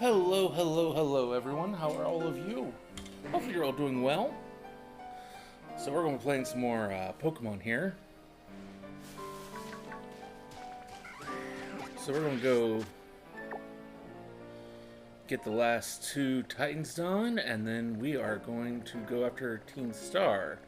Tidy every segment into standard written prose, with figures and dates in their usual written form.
Hello, hello, hello, everyone. How are all of you? Hopefully you're all doing well. So we're going to be playing some more Pokemon here. So we're going to go get the last two Titans done, and then we are going to go after Teen Star.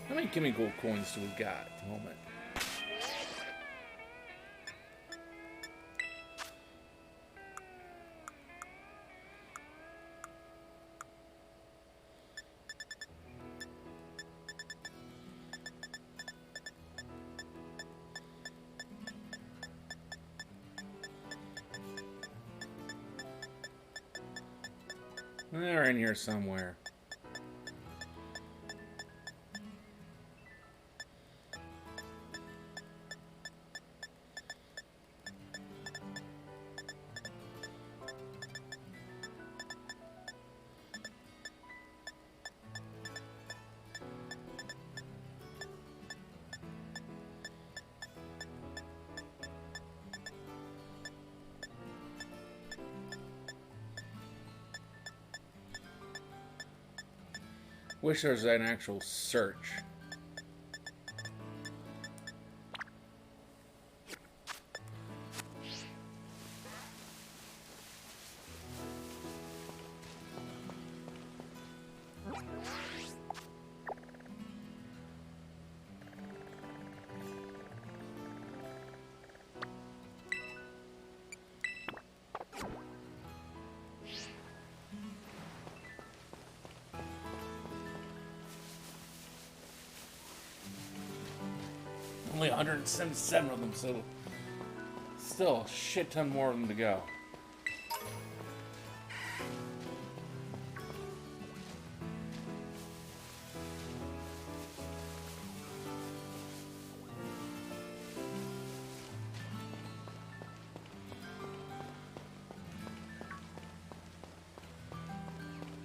How many Gimme Gold coins do we got at the moment? They're in here somewhere. Wish there was an actual search. Only 177 of them, so still a shit ton more of them to go.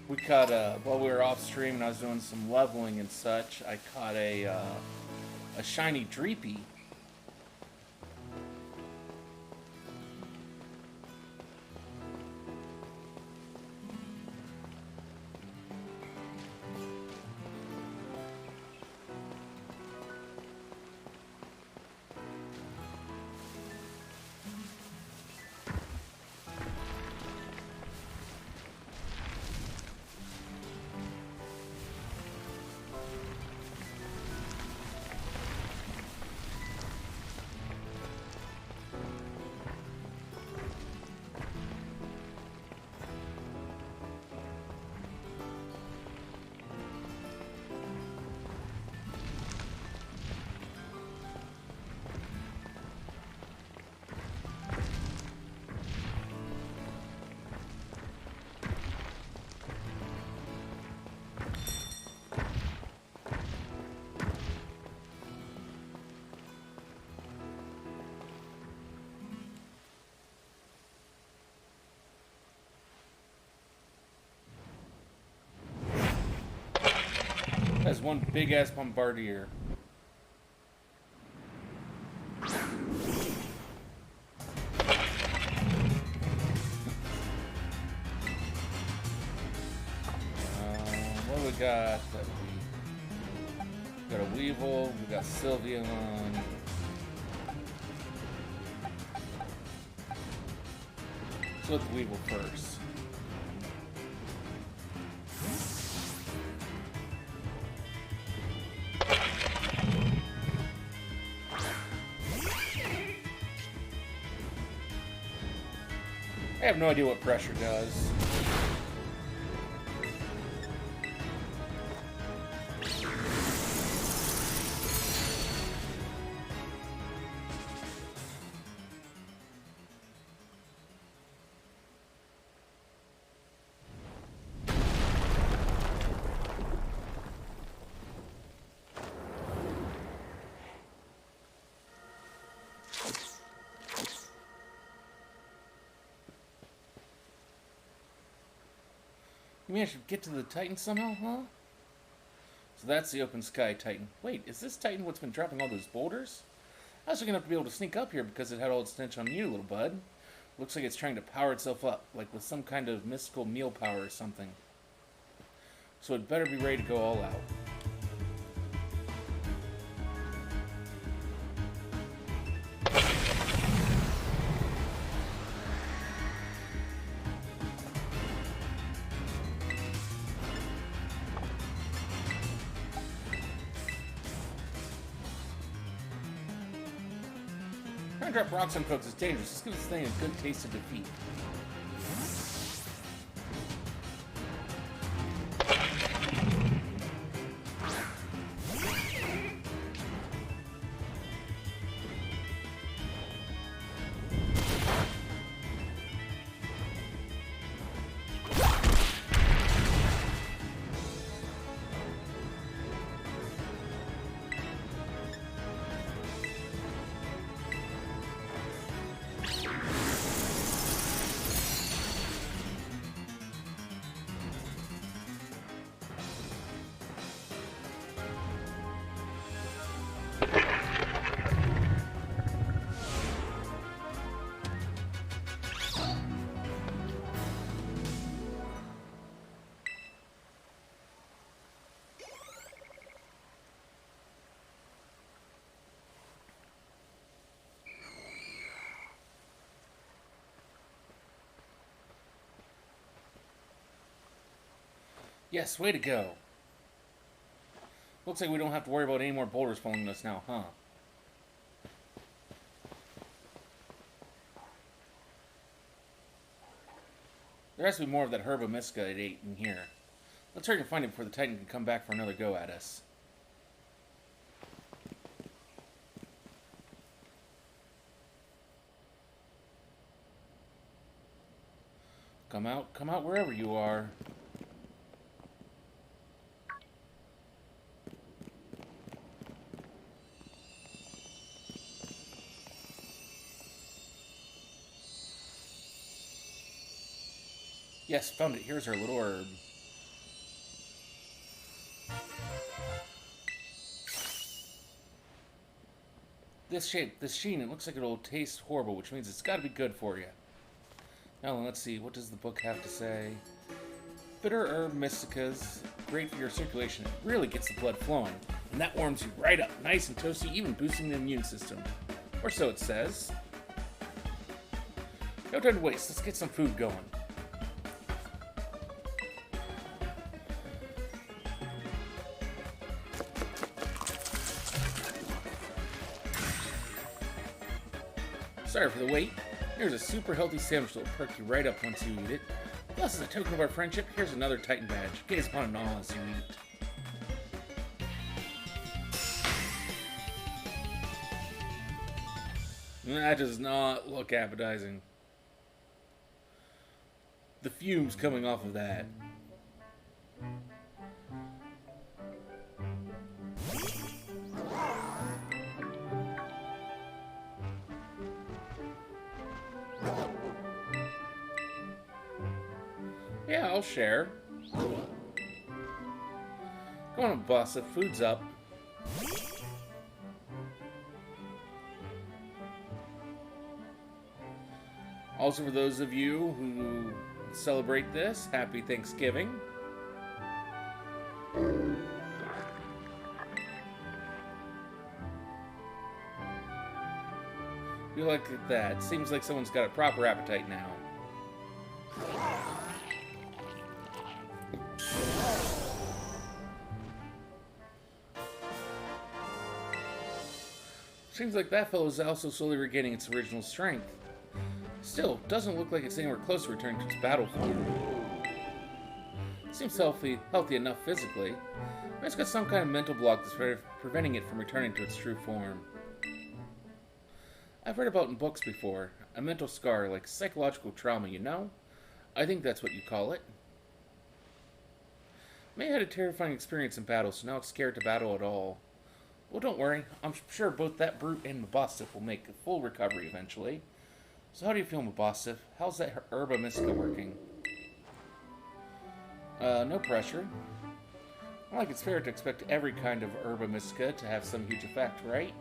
We caught while we were off stream and I was doing some leveling and such, I caught a shiny Dreepy. That's one big ass bombardier. What do we got? We got a Weevil, we got Sylveon. So let's Weevil first. I have no idea what pressure does. You managed to get to the Titan somehow, huh? So that's the open sky Titan. Wait, is this Titan what's been dropping all those boulders? I was looking up to be able to sneak up here because it had all its attention on you, little bud. Looks like it's trying to power itself up, like with some kind of mystical meal power or something. So it better be ready to go all out. Trying to drop rocks on folks is dangerous. Just give this thing a good taste of defeat. Yes, way to go. Looks like we don't have to worry about any more boulders following us now, huh? There has to be more of that herba mystica it ate in here. Let's hurry and find it before the Titan can come back for another go at us. Come out wherever you are. Yes, found it. Here's our little herb. This shape, this sheen, it looks like it'll taste horrible, which means it's got to be good for you. Now, let's see. What does the book have to say? Bitter herb mysticas, great for your circulation. It really gets the blood flowing. And that warms you right up, nice and toasty, even boosting the immune system. Or so it says. No time to waste. Let's get some food going. Sorry for the wait. Here's a super healthy sandwich that'll perk you right up once you eat it. Plus, as a token of our friendship, here's another Titan badge. Gaze upon it all as you eat. That does not look appetizing. The fumes coming off of that. Yeah, I'll share. Go on, boss. The food's up. Also, for those of you who celebrate this, happy Thanksgiving. You look at that. Seems like someone's got a proper appetite now. Seems like that fellow is also slowly regaining its original strength. Still, doesn't look like it's anywhere close to returning to its battle form. Seems healthy enough physically, but it's got some kind of mental block that's preventing it from returning to its true form. I've read about in books before, a mental scar, like psychological trauma, you know? I think that's what you call it. May had a terrifying experience in battle, so now it's scared to battle at all. Well, don't worry. I'm sure both that brute and Mabostif will make a full recovery eventually. So how do you feel, Mabostif? How's that herba mystica working? No pressure. Not like it's fair to expect every kind of herba mystica to have some huge effect, right?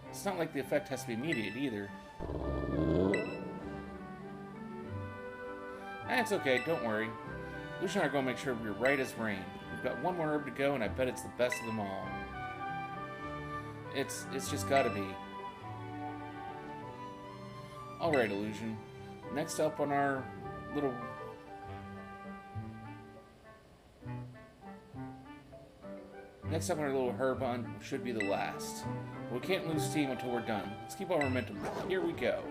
It's not like the effect has to be immediate, either. It's okay, don't worry. Lucian and I are going to make sure we're right as rain. We've got one more herb to go, and I bet it's the best of them all. It's just gotta be. Alright, Illusion. Next up on our little... Next up on our little herb hunt should be the last. We can't lose steam until we're done. Let's keep our momentum. Here we go.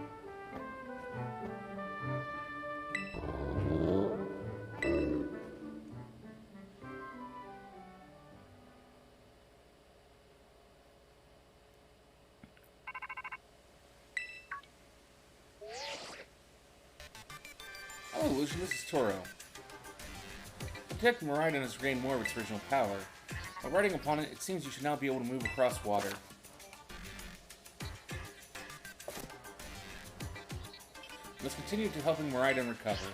Hello, Lucian. This is Toro. Detecting Miraidon has regained more of its original power. While riding upon it, it seems you should now be able to move across water. Let's continue to helping Miraidon recover.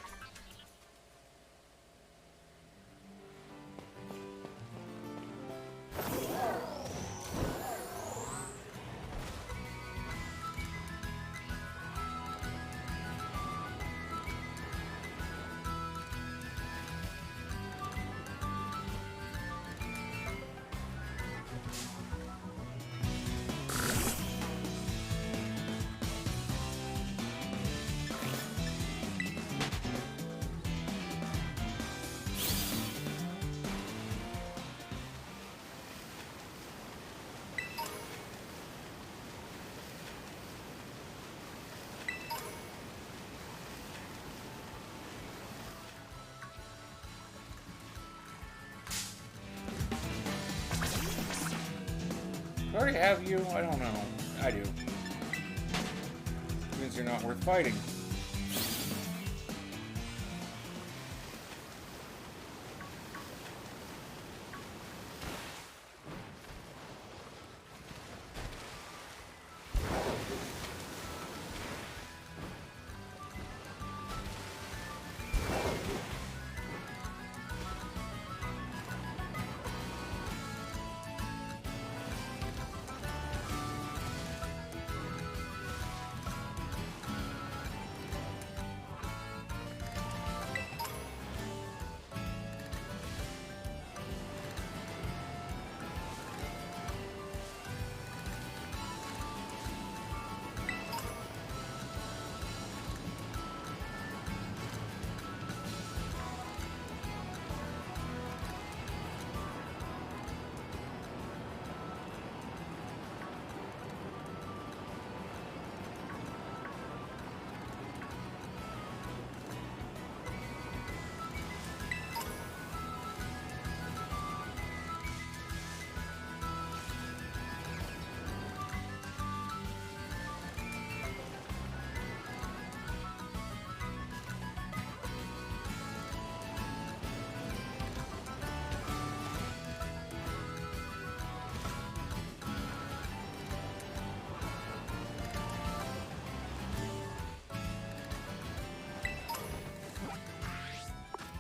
Do I already have you? I don't know. I do. Means you're not worth fighting.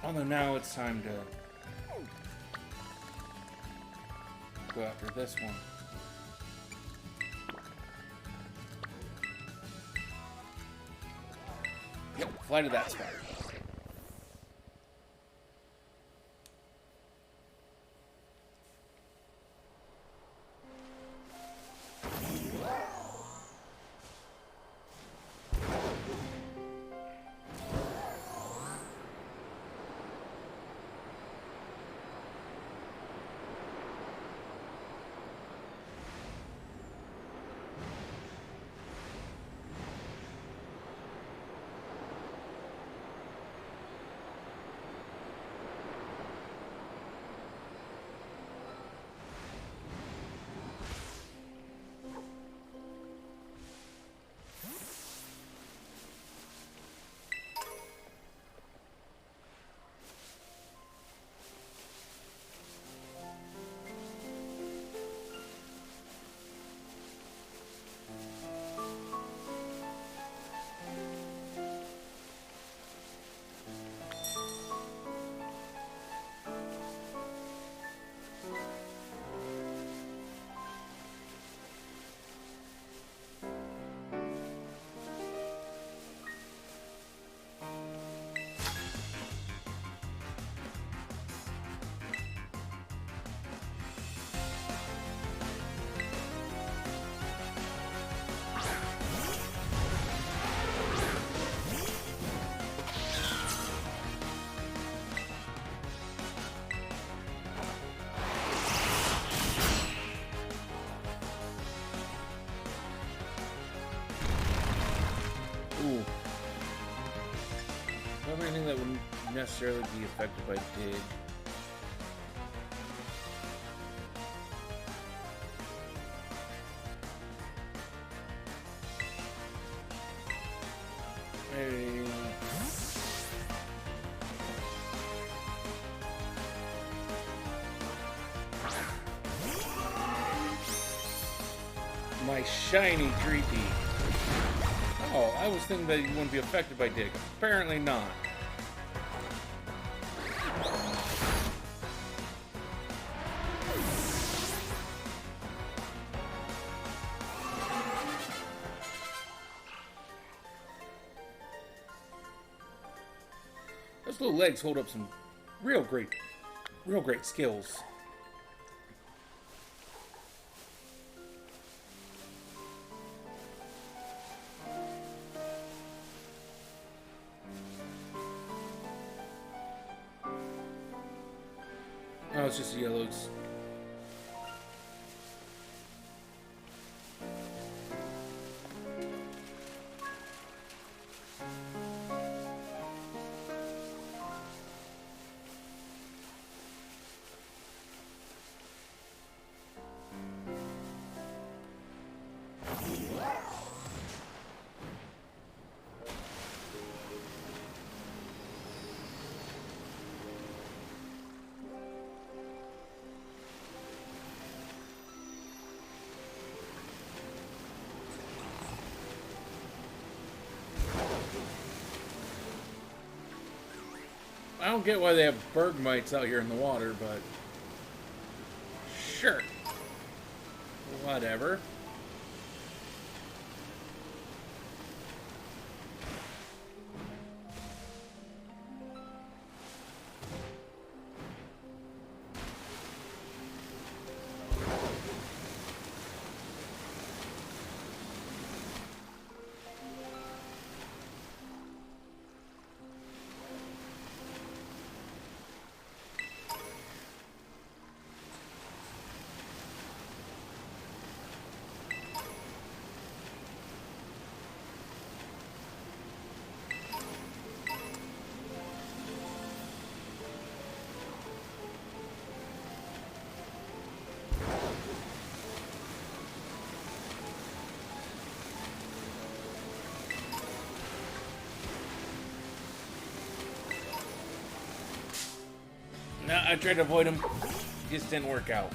Although now it's time to go after this one. Yep, fly to that spot. have anything that wouldn't necessarily be affected by dig. Maybe... My shiny Dreepy. Oh, I was thinking that he wouldn't be affected by dig. Apparently not. Those little legs hold up some real great skills. Oh, it's just the yellows. I don't get why they have berg mites out here in the water, but sure. Whatever. No, I tried to avoid him. Just didn't work out.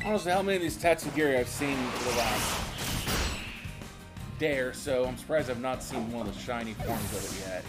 Honestly, how many of these Tatsugiri I've seen for the last day or so? I'm surprised I've not seen one of the shiny forms of it yet.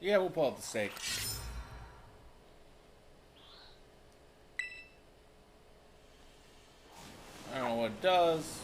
Yeah, we'll pull out the stake. I don't know what it does.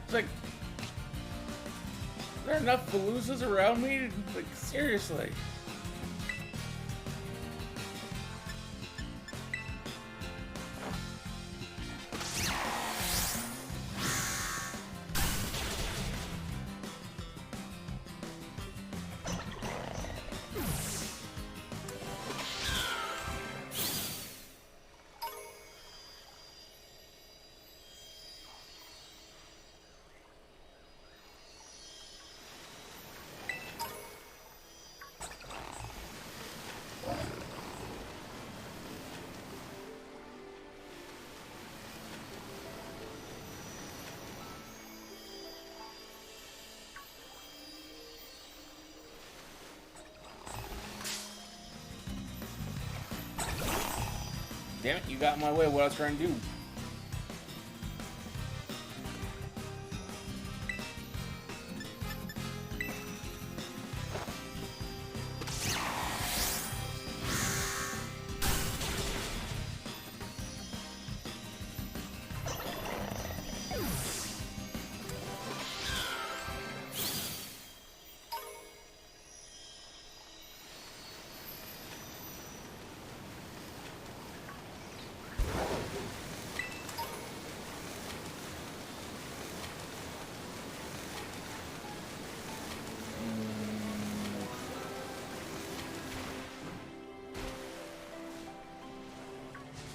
It's like, are there enough Veloozas around me? Like, seriously. Damn it, you got in my way of what I was trying to do.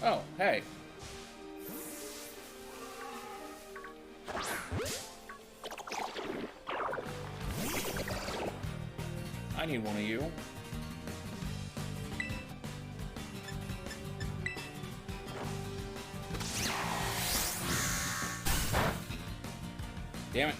Oh, hey. I need one of you. Damn it.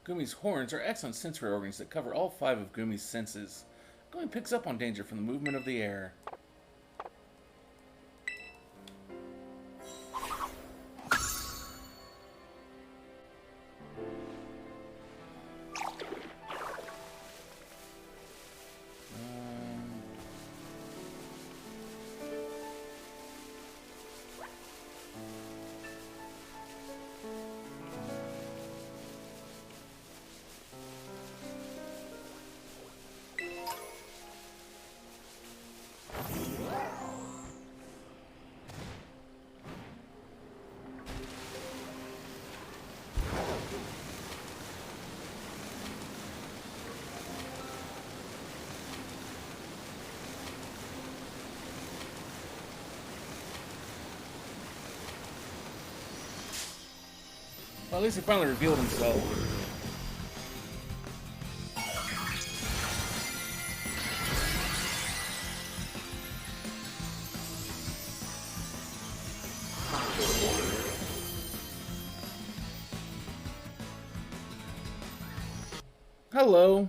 Gumi's horns are excellent sensory organs that cover all 5 of Gumi's senses. Gumi picks up on danger from the movement of the air. Well, at least he finally revealed himself. Hello.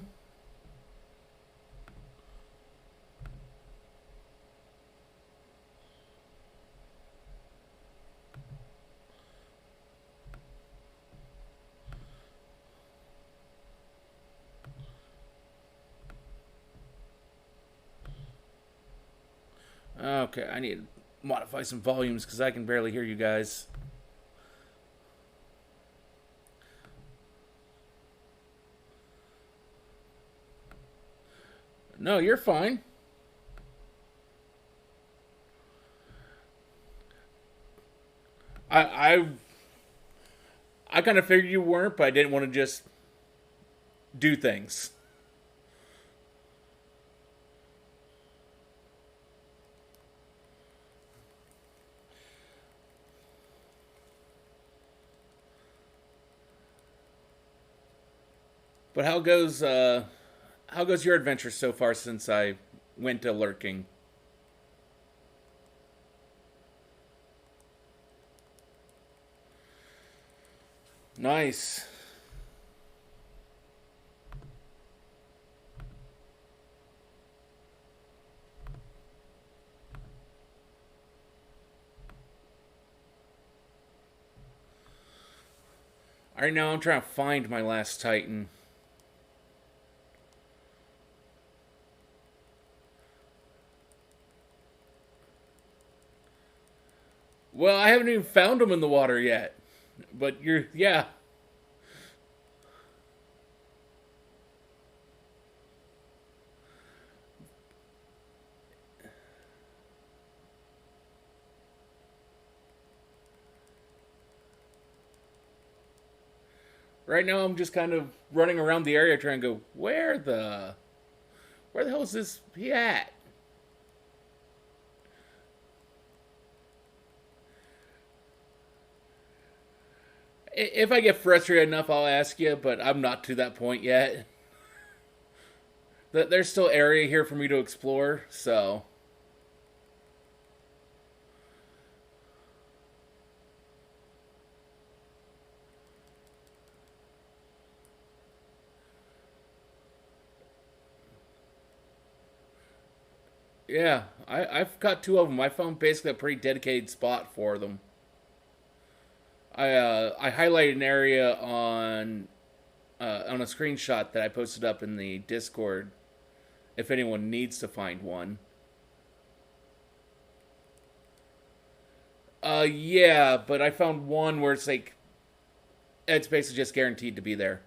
Okay, I need to modify some volumes because I can barely hear you guys. No, you're fine. I I, I kind of figured you weren't, but I didn't want to just do things. But how goes your adventure so far since I went to lurking? Nice. Right now I'm trying to find my last Titan. Well, I haven't even found him in the water yet. But yeah. Right now I'm just kind of running around the area trying to go, where the hell is this he at? If I get frustrated enough, I'll ask you, but I'm not to that point yet. There's still area here for me to explore, so. Yeah, I've got two of them. I found basically a pretty dedicated spot for them. I highlighted an area on a screenshot that I posted up in the Discord. If anyone needs to find one. Yeah, but I found one where it's like it's basically just guaranteed to be there,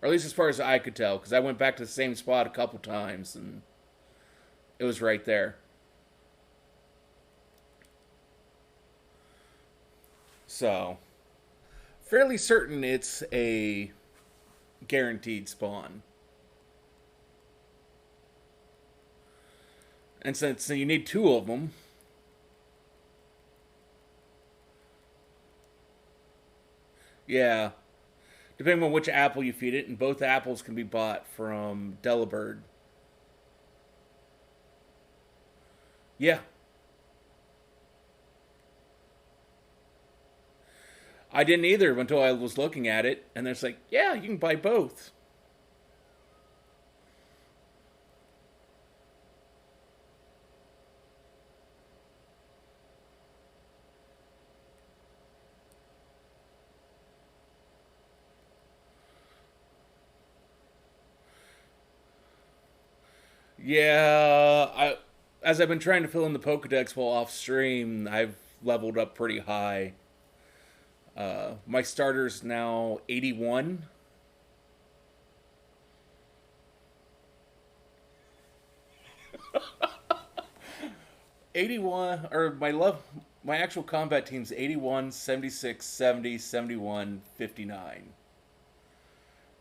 or at least as far as I could tell, because I went back to the same spot a couple times and it was right there. So, fairly certain it's a guaranteed spawn. And since you need two of them, yeah, depending on which apple you feed it, and both apples can be bought from Delibird. Yeah, I didn't either until I was looking at it, and it's like, yeah, you can buy both. Yeah, I as I've been trying to fill in the Pokedex while off stream, I've leveled up pretty high. My starter's now 81. 81, or my actual combat team's 81, 76, 70, 71, 59.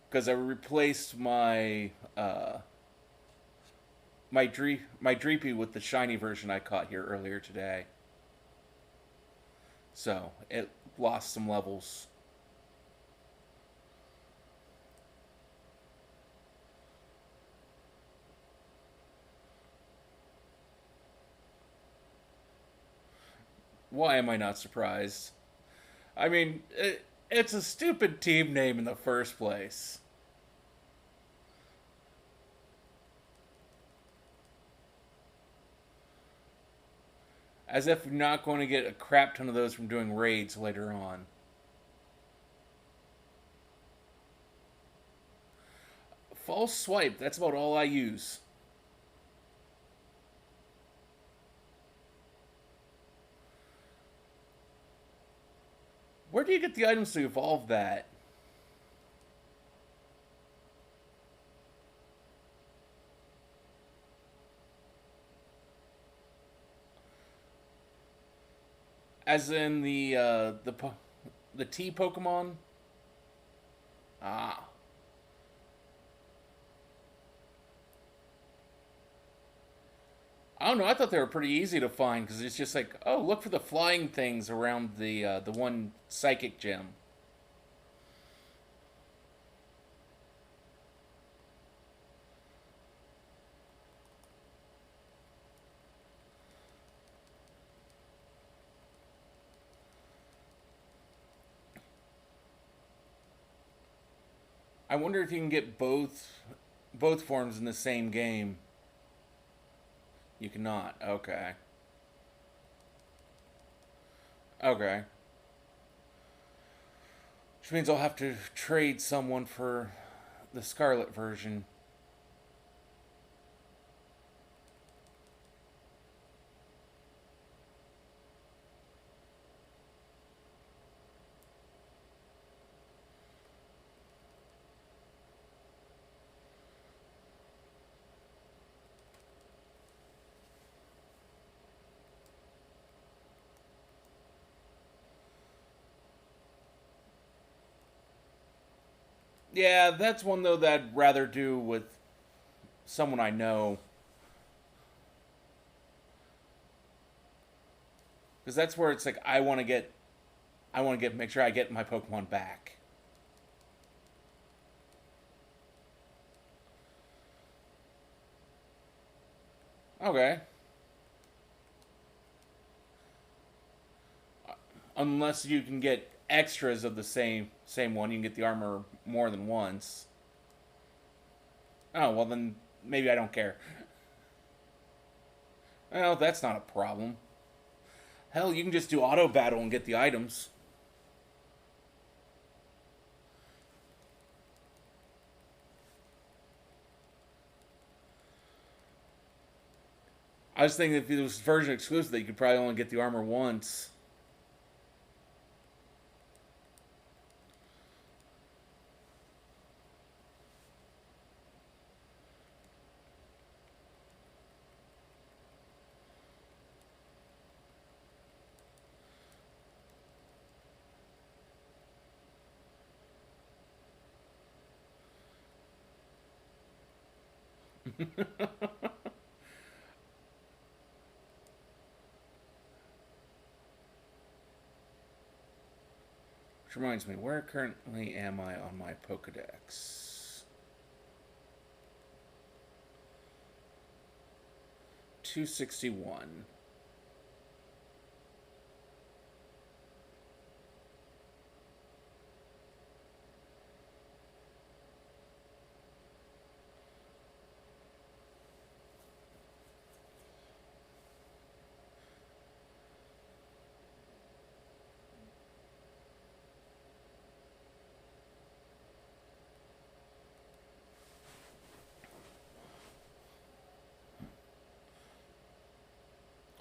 Because I replaced my Dreepy with the shiny version I caught here earlier today. So it lost some levels. Why am I not surprised? I mean, it's a stupid team name in the first place. As if you're not going to get a crap ton of those from doing raids later on. False swipe, that's about all I use. Where do you get the items to evolve that? As in the T Pokemon? Ah. I don't know. I thought they were pretty easy to find because it's just like, oh, look for the flying things around the one psychic gem. I wonder if you can get both forms in the same game. You cannot. Okay. Okay. Which means I'll have to trade someone for the Scarlet version. Yeah, that's one though that I'd rather do with someone I know. Because that's where it's like I want to make sure I get my Pokemon back. Okay. Unless you can get extras of the same one, you can get the armor more than once. Oh, well then maybe I don't care. Well, that's not a problem. Hell, you can just do auto battle and get the items. I was thinking if it was version exclusive, that you could probably only get the armor once. Which reminds me, where currently am I on my Pokedex? 261.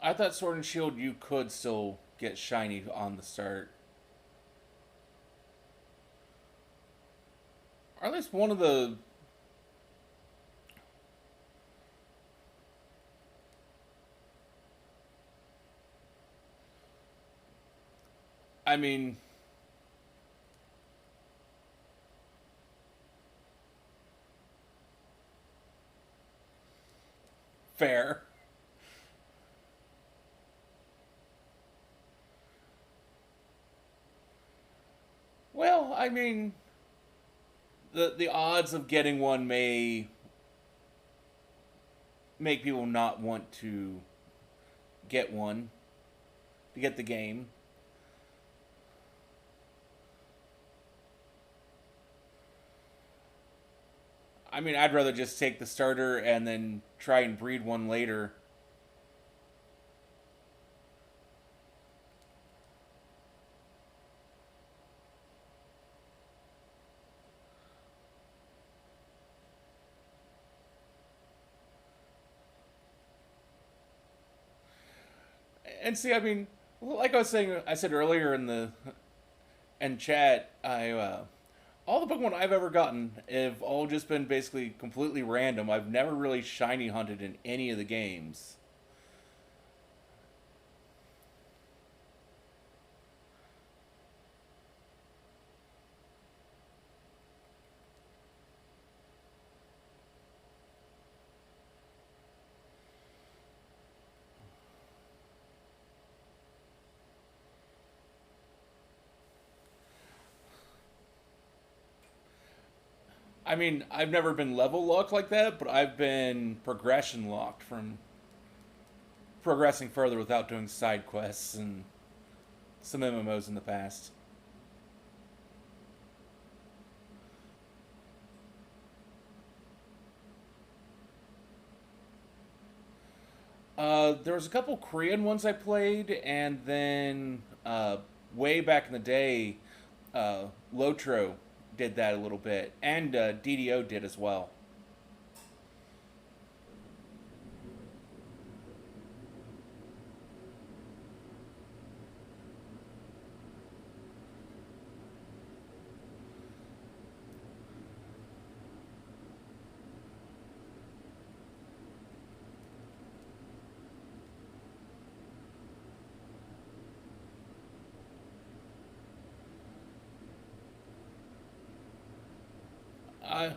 I thought Sword and Shield you could still get shiny on the start. Or at least one of the. I mean, fair. Well, I mean, the odds of getting one may make people not want to get one to get the game. I mean, I'd rather just take the starter and then try and breed one later. And see, I mean, like I was saying, I said earlier in the in chat, I all the Pokemon I've ever gotten have all just been basically completely random. I've never really shiny hunted in any of the games. I mean, I've never been level locked like that, but I've been progression locked from progressing further without doing side quests and some MMOs in the past. There was a couple Korean ones I played, and then way back in the day, Lotro did that a little bit, and DDO did as well. Uh,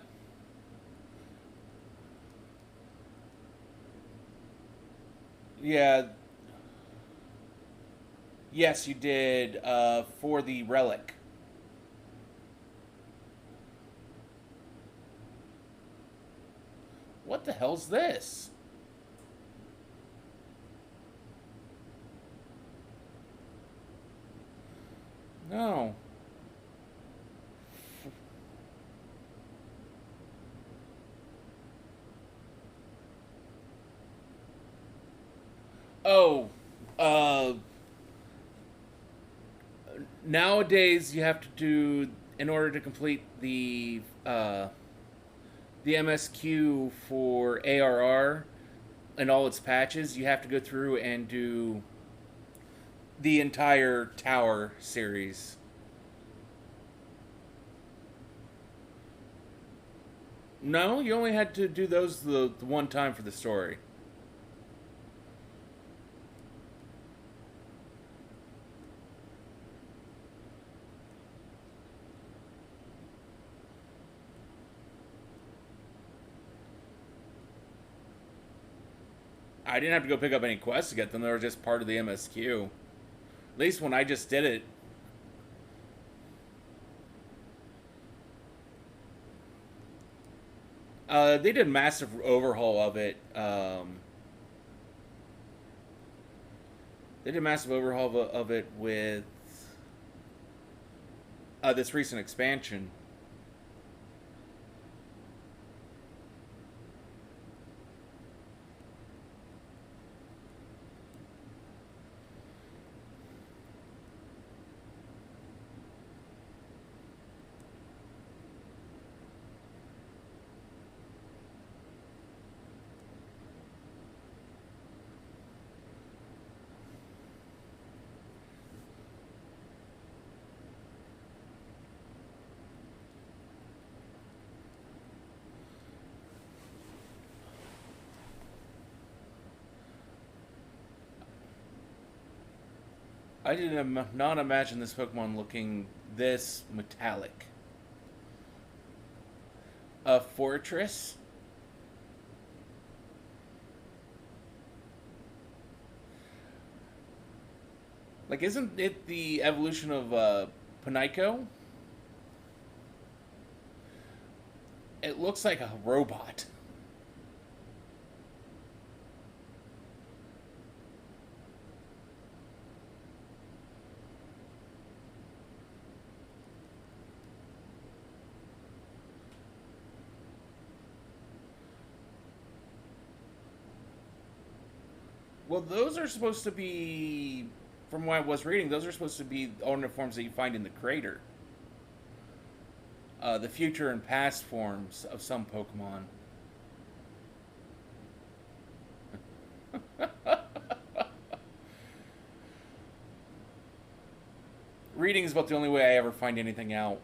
yeah, yes, you did for the relic. What the hell's this? No. Oh, uh, nowadays you have to do in order to complete the MSQ for ARR and all its patches. You have to go through and do the entire Tower series. No, you only had to do those the one time for the story. I didn't have to go pick up any quests to get them. They were just part of the MSQ. At least when I just did it. They did a massive overhaul of it. They did a massive overhaul of it with this recent expansion. I did not imagine this Pokemon looking this metallic. A fortress? Like, isn't it the evolution of Panico? It looks like a robot. Well, those are supposed to be, from what I was reading, those are supposed to be alternate forms that you find in the crater. The future and past forms of some Pokemon. Reading is about the only way I ever find anything out.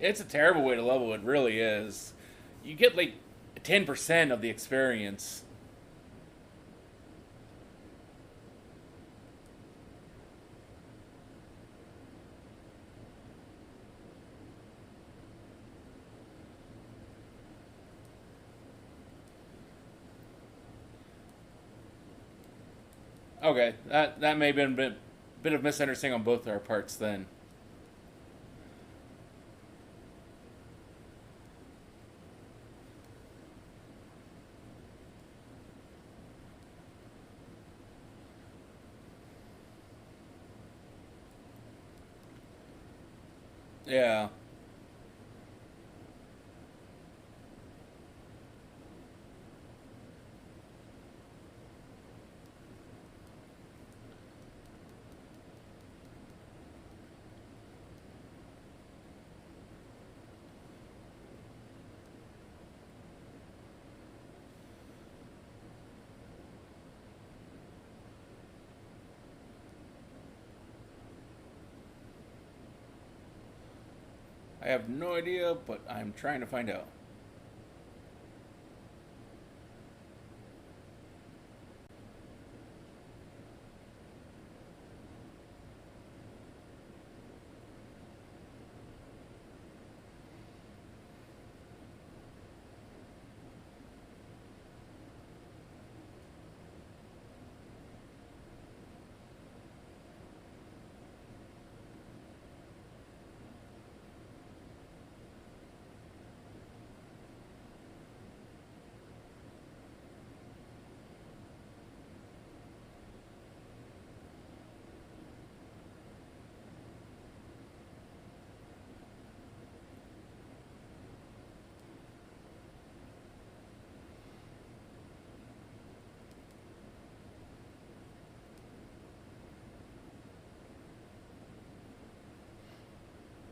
It's a terrible way to level, it really is. You get like 10% of the experience. Okay, that may have been a bit of misunderstanding on both our parts then. Yeah. I have no idea, but I'm trying to find out.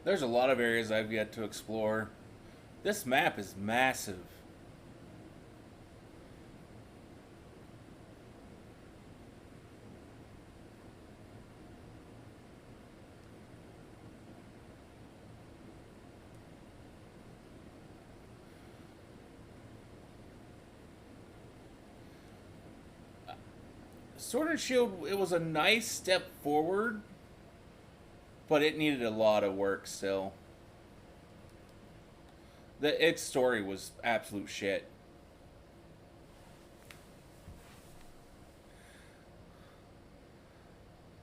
There's a lot of areas I've yet to explore. This map is massive. Sword and Shield, it was a nice step forward, but it needed a lot of work still. Its story was absolute shit.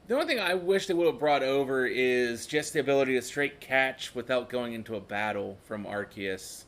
The only thing I wish they would have brought over is just the ability to straight catch without going into a battle from Arceus.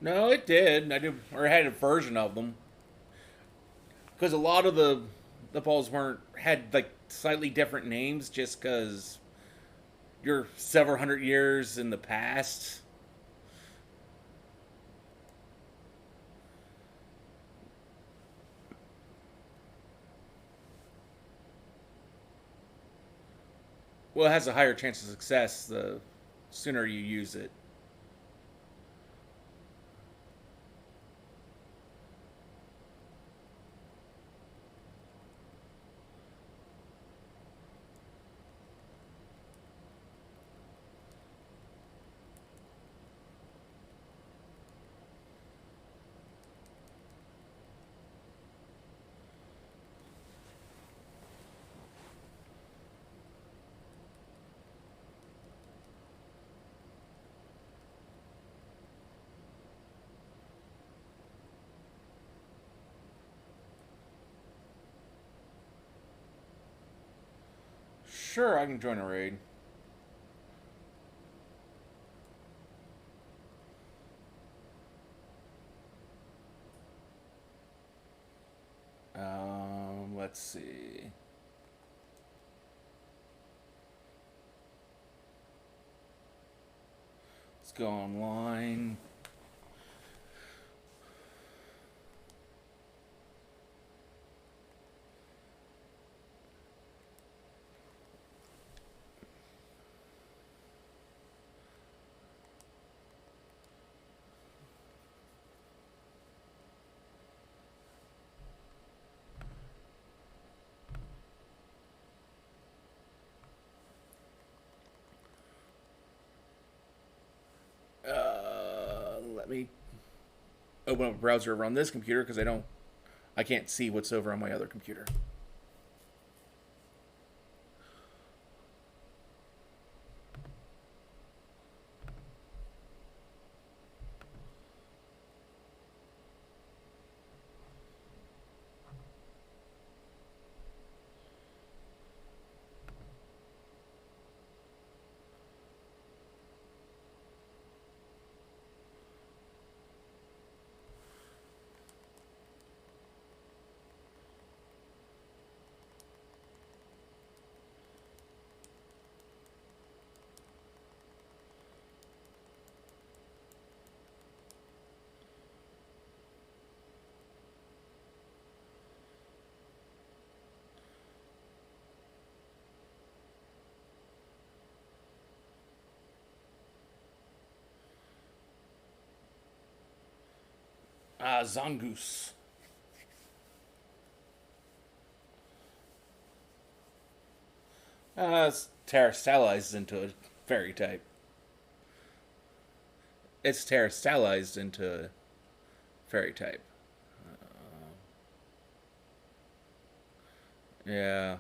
No, it did. I did, or had a version of them, because a lot of the balls weren't had like slightly different names, just because you're several hundred years in the past. Well, it has a higher chance of success the sooner you use it. Sure, I can join a raid. Let's see. Let's go online. Let me open up a browser over on this computer because I can't see what's over on my other computer. Zangoose. It's terrestrialized into a fairy type. It's terrestrialized into a fairy type. Yeah.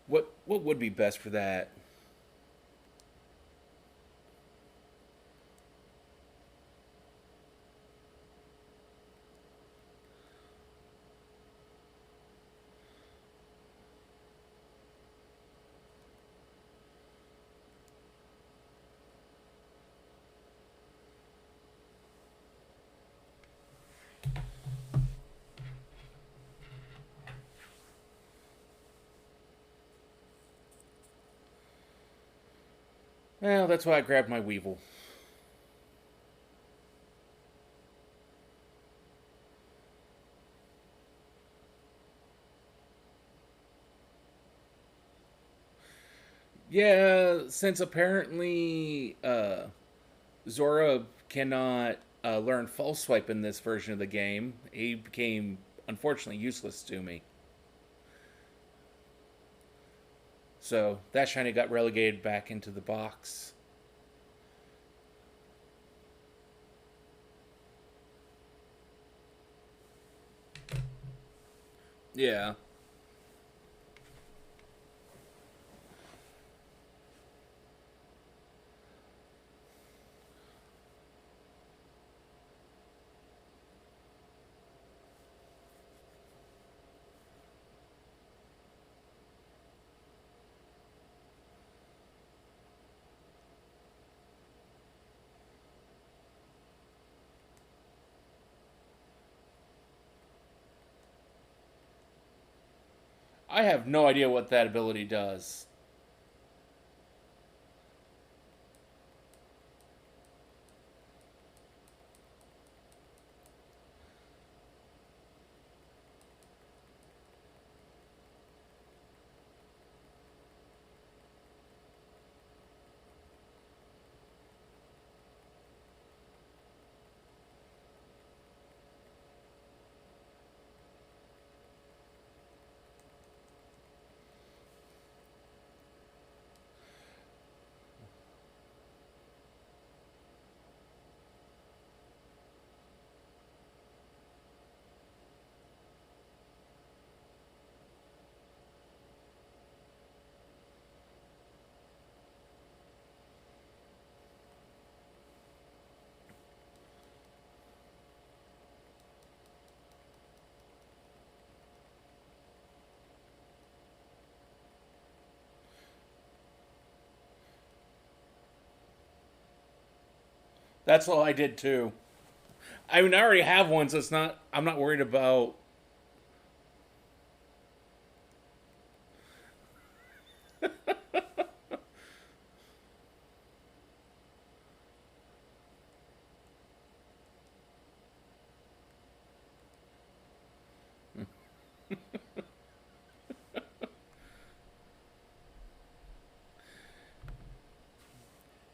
What would be best for that? Well, that's why I grabbed my Weevil. Yeah, since apparently Zora cannot learn false swipe in this version of the game, he became unfortunately useless to me. So that shiny got relegated back into the box. Yeah. I have no idea what that ability does. That's all I did too. I mean, I already have one, so it's not. I'm not worried about.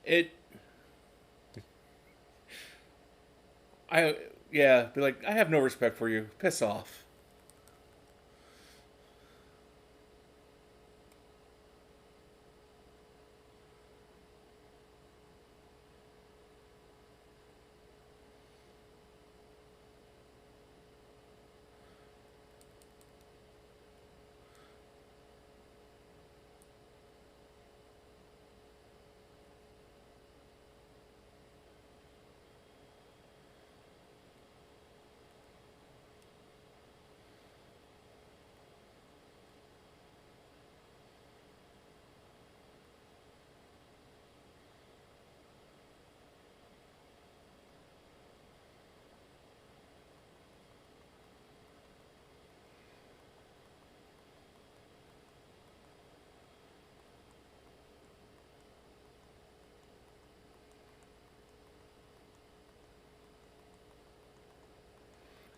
It. I yeah. Be like, I have no respect for you. Piss off.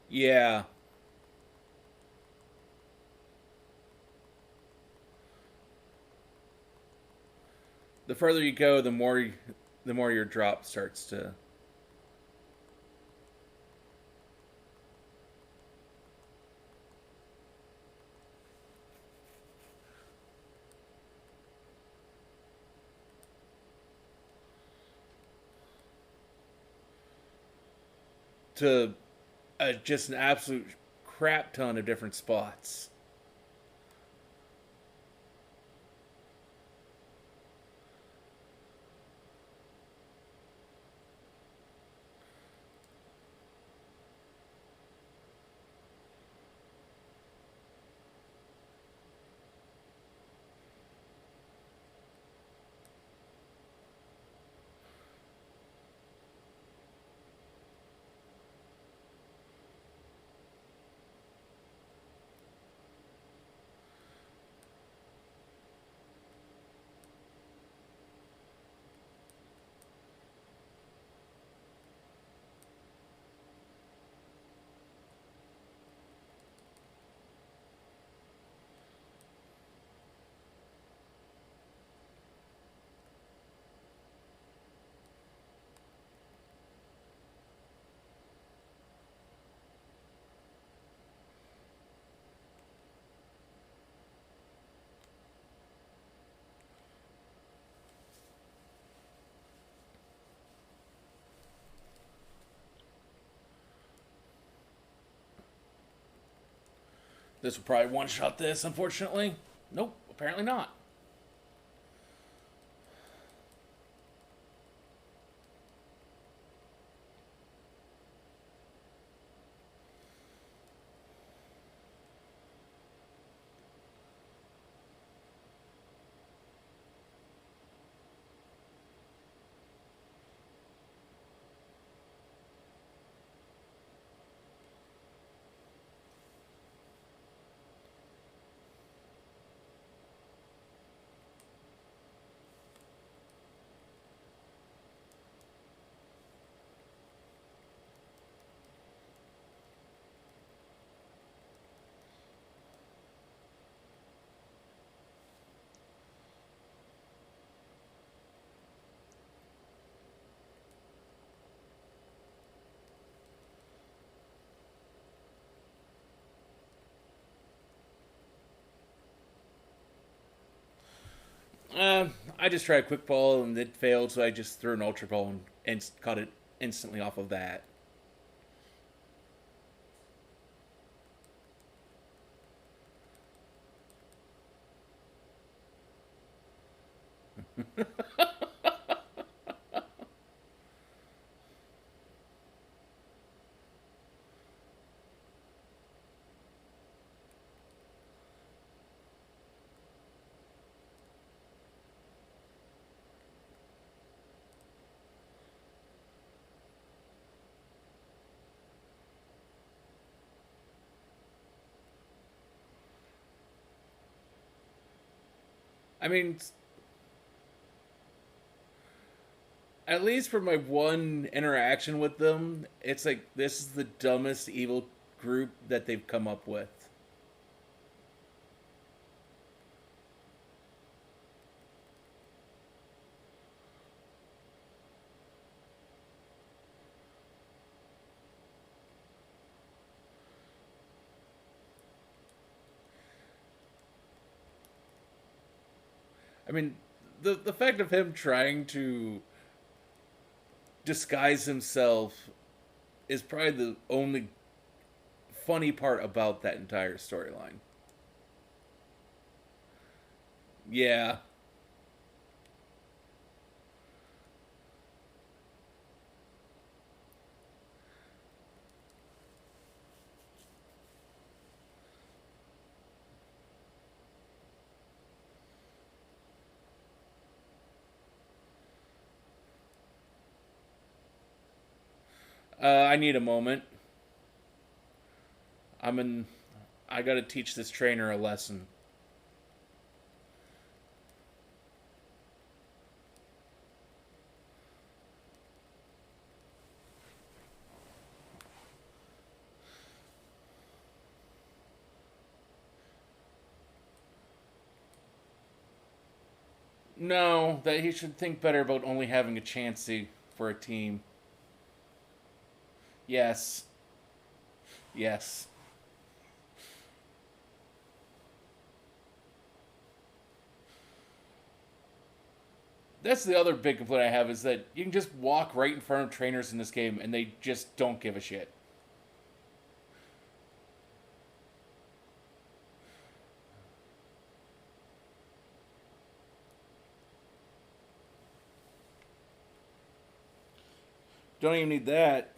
Yeah. The further you go, the more your drop starts to just an absolute crap ton of different spots. This will probably one shot this, unfortunately. Nope, apparently not. I just tried a quick ball and it failed, so I just threw an ultra ball and caught it instantly off of that. I mean, at least for my one interaction with them, it's like this is the dumbest evil group that they've come up with. I mean, the fact of him trying to disguise himself is probably the only funny part about that entire storyline. Yeah. I need a moment. I'm in. I gotta teach this trainer a lesson. No, that he should think better about only having a Chansey for a team. Yes. Yes. That's the other big complaint I have is that you can just walk right in front of trainers in this game and they just don't give a shit. Don't even need that.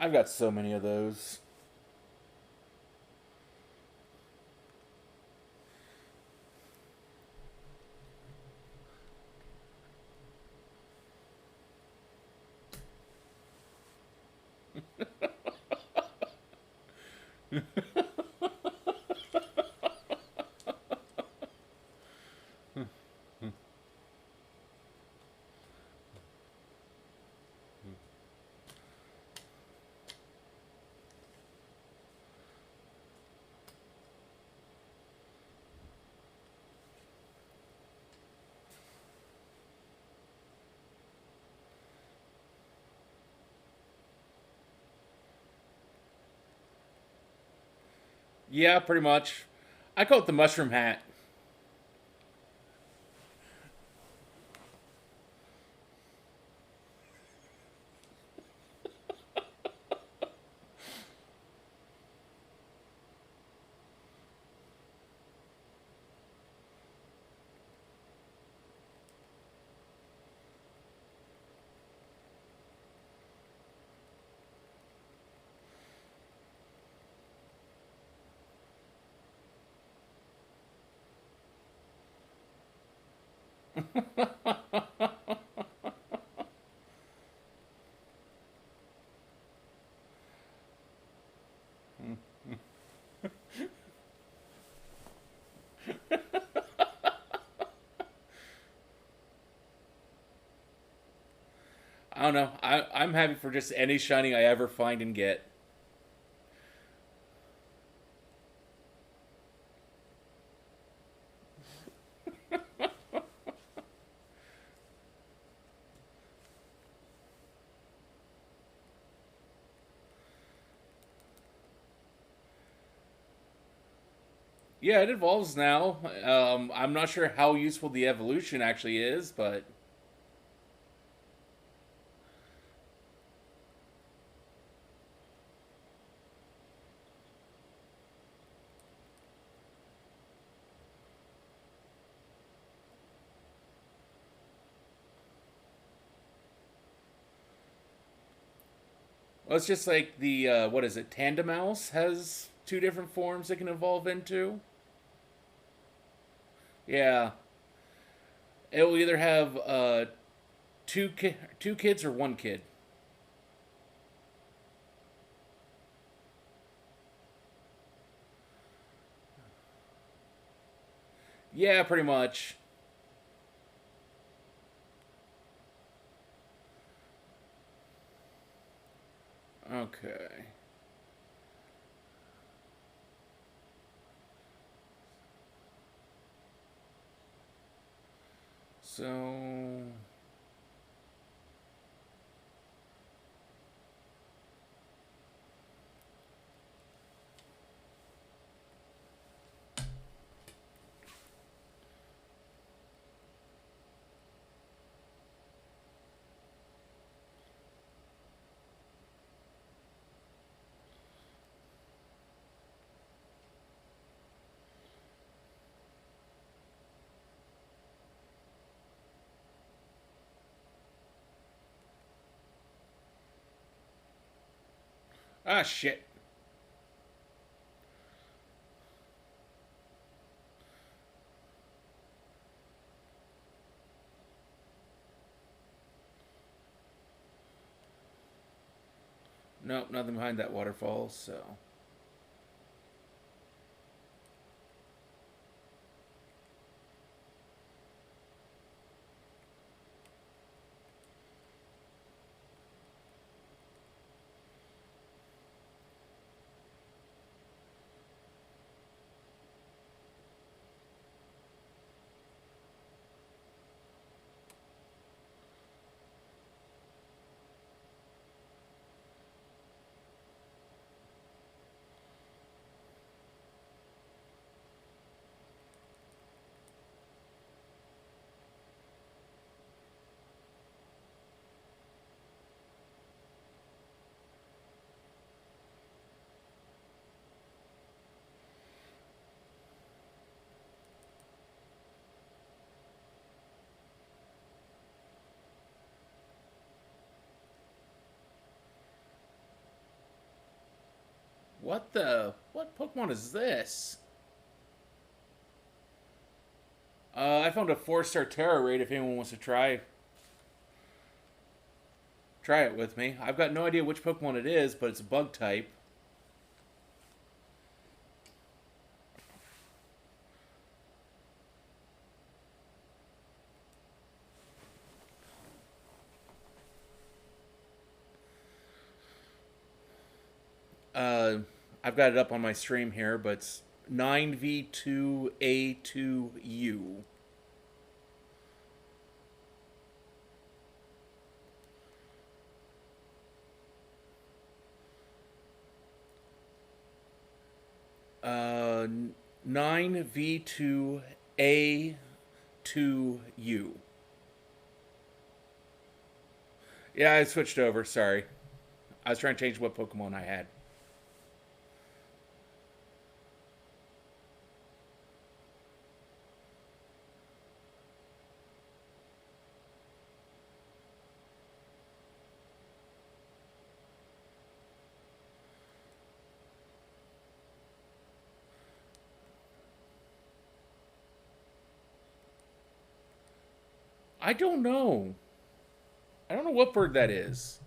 I've got so many of those. Yeah, pretty much. I call it the mushroom hat. I don't know. I'm happy for just any shiny I ever find and get. Yeah, it evolves now. I'm not sure how useful the evolution actually is, but well, it's just like the what is it? Tandemouse has two different forms it can evolve into. Yeah, it will either have two kids or one kid. Yeah, pretty much. Okay. So shit. Nope, nothing behind that waterfall. So what Pokemon is this? I found a 4-star Terra raid. If anyone wants to try it with me. I've got no idea which Pokemon it is, but it's a bug type. Uh, I've got it up on my stream here, but it's 9V2A2U. Uh, 9V2A2U. Yeah, I switched over. Sorry. I was trying to change what Pokemon I had. I don't know. I don't know what bird that is.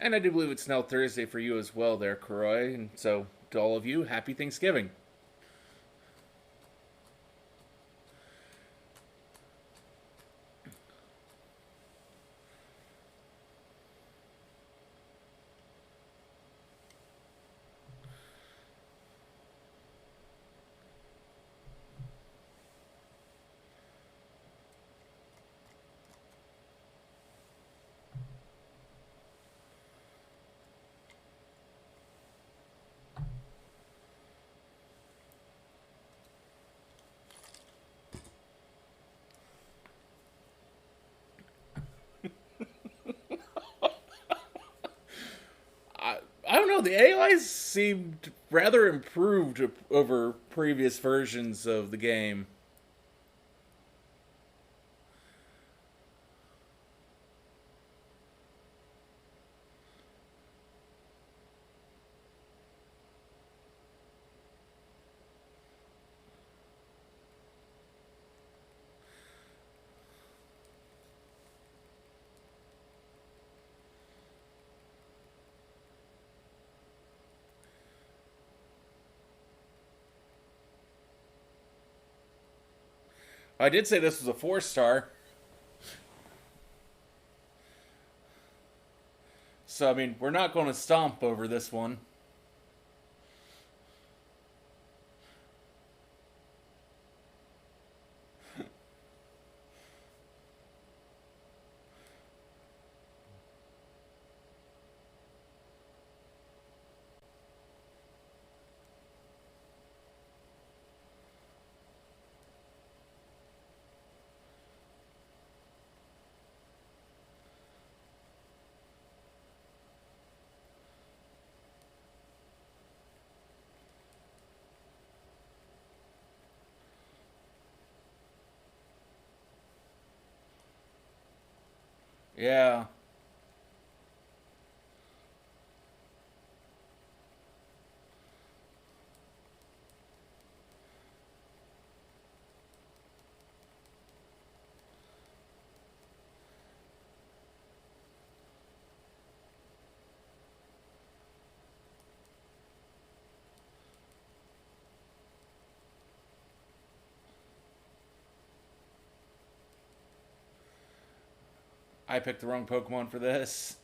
And I do believe it's now Thursday for you as well, there, Karoy. And so, to all of you, happy Thanksgiving. I don't know. The AIs seemed rather improved over previous versions of the game. I did say this was a 4-star. So, I mean, we're not going to stomp over this one. Yeah. I picked the wrong Pokemon for this.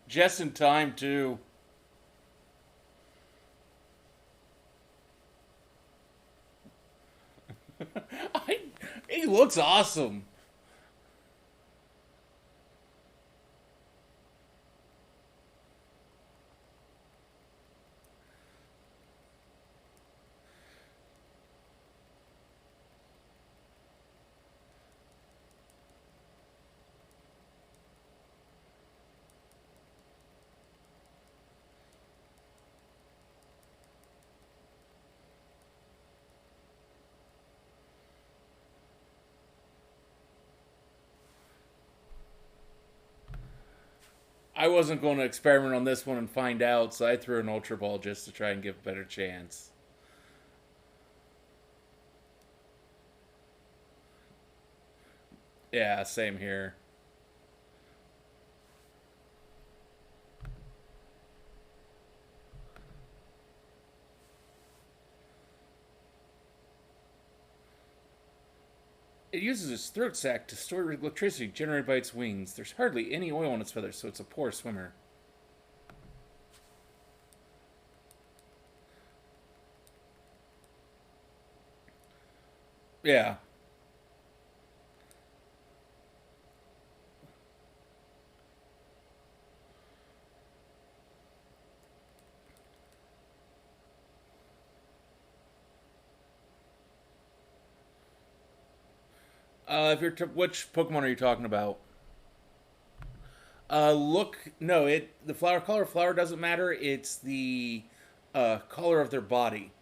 Just in time, too. I, he looks awesome. I wasn't going to experiment on this one and find out, so I threw an Ultra Ball just to try and give a better chance. Yeah, same here. It uses its throat sac to store electricity generated by its wings. There's hardly any oil on its feathers, so it's a poor swimmer. Yeah. If you're which Pokemon are you talking about? Look, no, the flower color of flower doesn't matter. It's the color of their body.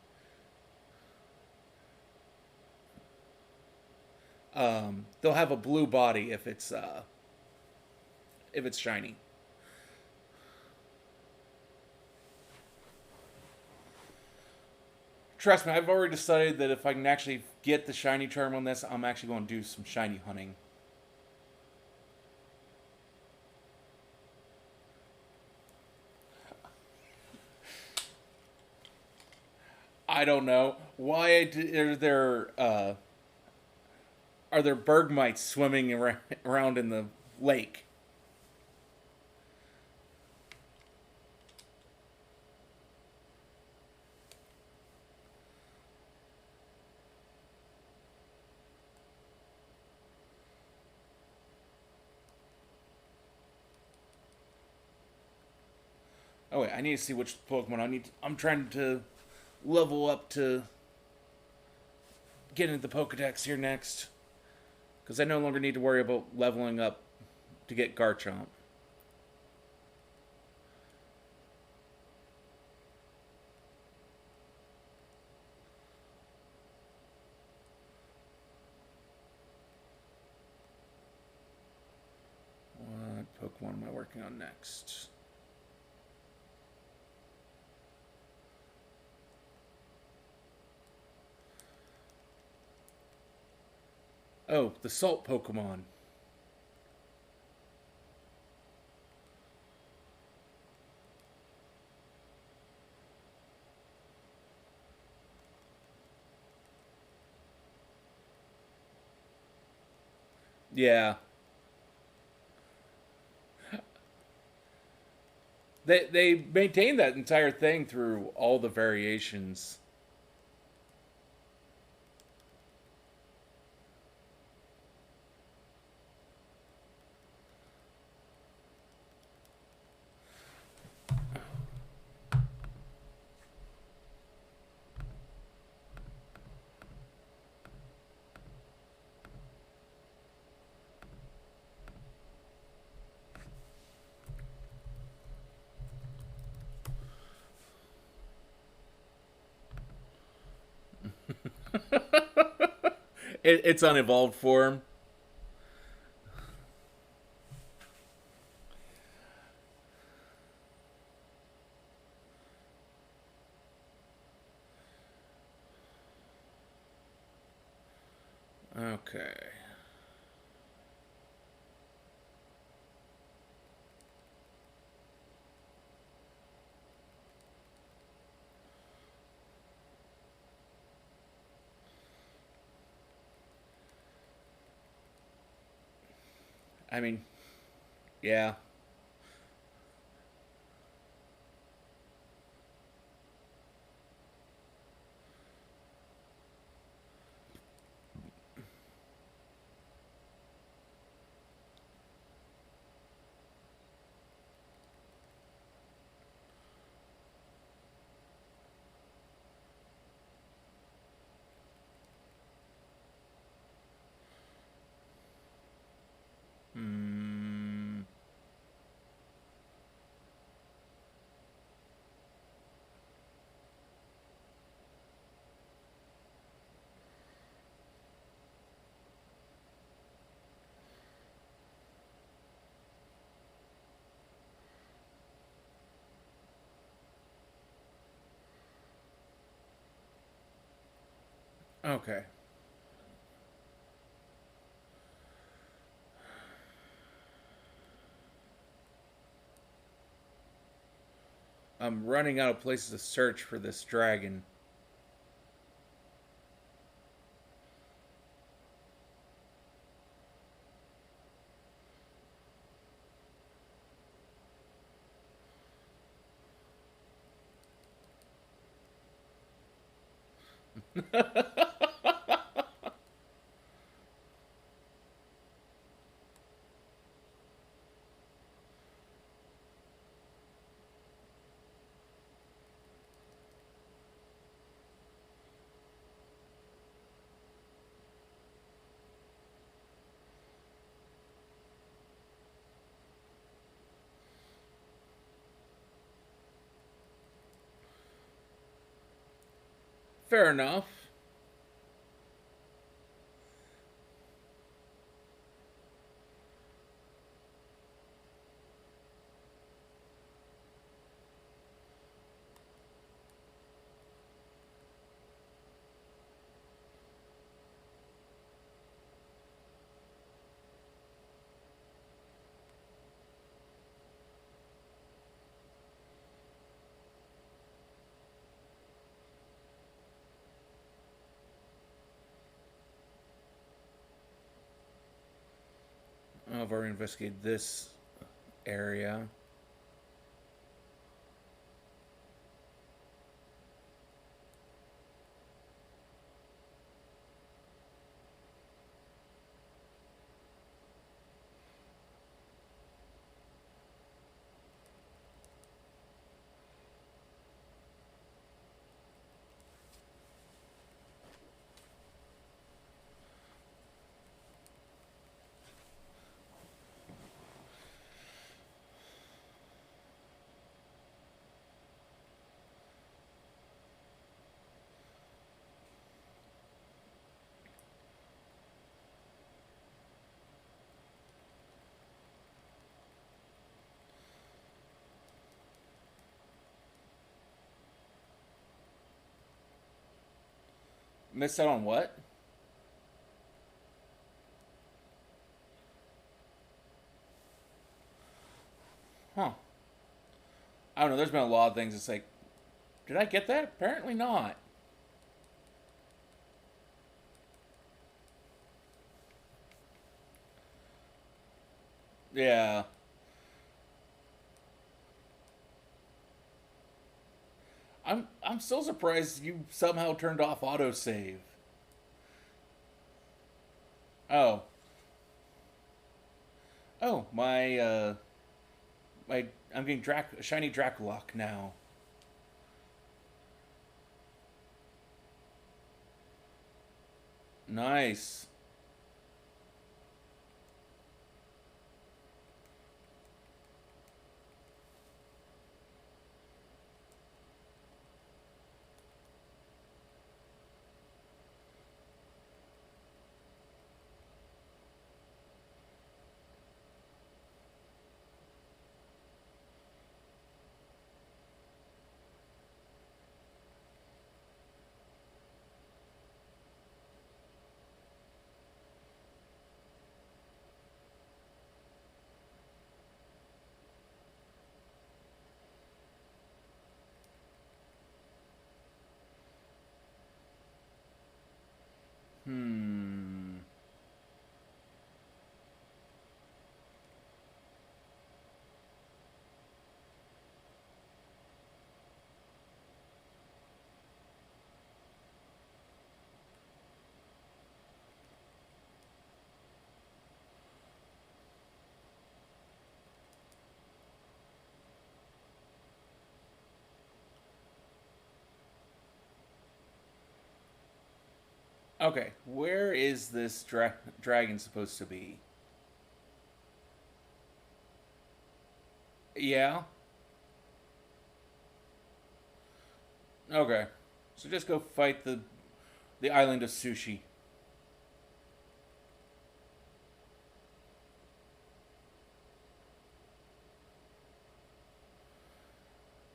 They'll have a blue body if it's shiny. Trust me, I've already decided that if I can actually get the shiny charm on this, I'm actually going to do some shiny hunting. I don't know why are there bergmites swimming around in the lake. Oh wait, I need to see which Pokemon I need. I'm trying to level up to get into the Pokedex here next, because I no longer need to worry about leveling up to get Garchomp. What Pokemon am I working on next? Oh, the Salt Pokemon. Yeah. They maintain that entire thing through all the variations. It's unevolved form. Okay. I mean, yeah. Hmm. Okay. I'm running out of places to search for this dragon. Fair enough. I've already investigated this area. Missed out on what? Huh. I don't know. There's been a lot of things. It's like, did I get that? Apparently not. Yeah. I'm still surprised you somehow turned off autosave. Oh. Oh, my I'm getting shiny Draculock now. Nice. Hmm. Okay, where is this dragon supposed to be? Yeah. Okay. So just go fight the island of sushi.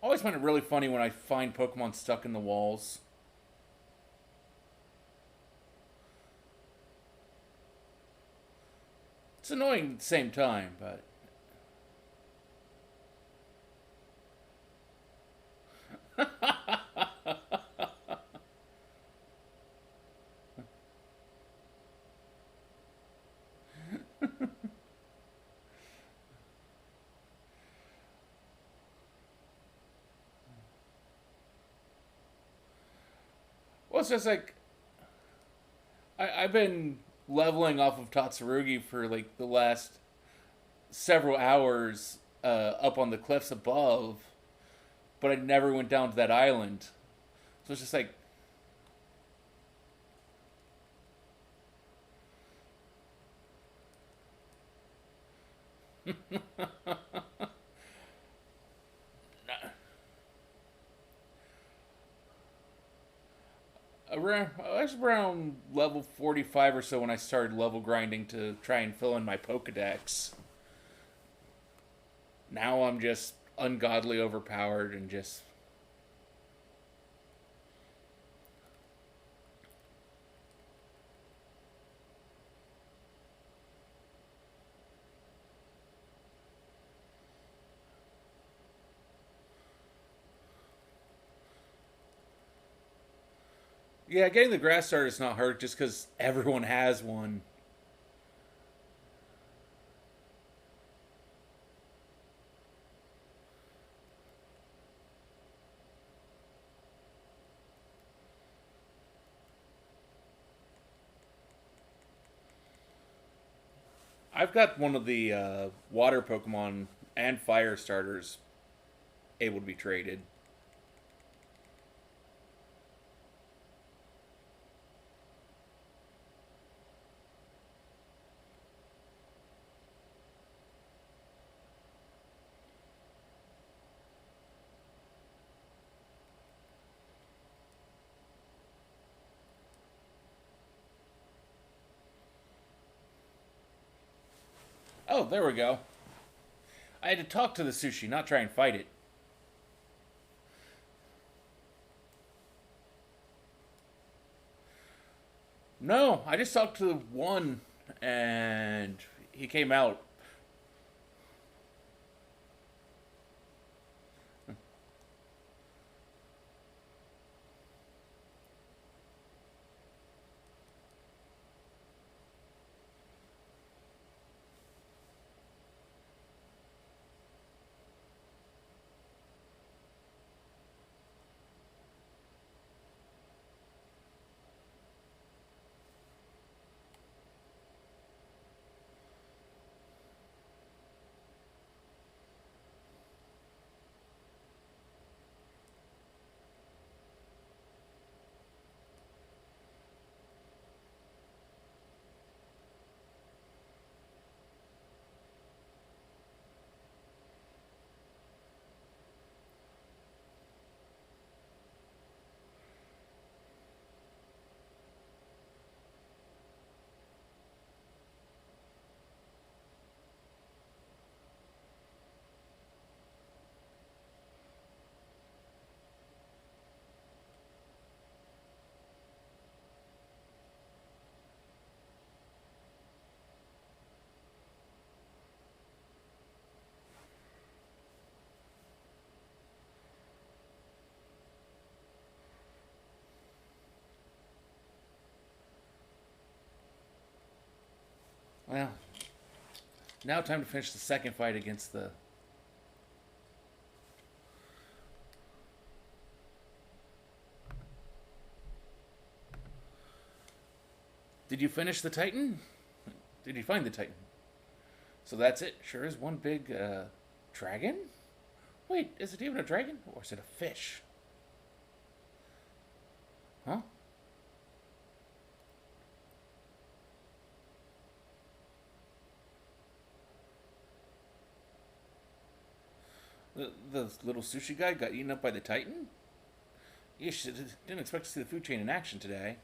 Always find it really funny when I find Pokemon stuck in the walls. It's annoying at the same time, but well, it's just like I've been leveling off of Tatsurugi for like the last several hours up on the cliffs above, but I never went down to that island. So it's just like, I was around level 45 or so when I started level grinding to try and fill in my Pokedex. Now I'm just ungodly overpowered and just. Yeah, getting the grass starter is not hard just because everyone has one. I've got one of the water Pokemon and fire starters able to be traded. Oh, there we go. I had to talk to the sushi, not try and fight it. No, I just talked to one, and he came out. Well, now time to finish the second fight against the. Did you finish the Titan? Did you find the Titan? So that's it. Sure is one big dragon? Wait, is it even a dragon? Or is it a fish? Huh? The little sushi guy got eaten up by the Titan? You didn't expect to see the food chain in action today.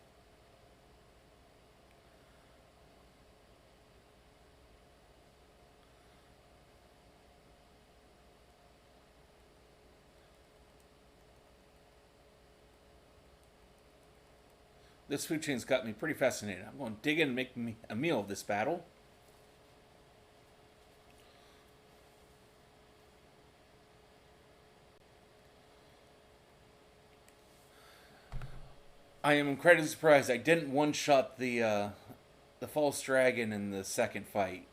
This food chain's got me pretty fascinated. I'm going to dig in and make me a meal of this battle. I am incredibly surprised I didn't one-shot the false dragon in the second fight.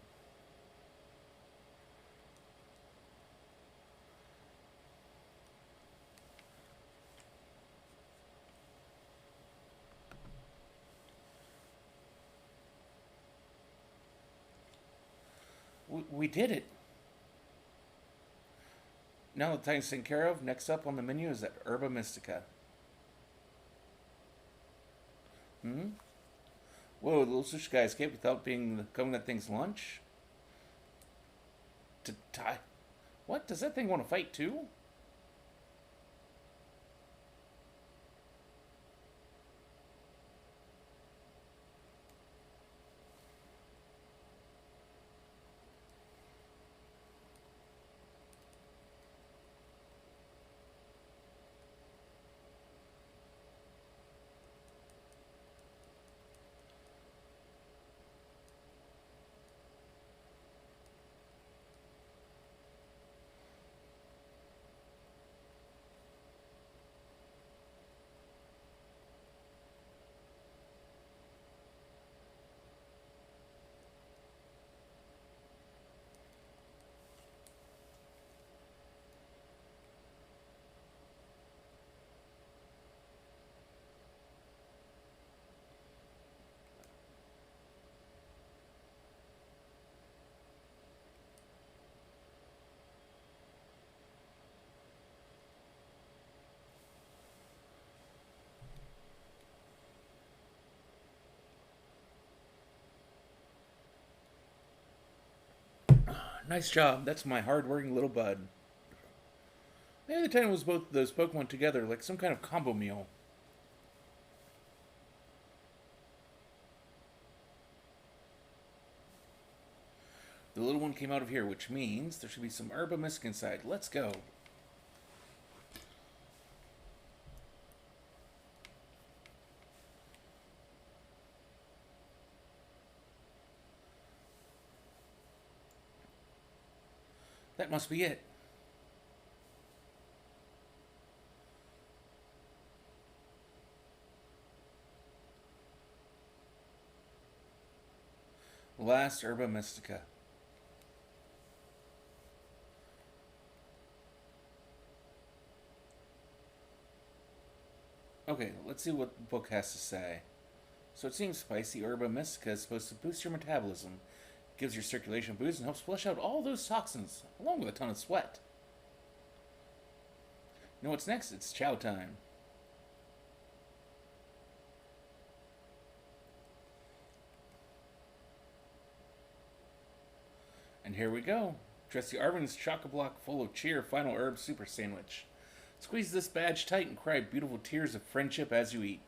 We did it. Now the Titan's taken care of. Next up on the menu is that Herba Mystica. Hmm? Whoa, the little sushi guy escaped without becoming that thing's lunch? To tie. What? Does that thing want to fight too? Nice job. That's my hard-working little bud. Maybe the Titan was both those Pokemon together, like some kind of combo meal. The little one came out of here, which means there should be some Herba Mystic inside. Let's go. That must be it. Last Herba Mystica. Okay, let's see what the book has to say. So it seems spicy Herba Mystica is supposed to boost your metabolism, gives your circulation a boost, and helps flush out all those toxins, along with a ton of sweat. You know what's next? It's chow time. And here we go. Dressy Arvin's chock-a-block full of cheer final herb super sandwich. Squeeze this badge tight and cry beautiful tears of friendship as you eat.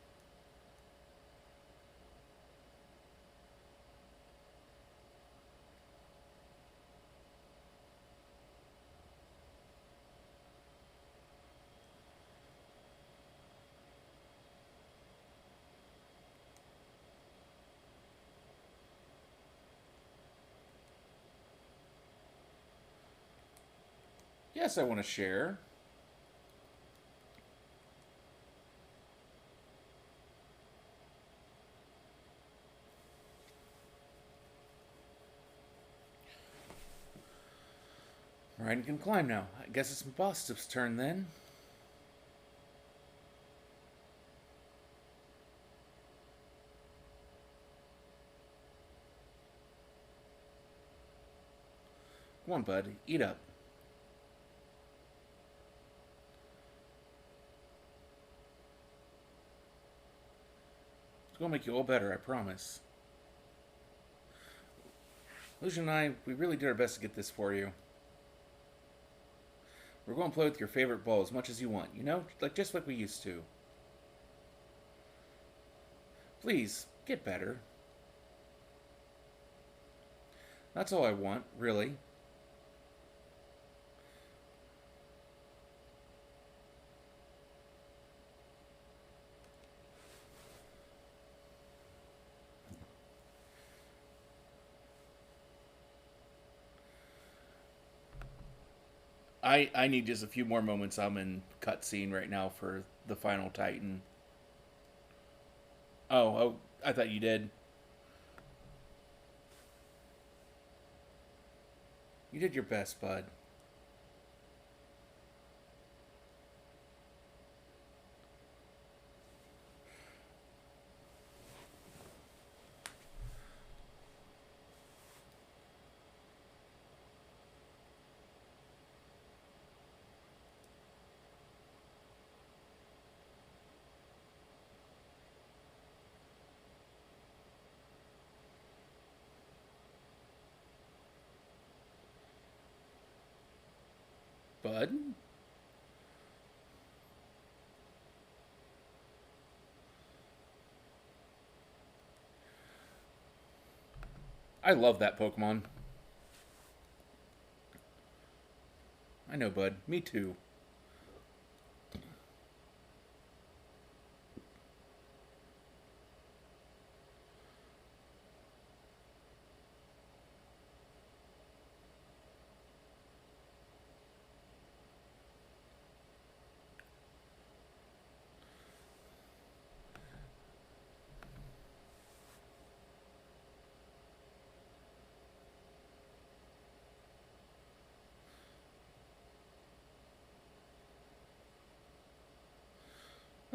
Yes, I want to share. Raiden can climb now. I guess it's Bossip's turn then. Come on, bud. Eat up. It's gonna make you all better, I promise. Lucian and I, we really did our best to get this for you. We're going to play with your favorite ball as much as you want, you know? Just like we used to. Please, get better. That's all I want, really. I need just a few more moments. I'm in cutscene right now for the final Titan. Oh, I thought you did. You did your best, bud. Bud? I love that Pokemon. I know, bud. Me too.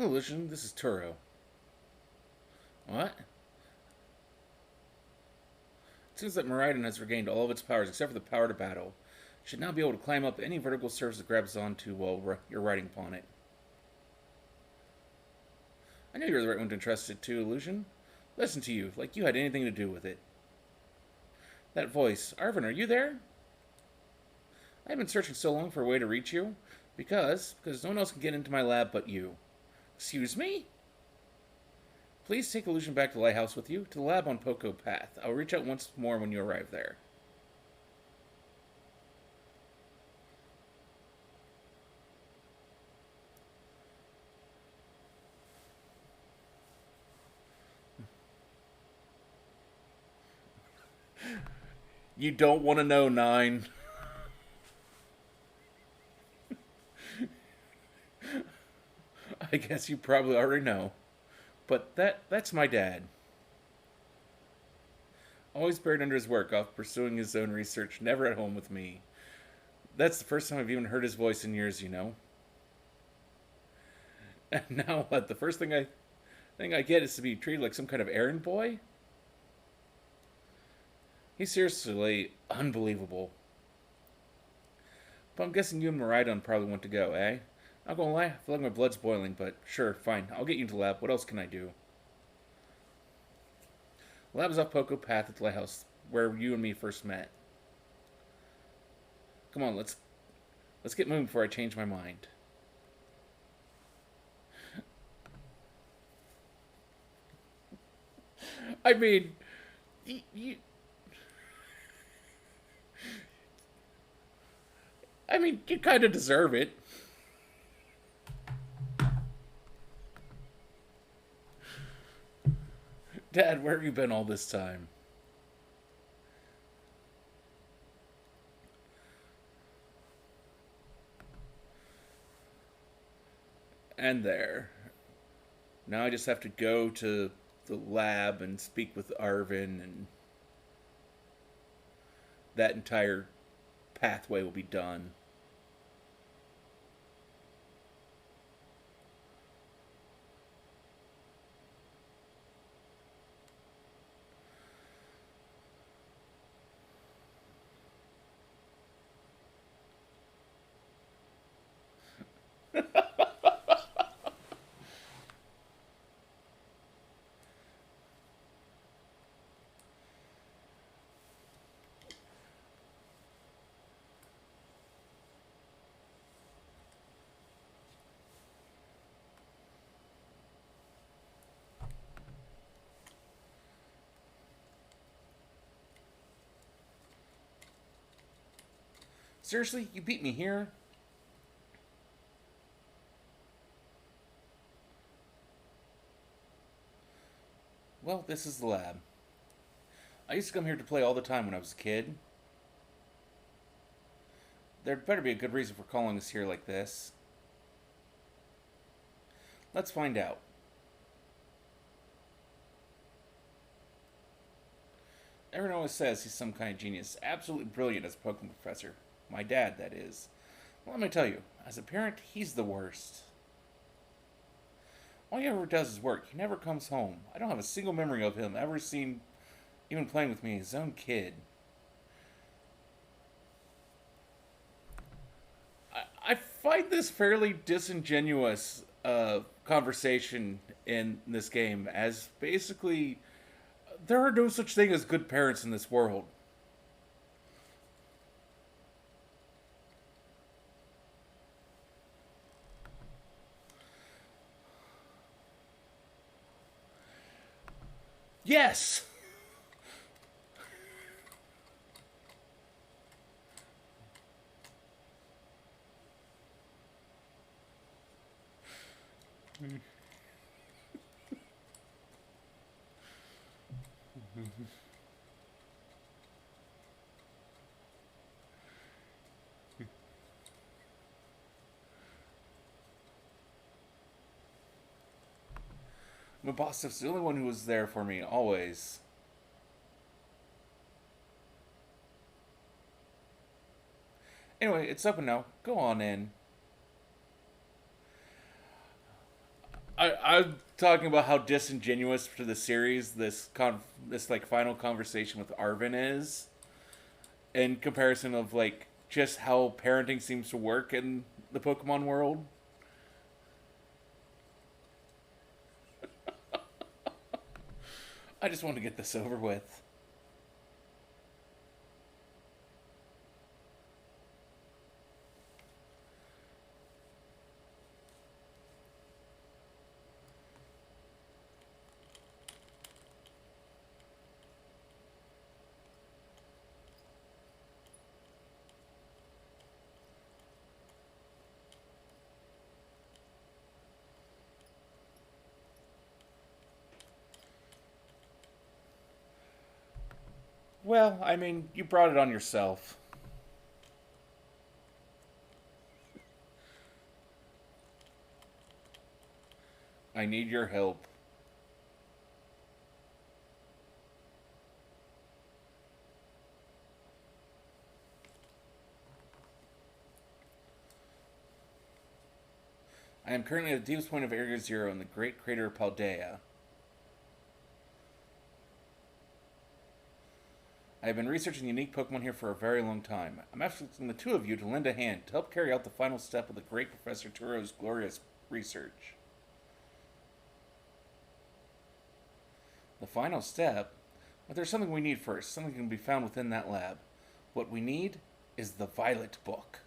Oh, listen, this is Turo. What? It seems that Miraidon has regained all of its powers except for the power to battle. It should now be able to climb up any vertical surface it grabs onto while you're riding upon it. I knew you were the right one to entrust it to, Illusion. Listen to you, like you had anything to do with it. That voice. Arvin, are you there? I've been searching so long for a way to reach you. Because no one else can get into my lab but you. Excuse me? Please take Illusion back to the lighthouse with you, to the lab on Poco Path. I'll reach out once more when you arrive there. You don't want to know, 9. I guess you probably already know. But that's my dad. Always buried under his work, off pursuing his own research, never at home with me. That's the first time I've even heard his voice in years, you know. And now what? The first thing I get is to be treated like some kind of errand boy? He's seriously unbelievable. But I'm guessing you and Maridon probably want to go, eh? Not gonna lie, I feel like my blood's boiling, but sure, fine. I'll get you into the lab. What else can I do? The lab is off Poco Path at the lighthouse, where you and me first met. Come on, let's get moving before I change my mind. I mean, you you kind of deserve it. Dad, where have you been all this time? And there. Now I just have to go to the lab and speak with Arvin, and that entire pathway will be done. Seriously? You beat me here? Well, this is the lab. I used to come here to play all the time when I was a kid. There'd better be a good reason for calling us here like this. Let's find out. Everyone always says he's some kind of genius, absolutely brilliant as a Pokemon professor. My dad, that is. Well, let me tell you, as a parent, he's the worst. All he ever does is work. He never comes home. I don't have a single memory of him ever seen, even playing with me, his own kid. I find this fairly disingenuous conversation in this game, as basically there are no such thing as good parents in this world. Yes! My boss is the only one who was there for me, always. Anyway, it's open now. Go on in. I'm talking about how disingenuous to the series this like final conversation with Arvin is, in comparison of like just how parenting seems to work in the Pokemon world. I just want to get this over with. Well, I mean, you brought it on yourself. I need your help. I am currently at the deepest point of Area Zero in the great crater Paldea. I have been researching unique Pokemon here for a very long time. I'm asking the two of you to lend a hand to help carry out the final step of the great Professor Turo's glorious research. The final step? But there's something we need first, something that can be found within that lab. What we need is the Violet Book.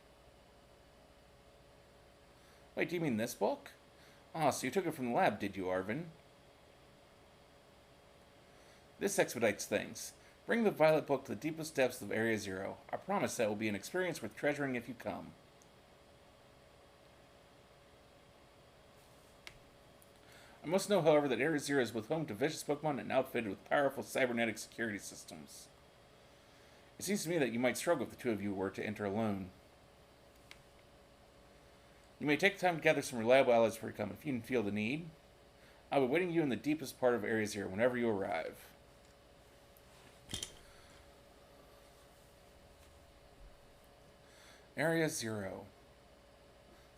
Wait, do you mean this book? Ah, so you took it from the lab, did you, Arvin? This expedites things. Bring the Violet Book to the deepest depths of Area Zero. I promise that will be an experience worth treasuring if you come. I must know, however, that Area Zero is both home to vicious Pokemon and outfitted with powerful cybernetic security systems. It seems to me that you might struggle if the two of you were to enter alone. You may take the time to gather some reliable allies before you come if you feel the need. I will be waiting you in the deepest part of Area Zero whenever you arrive. Area Zero.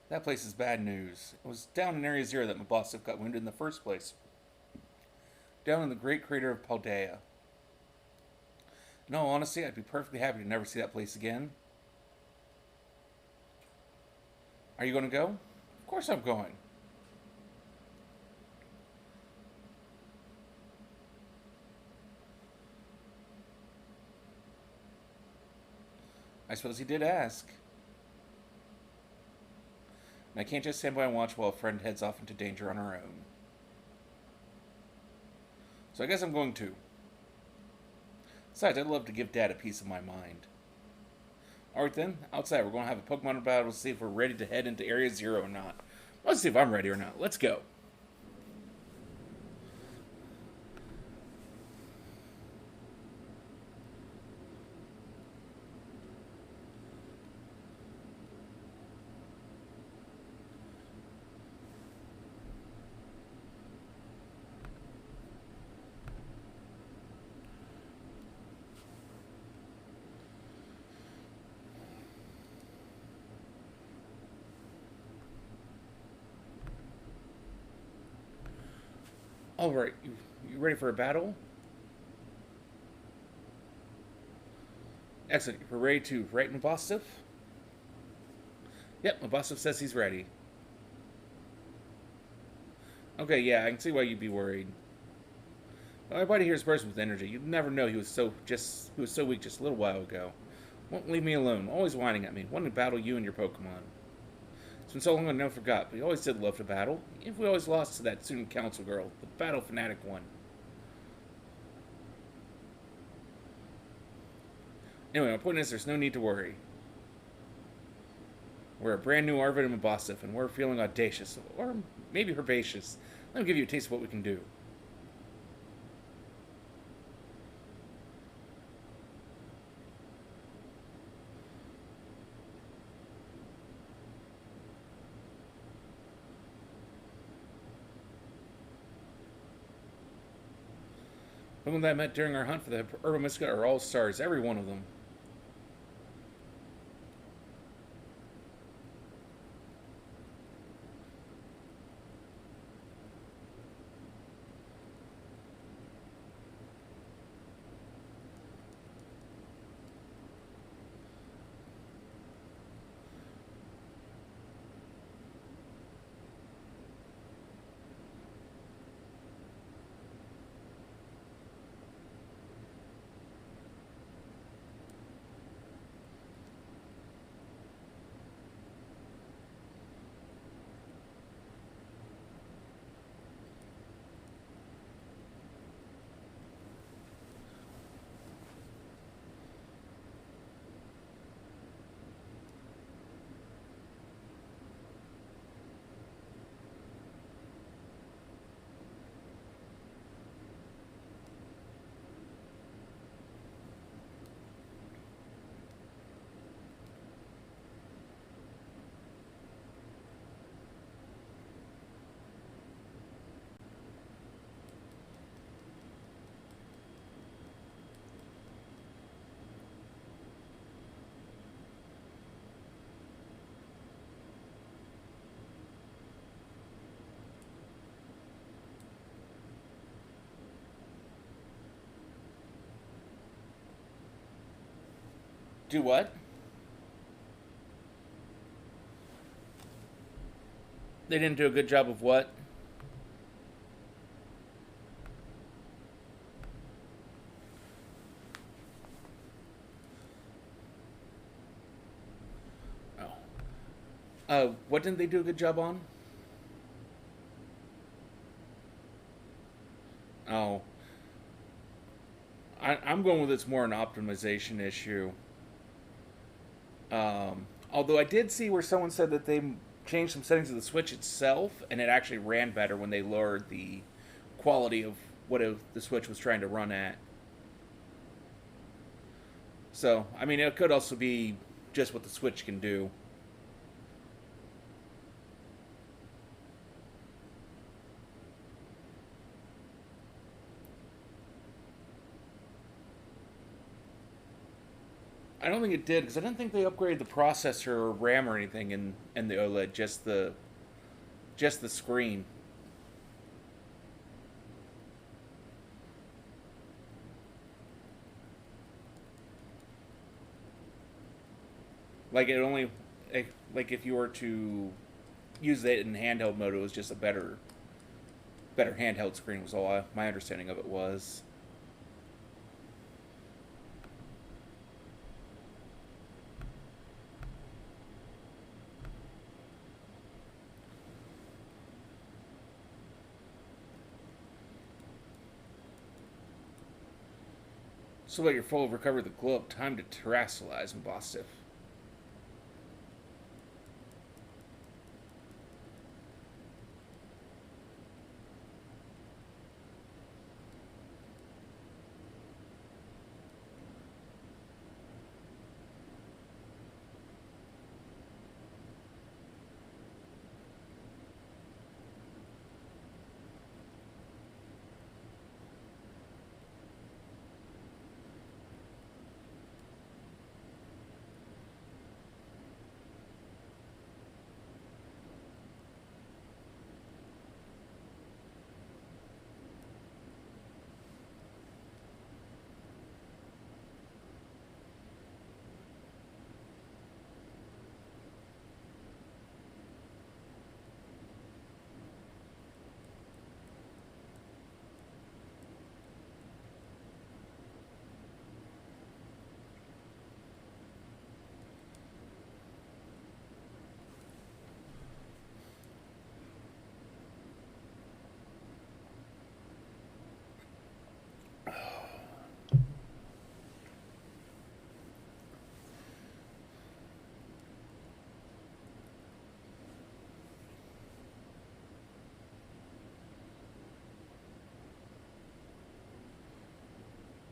That place is bad news. It was down in Area Zero that Mabosif got wounded in the first place. Down in the great crater of Paldea. In all honesty, I'd be perfectly happy to never see that place again. Are you going to go? Of course I'm going. I suppose he did ask. And I can't just stand by and watch while a friend heads off into danger on her own. So I guess I'm going to. Besides, I'd love to give Dad a piece of my mind. Alright then, outside we're going to have a Pokemon battle to see if we're ready to head into Area Zero or not. Let's see if I'm ready or not. Let's go. Alright, you ready for a battle? Excellent. We're ready to write Mabosif? Yep, Mabosif says he's ready. Okay, yeah, I can see why you'd be worried. Well, my body here is bursting with energy. You'd never know he was so weak just a little while ago. Won't leave me alone, always whining at me, wanting to battle you and your Pokemon. It's been so long I never forgot, but he always did love to battle. Even if we always lost to that student council girl, the battle fanatic one. Anyway, my point is there's no need to worry. We're a brand new Arvid and Mabosif, and we're feeling audacious, or maybe herbaceous. Let me give you a taste of what we can do. The ones that I met during our hunt for the Herbamisca are all stars, every one of them. Do what? They didn't do a good job of what? Oh. What didn't they do a good job on? Oh. I'm going with it's more an optimization issue. Although I did see where someone said that they changed some settings of the Switch itself, and it actually ran better when they lowered the quality of the Switch was trying to run at. So, I mean, it could also be just what the Switch can do. I don't think it did because I didn't think they upgraded the processor or RAM or anything in the OLED. Just the screen. Like it only, like if you were to use it in handheld mode, it was just a better handheld screen. Was all my understanding of it was. So that you're full of recover the glow up, time to terrestrialize and boss if.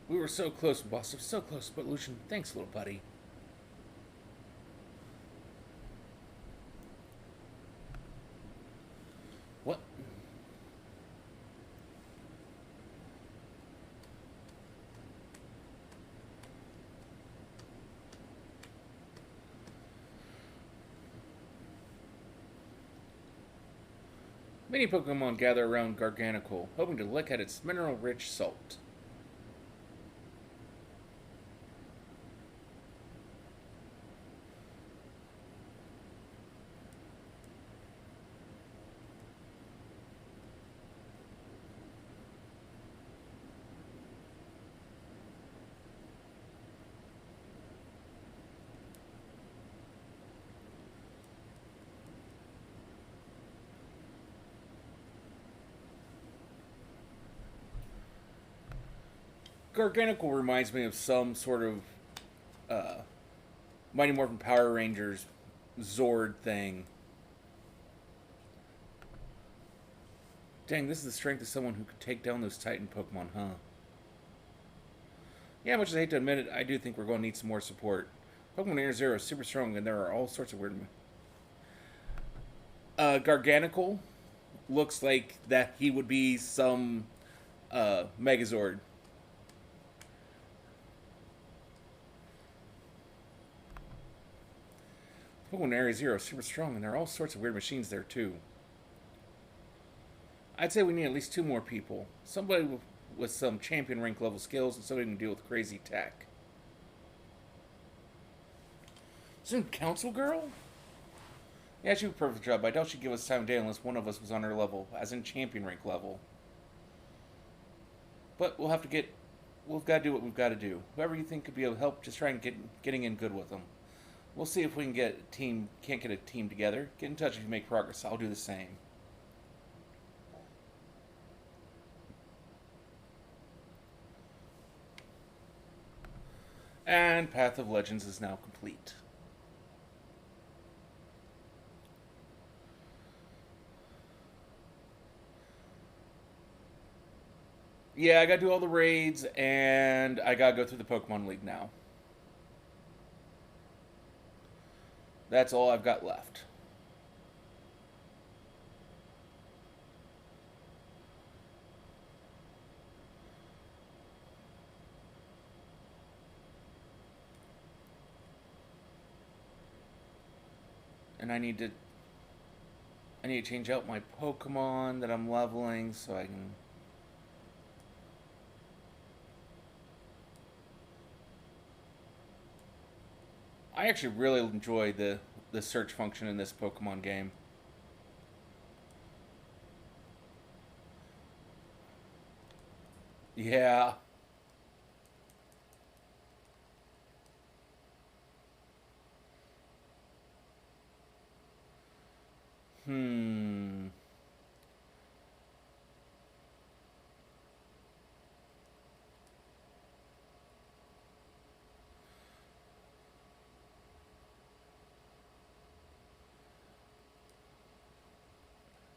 We were so close, boss. So close, but Lucian, thanks, little buddy. What? Many Pokemon gather around Garganical, hoping to lick at its mineral-rich salt. Garganical reminds me of some sort of uh, Mighty Morphin Power Rangers Zord thing. Dang, this is the strength of someone who could take down those Titan Pokemon, huh? Yeah, much as I hate to admit it, I do think we're going to need some more support. Pokemon Air Zero is super strong, and there are all sorts of weird. Garganical looks like that he would be some Megazord. Pokemon Area Zero is super strong, and there are all sorts of weird machines there too. I'd say we need at least two more people. Somebody with some champion rank level skills, and somebody who can deal with crazy tech. Student council girl? Yeah, she would do a perfect job. I doubt she'd give us time of day unless one of us was on her level, as in champion rank level. But we'll have to get. We've got to do what we've got to do. Whoever you think could be of help, just try and getting in good with them. We'll see if we can get a team. Can't get a team together. Get in touch if you make progress. I'll do the same. And Path of Legends is now complete. Yeah, I gotta do all the raids, and I gotta go through the Pokemon League now. That's all I've got left. And I need to change out my Pokemon that I'm leveling so I can. I actually really enjoy the search function in this Pokemon game. Yeah. Hmm.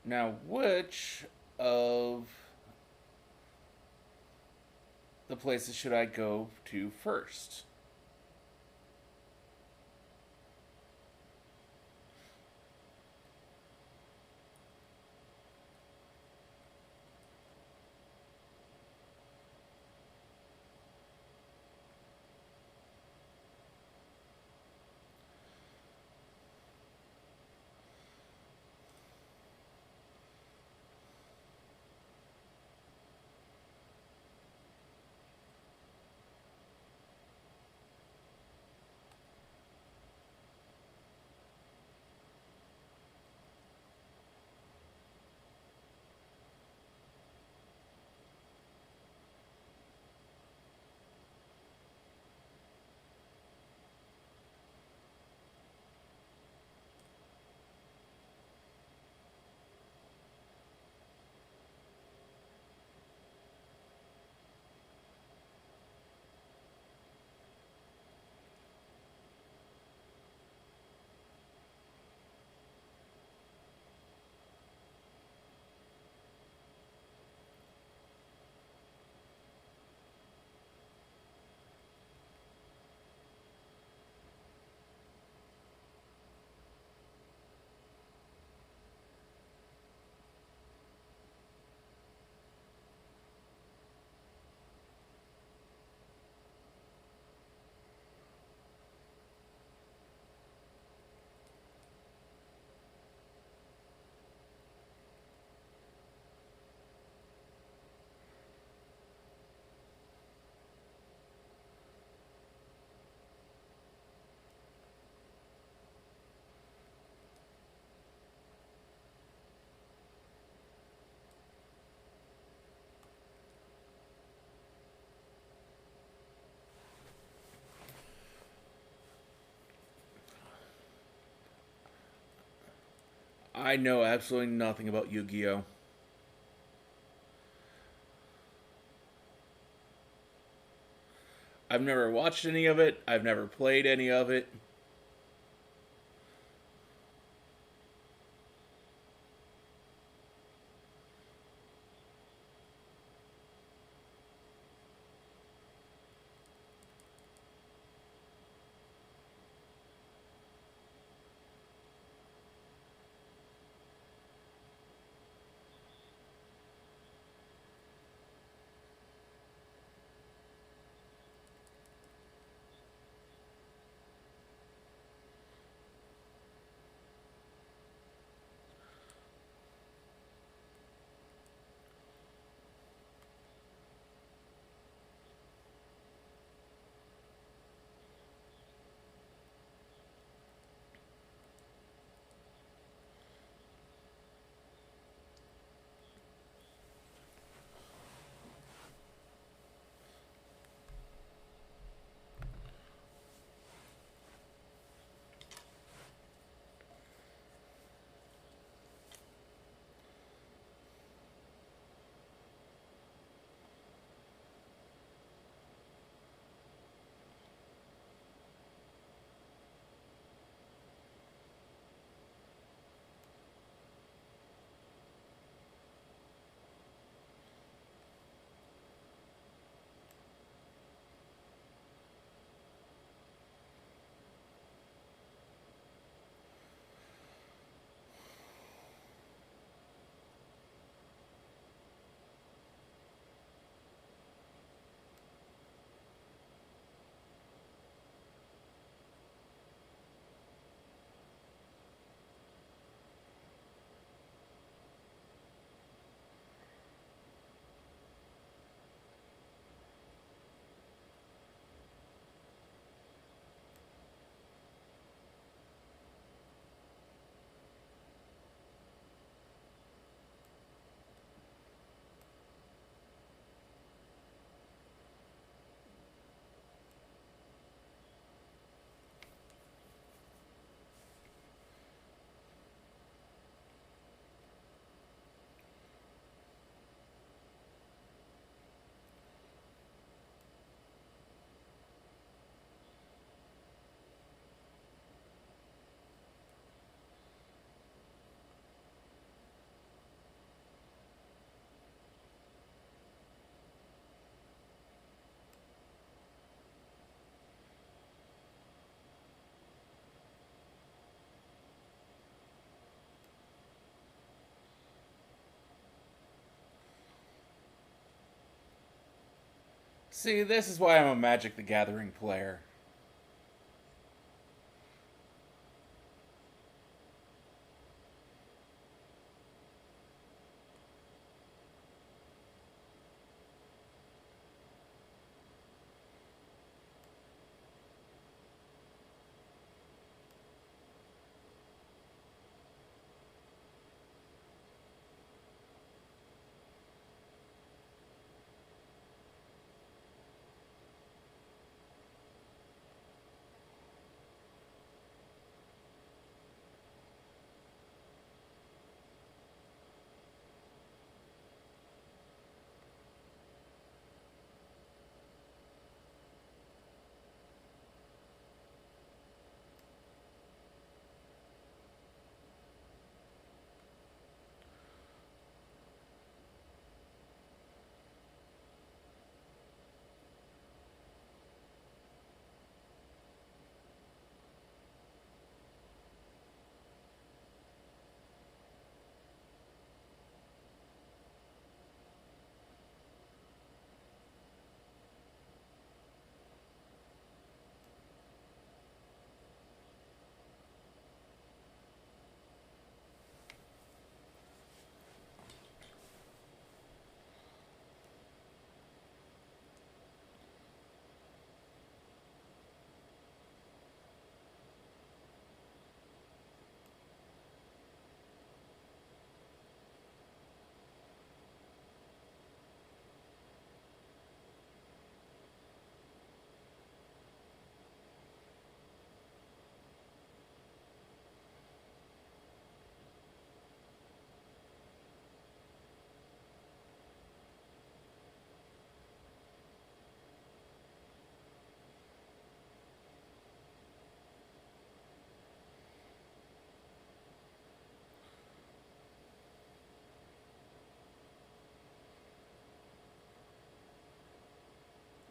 Now, which of the places should I go to first? I know absolutely nothing about Yu-Gi-Oh! I've never watched any of it. I've never played any of it. See, this is why I'm a Magic the Gathering player.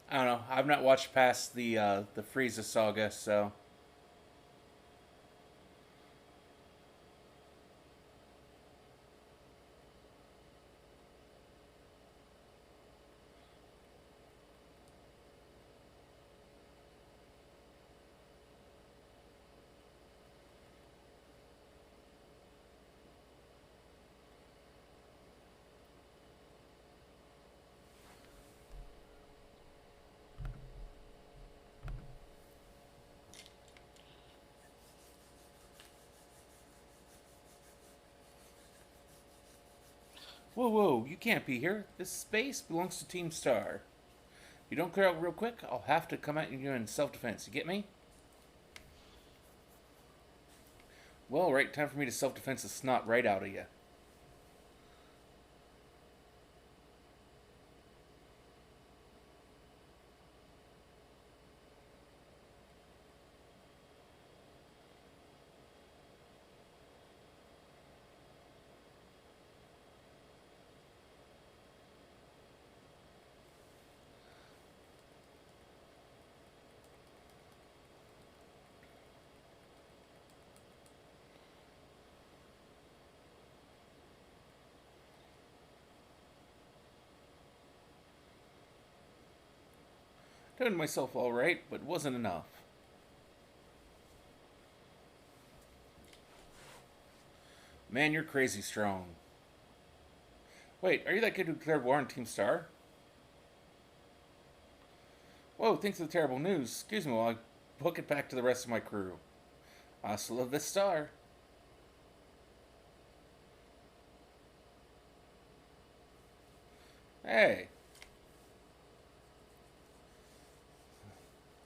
I don't know. I've not watched past the Frieza saga, so whoa, whoa! You can't be here. This space belongs to Team Star. If you don't clear out real quick, I'll have to come at you in self-defense. You get me? Well, right. Time for me to self-defense the snot right out of you. Doing myself all right, but wasn't enough. Man, you're crazy strong. Wait, are you that kid who declared war on Team Star? Whoa, thanks for the terrible news. Excuse me while I book it back to the rest of my crew. I still love this star. Hey.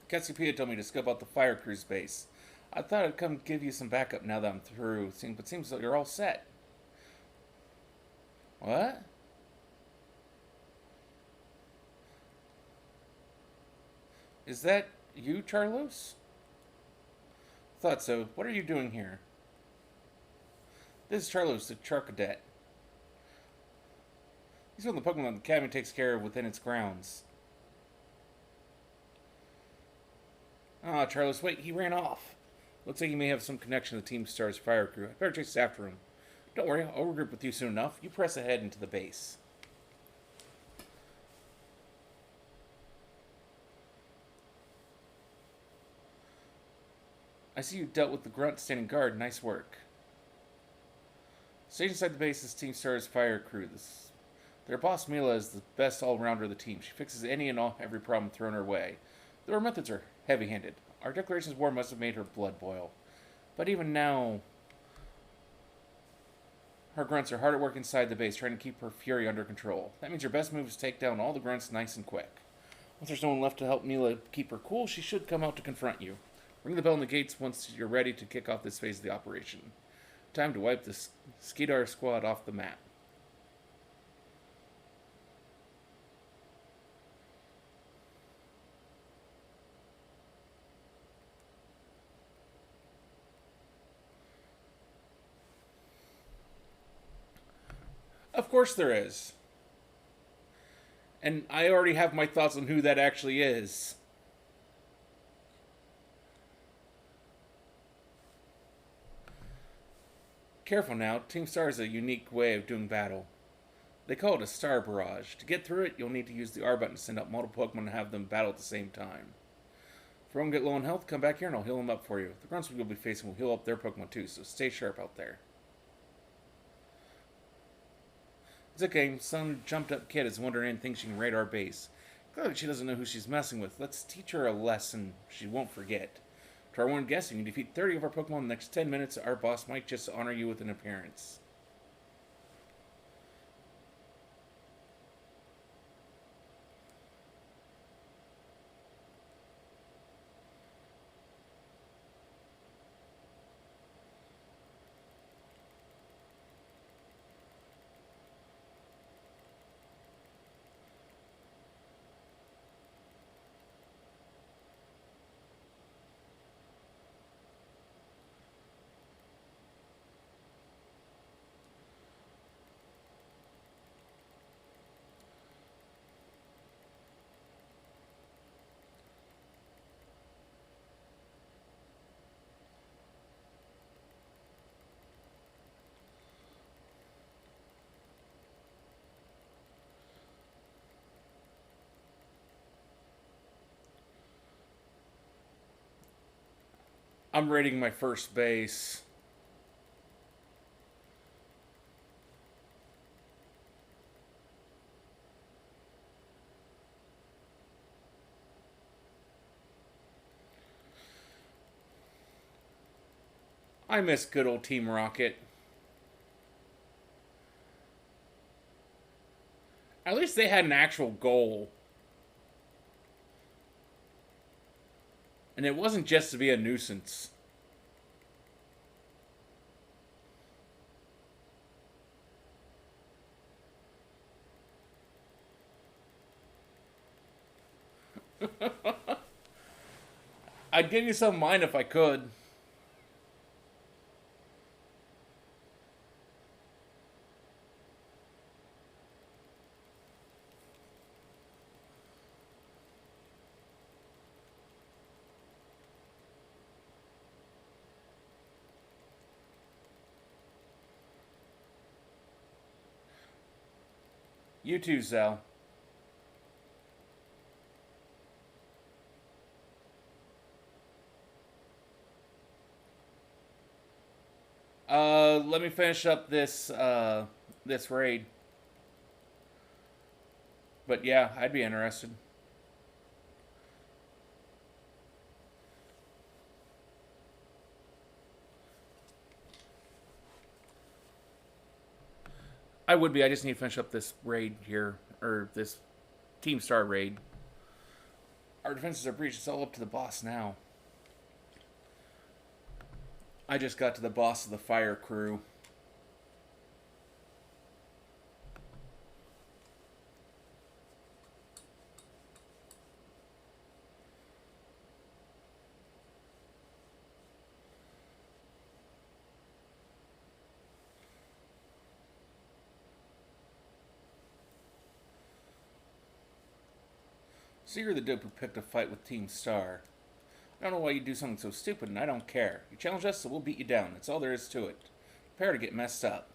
Cassiopeia told me to scope out the fire crew's base. I thought I'd come give you some backup now that I'm through, but seems like you're all set. What? Is that you, Charlos? Thought so. What are you doing here? This is Charlos, the Charcadet. He's one of the Pokemon the Academy takes care of within its grounds. Ah, Charlos, wait, he ran off. Looks like he may have some connection to Team Star's fire crew. I better chase after him. Don't worry, I'll regroup with you soon enough. You press ahead into the base. I see you dealt with the grunt standing guard. Nice work. Stayed inside the base is Team Star's fire crew. Their boss Mila is the best all-rounder of the team. She fixes any and every problem thrown her way. Though her methods are heavy-handed. Our declarations of war must have made her blood boil. But even now, her grunts are hard at work inside the base, trying to keep her fury under control. That means her best move is to take down all the grunts nice and quick. Once there's no one left to help Mila keep her cool, she should come out to confront you. Ring the bell in the gates once you're ready to kick off this phase of the operation. Time to wipe the Skeetar squad off the map. Of course there is. And I already have my thoughts on who that actually is. Careful now, Team Star is a unique way of doing battle. They call it a star barrage. To get through it, you'll need to use the R button to send out multiple Pokemon and have them battle at the same time. If you get low on health, come back here and I'll heal them up for you. The grunts you'll be facing will heal up their Pokemon too, so stay sharp out there. It's okay, some jumped up kid is wondering and thinks she can raid our base. Clearly she doesn't know who she's messing with. Let's teach her a lesson she won't forget. To our one guessing, you defeat 30 of our Pokemon in the next 10 minutes, our boss might just honor you with an appearance. I'm raiding my first base. I miss good old Team Rocket. At least they had an actual goal. And it wasn't just to be a nuisance. I'd give you some mine if I could. You too, Zal. Let me finish up this raid. But yeah, I'd be interested. I would be. I just need to finish up this raid here, or this Team Star raid. Our defenses are breached. It's all up to the boss now. I just got to the boss of the fire crew. So you're the dope who picked a fight with Team Star. I don't know why you do something so stupid, and I don't care. You challenge us, so we'll beat you down. That's all there is to it. Prepare to get messed up.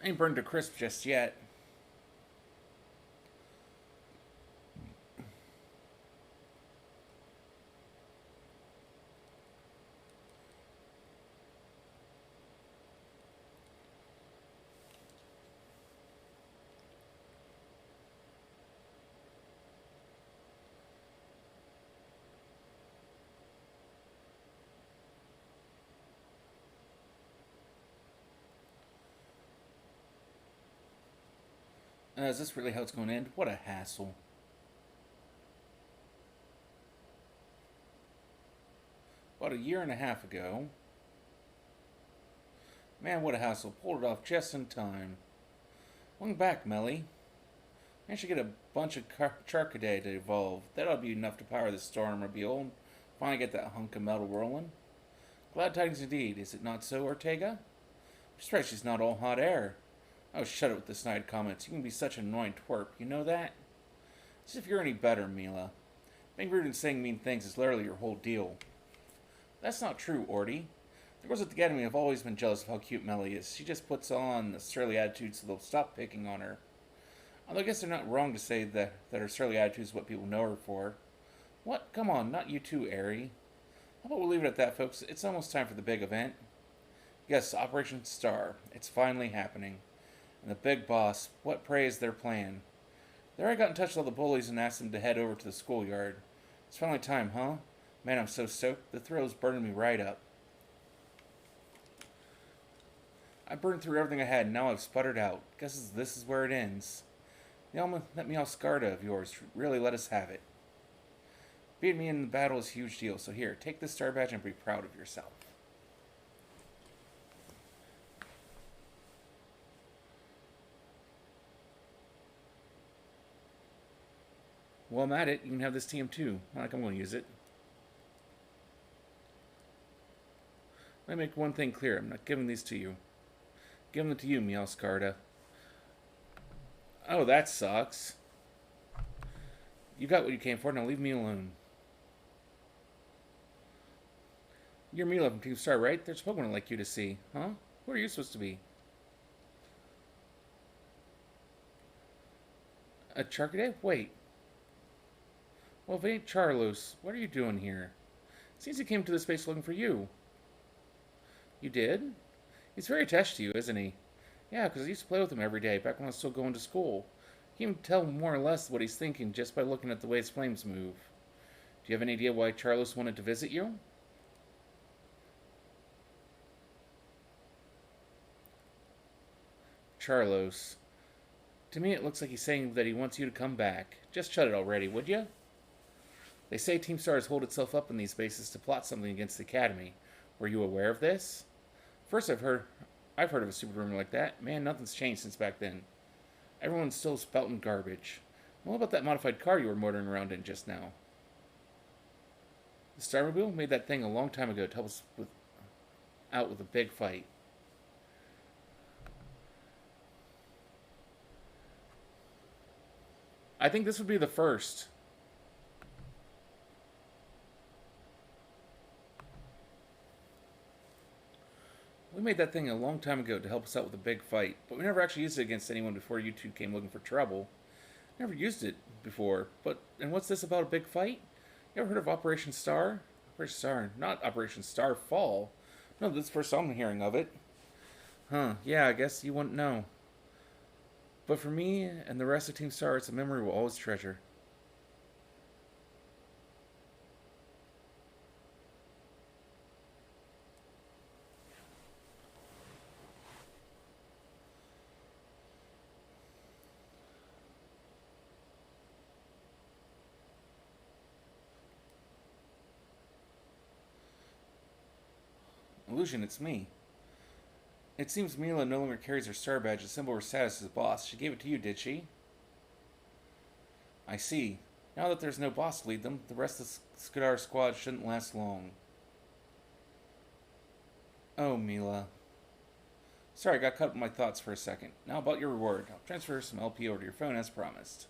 I ain't burned to crisp just yet. Is this really how it's going to end? What a hassle. About a year and a half ago. Man, what a hassle. Pulled it off just in time. Welcome back, Melly. I should get a bunch of Charcaday to evolve. That ought to be enough to power the Stormobile and finally get that hunk of metal rolling. Glad tidings indeed, is it not so, Ortega? I'm surprised she's not all hot air. Oh, shut it with the snide comments. You can be such an annoying twerp. You know that? As if you're any better, Mila. Being rude and saying mean things is literally your whole deal. That's not true, Orty. The girls at the academy have always been jealous of how cute Melly is. She just puts on a surly attitude so they'll stop picking on her. Although I guess they're not wrong to say that her surly attitude is what people know her for. What? Come on, not you too, Airy. How about we leave it at that, folks? It's almost time for the big event. Yes, Operation Star. It's finally happening. And the big boss, what pray is their plan? There I got in touch with all the bullies and asked them to head over to the schoolyard. It's finally time, huh? Man, I'm so stoked. The thrill is burning me right up. I burned through everything I had, and now I've sputtered out. Guess this is where it ends. That Scarlet of yours really let us have it. Beating me in the battle is a huge deal, so here, take this star badge and be proud of yourself. Well, I'm at it. You can have this TM too. Not like I'm going to use it. Let me make one thing clear. I'm not giving these to you. I'm giving them to you, Scarlet. Oh, that sucks. You got what you came for, now leave me alone. You're Mila from Team Star, right? There's Pokemon like you to see. Huh? Who are you supposed to be? A Charcaday? Wait. Well, if it ain't Charlos, what are you doing here? Seems he came to this space looking for you. You did? He's very attached to you, isn't he? Yeah, because I used to play with him every day, back when I was still going to school. You can tell more or less what he's thinking just by looking at the way his flames move. Do you have any idea why Charlos wanted to visit you? Charlos. To me, it looks like he's saying that he wants you to come back. Just shut it already, would you? They say Team Star has holed itself up in these bases to plot something against the Academy. Were you aware of this? First, I've heard of a super rumor like that. Man, nothing's changed since back then. Everyone's still spouting garbage. What about that modified car you were motoring around in just now? The Starmobile made that thing a long time ago to help us out with a big fight. I think this would be the first. We made that thing a long time ago to help us out with a big fight, but we never actually used it against anyone before you two came looking for trouble. Never used it before, and what's this about a big fight? You ever heard of Operation Star? Operation Star, not Operation Starfall. No, this is the first I'm hearing of it. Huh, yeah, I guess you wouldn't know. But for me and the rest of Team Star, it's a memory we'll always treasure. Illusion, it's me. It seems Mila no longer carries her star badge, a symbol of her status as boss. She gave it to you, did she? I see. Now that there's no boss to lead them, the rest of the Skidar squad shouldn't last long. Oh, Mila. Sorry, I got caught up in my thoughts for a second. Now about your reward. I'll transfer some LP over to your phone as promised.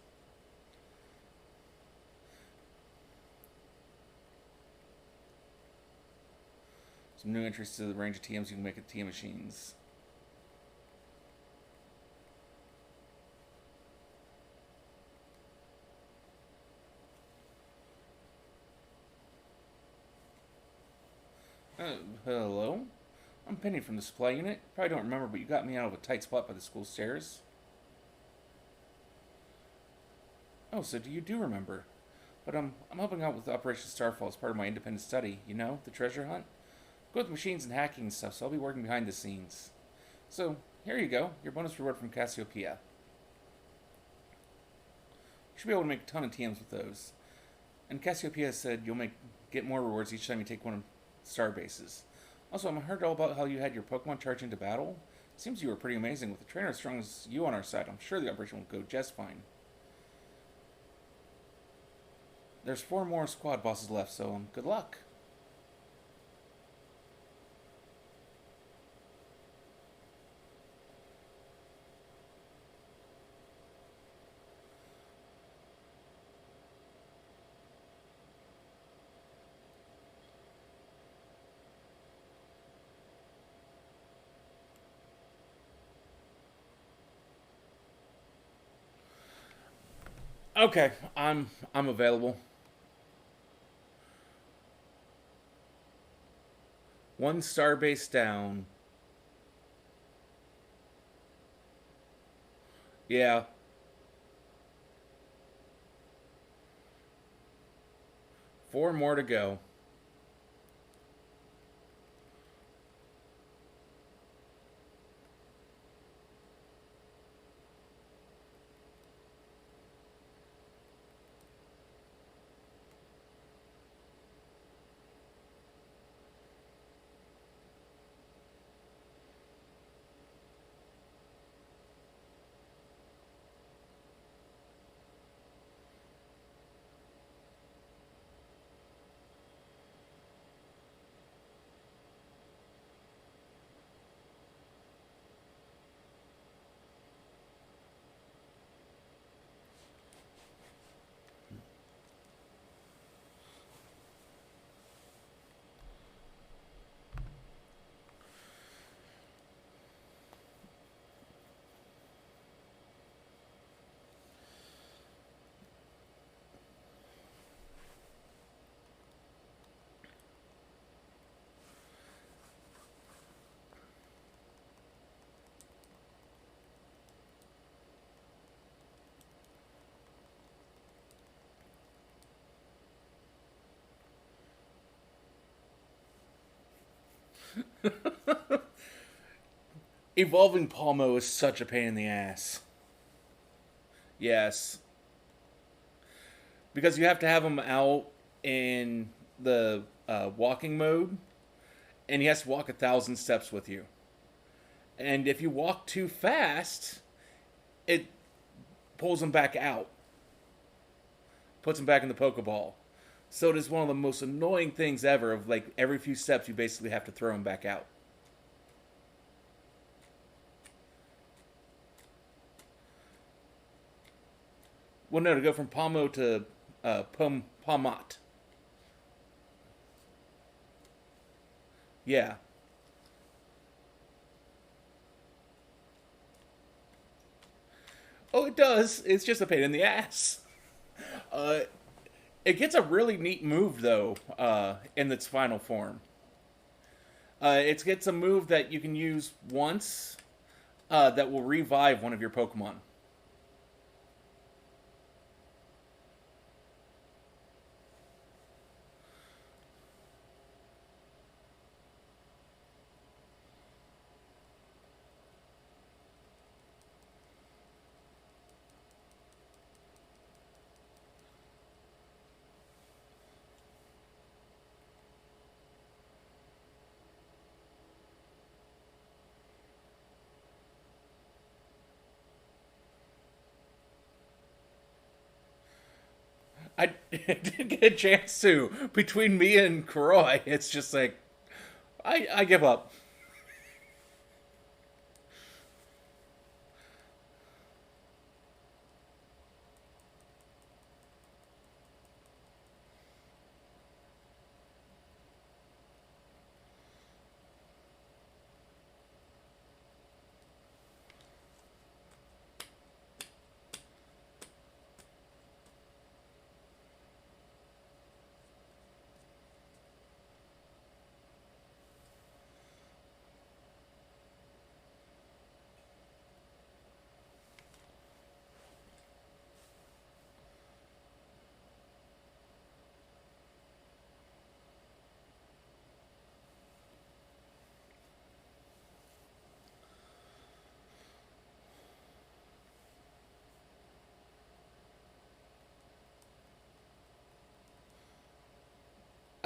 Some new entries to the range of TMs you can make at TM machines. Hello? I'm Penny from the supply unit. Probably don't remember, but you got me out of a tight spot by the school stairs. Oh, so you do remember. But I'm helping out with Operation Starfall as part of my independent study, you know, the treasure hunt. Go with machines and hacking and stuff, so I'll be working behind the scenes. So, here you go, your bonus reward from Cassiopeia. You should be able to make a ton of TMs with those. And Cassiopeia said you'll get more rewards each time you take one of star bases. Also, I heard all about how you had your Pokemon charge into battle. Seems you were pretty amazing. With a trainer as strong as you on our side, I'm sure the operation will go just fine. There's 4 more squad bosses left, so good luck. Okay, I'm available. 1 star base down. Yeah. 4 more to go. Evolving Palmo is such a pain in the ass. Yes. Because you have to have him out in the walking mode, and he has to walk 1,000 steps with you. And if you walk too fast, it pulls him back out, puts him back in the Pokeball. So it is one of the most annoying things ever. Of like every few steps, you basically have to throw him back out. Well, no, to go from Palmo to Palmot. Yeah. Oh, it does. It's just a pain in the ass. Uh, it gets a really neat move though in its final form. It gets a move that you can use once that will revive one of your Pokemon. I didn't get a chance to. Between me and Karoi, it's just like I give up.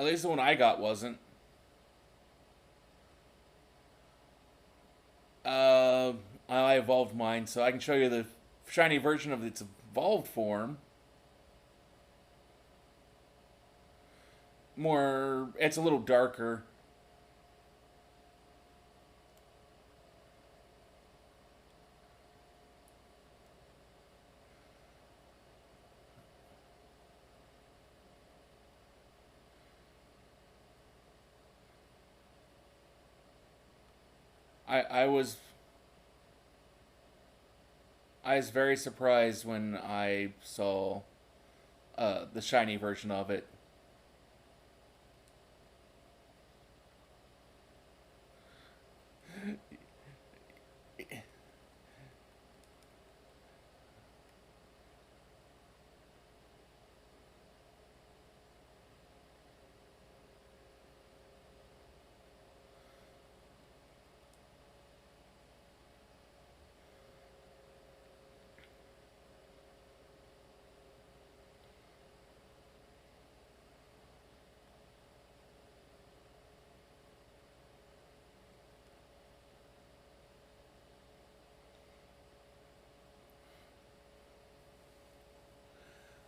At least the one I got wasn't. Uh, I evolved mine, so I can show you the shiny version of its evolved form. More, it's a little darker. I was very surprised when I saw the shiny version of it.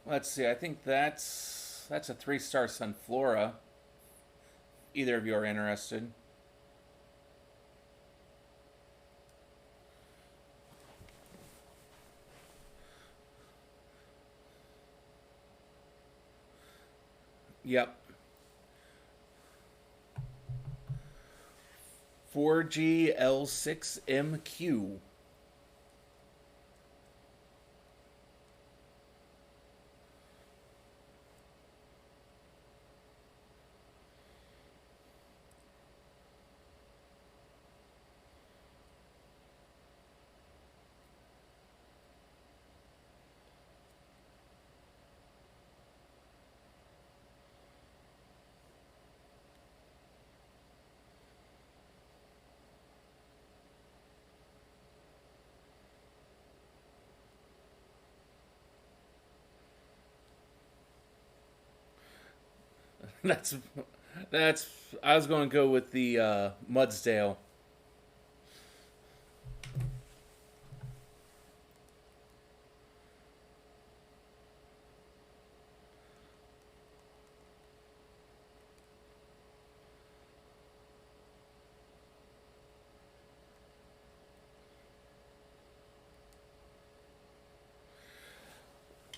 Let's see. I think that's a 3-star Sunflora. Either of you are interested. Yep. 4GL6MQ. That's that's. I was going to go with the Mudsdale.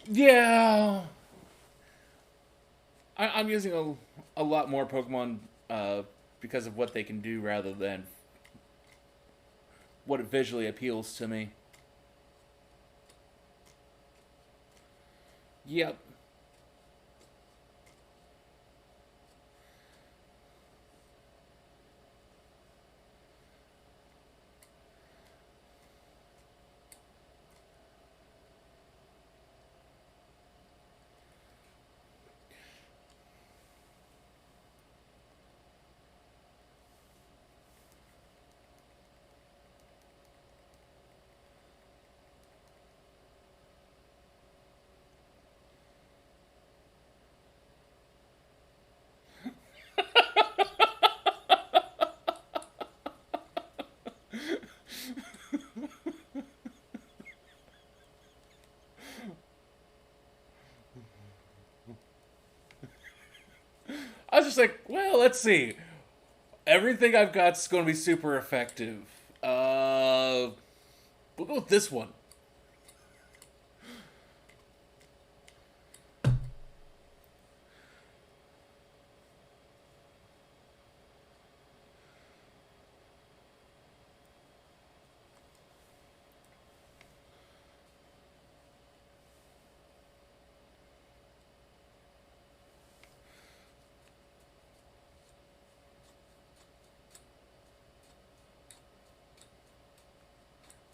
Yeah, I'm using a lot more Pokemon because of what they can do rather than what it visually appeals to me. Yep. I was just like, well, let's see. Everything I've got's going to be super effective. We'll go with this one.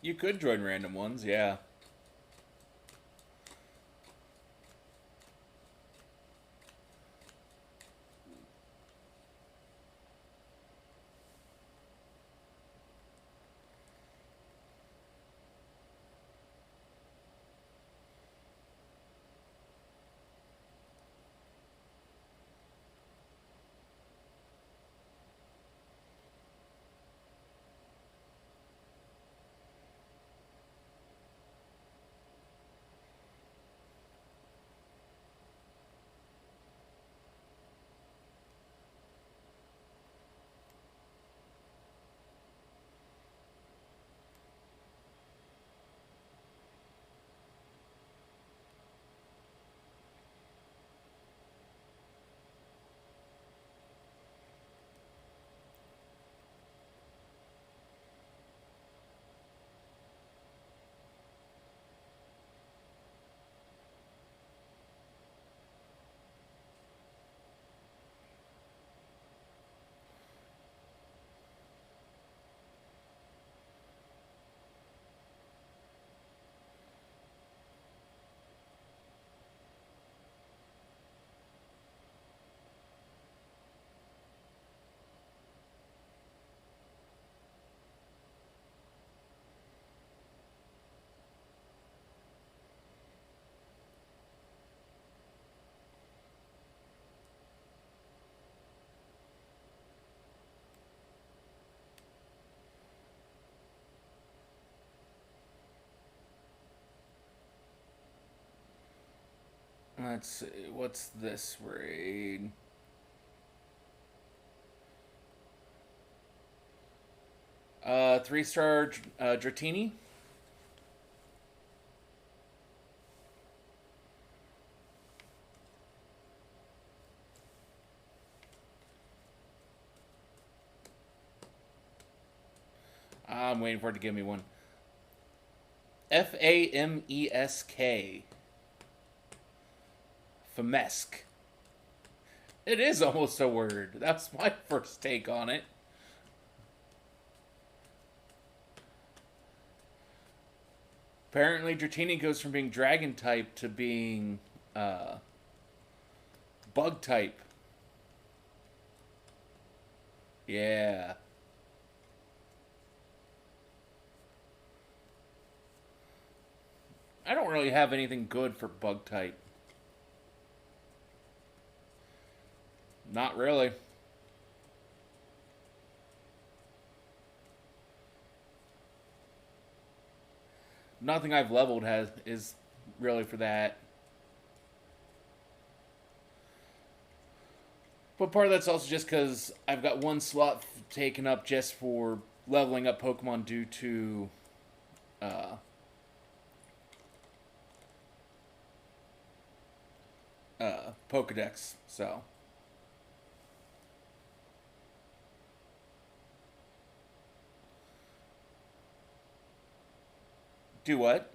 You could join random ones, yeah. Let's see. What's this raid? Three-star Dratini. I'm waiting for it to give me one. Famesk. Famesk. It is almost a word. That's my first take on it. Apparently, Dratini goes from being dragon type to being bug type. Yeah. I don't really have anything good for bug type. Not really. Nothing I've leveled has is really for that. But part of that's also just because I've got one slot taken up just for leveling up Pokemon due to uh, Pokedex. So do what?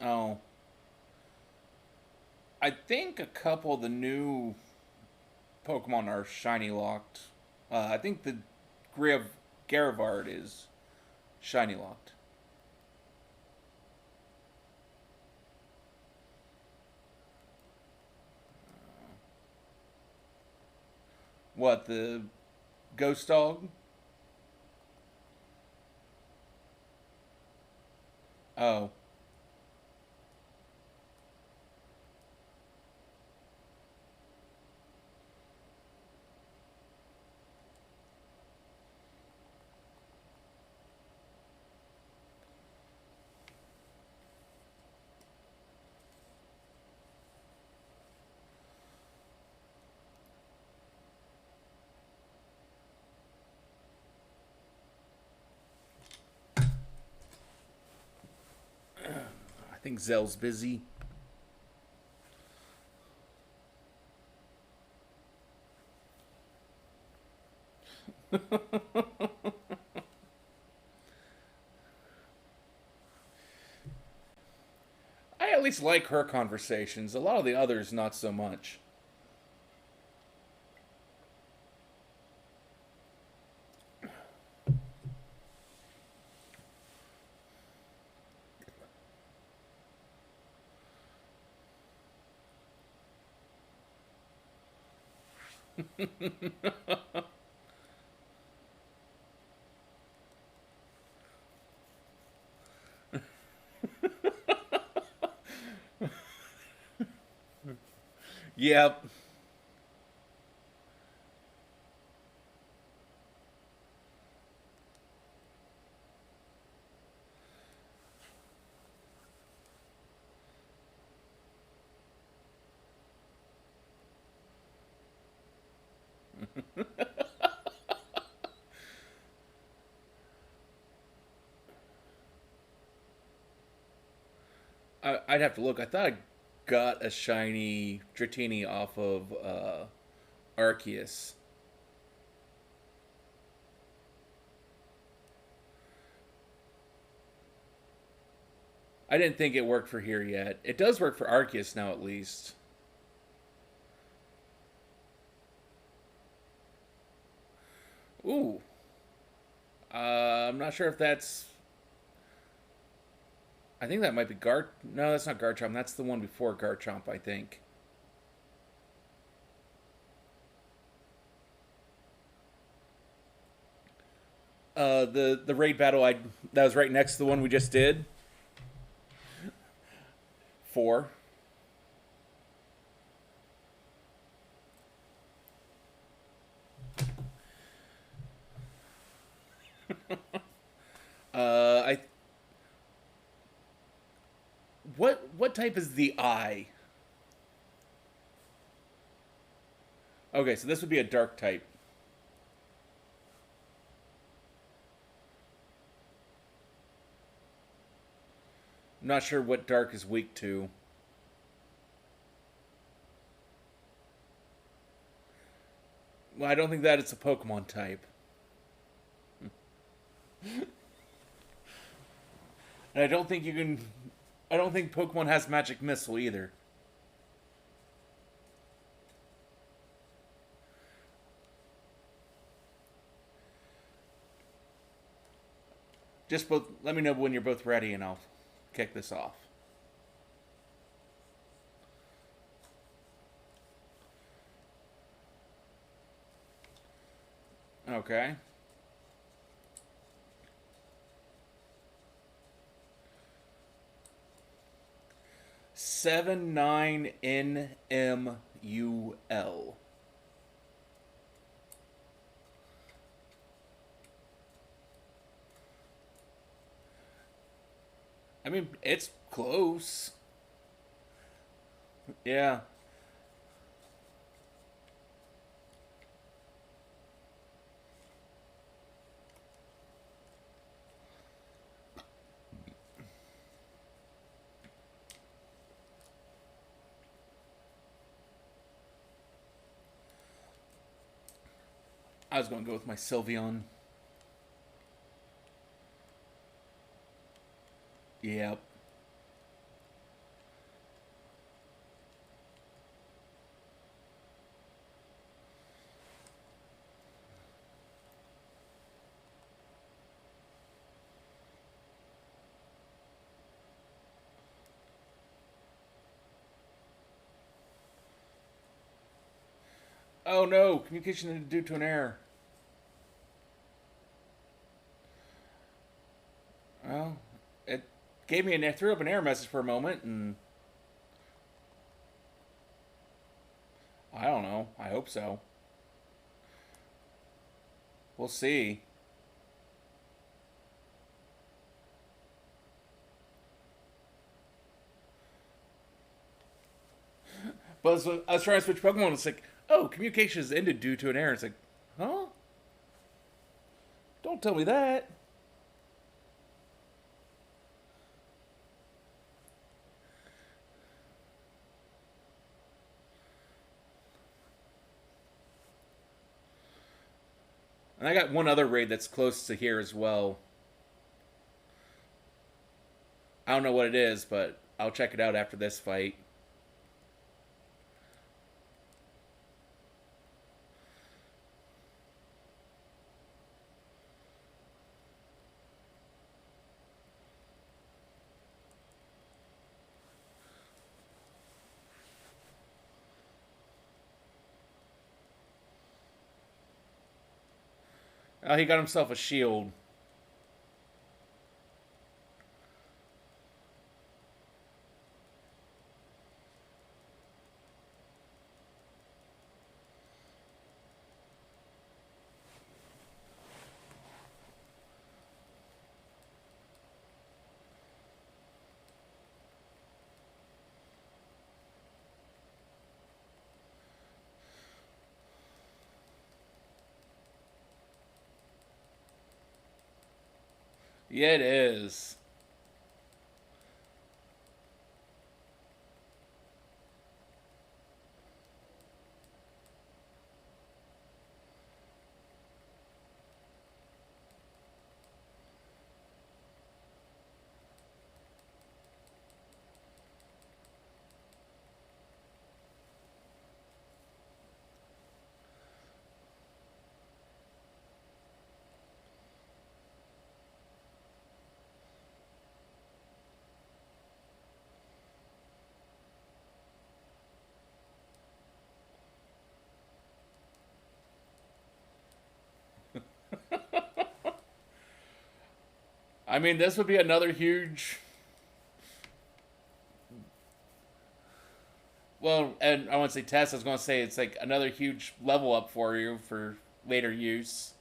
Oh, I think a couple of the new Pokemon are shiny locked. I think the Garivard is shiny locked. What, the Ghost Dog? Oh. I think Zell's busy. I at least like her conversations. A lot of the others, not so much. Yep. I'd have to look. I thought I got a shiny Dratini off of Arceus. I didn't think it worked for here yet. It does work for Arceus now, at least. Ooh. I'm not sure if that's. I think that might be No, that's not Garchomp. That's the one before Garchomp, I think. The raid battle that was right next to the one we just did. 4. I What type is the eye? Okay, so this would be a dark type. I'm not sure what dark is weak to. Well, I don't think that it's a Pokemon type. And I don't think you can. I don't think Pokemon has Magic Missile either. Just both. Let me know when you're both ready, and I'll kick this off. Okay. 79NMUL. I mean, it's close. Yeah. I was going to go with my Sylveon. Yep. Oh no, communication due to an error. Well, it gave me it threw up an error message for a moment, and I don't know. I hope so. We'll see. But I was trying to switch Pokemon. It's like, oh, communication has ended due to an error. It's like, huh? Don't tell me that. And I got one other raid that's close to here as well. I don't know what it is, but I'll check it out after this fight. Oh, he got himself a shield. Yeah, it is. I mean, this would be another huge. Well, and I won't say test. I was going to say it's like another huge level up for you for later use.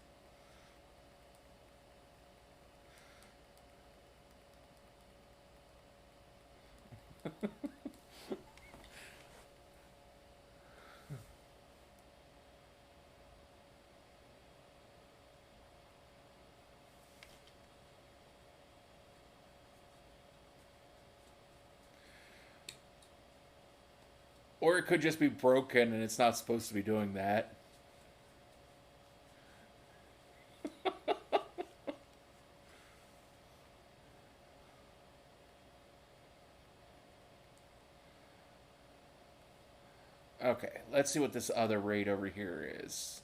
Or it could just be broken and it's not supposed to be doing that. Okay, let's see what this other raid over here is.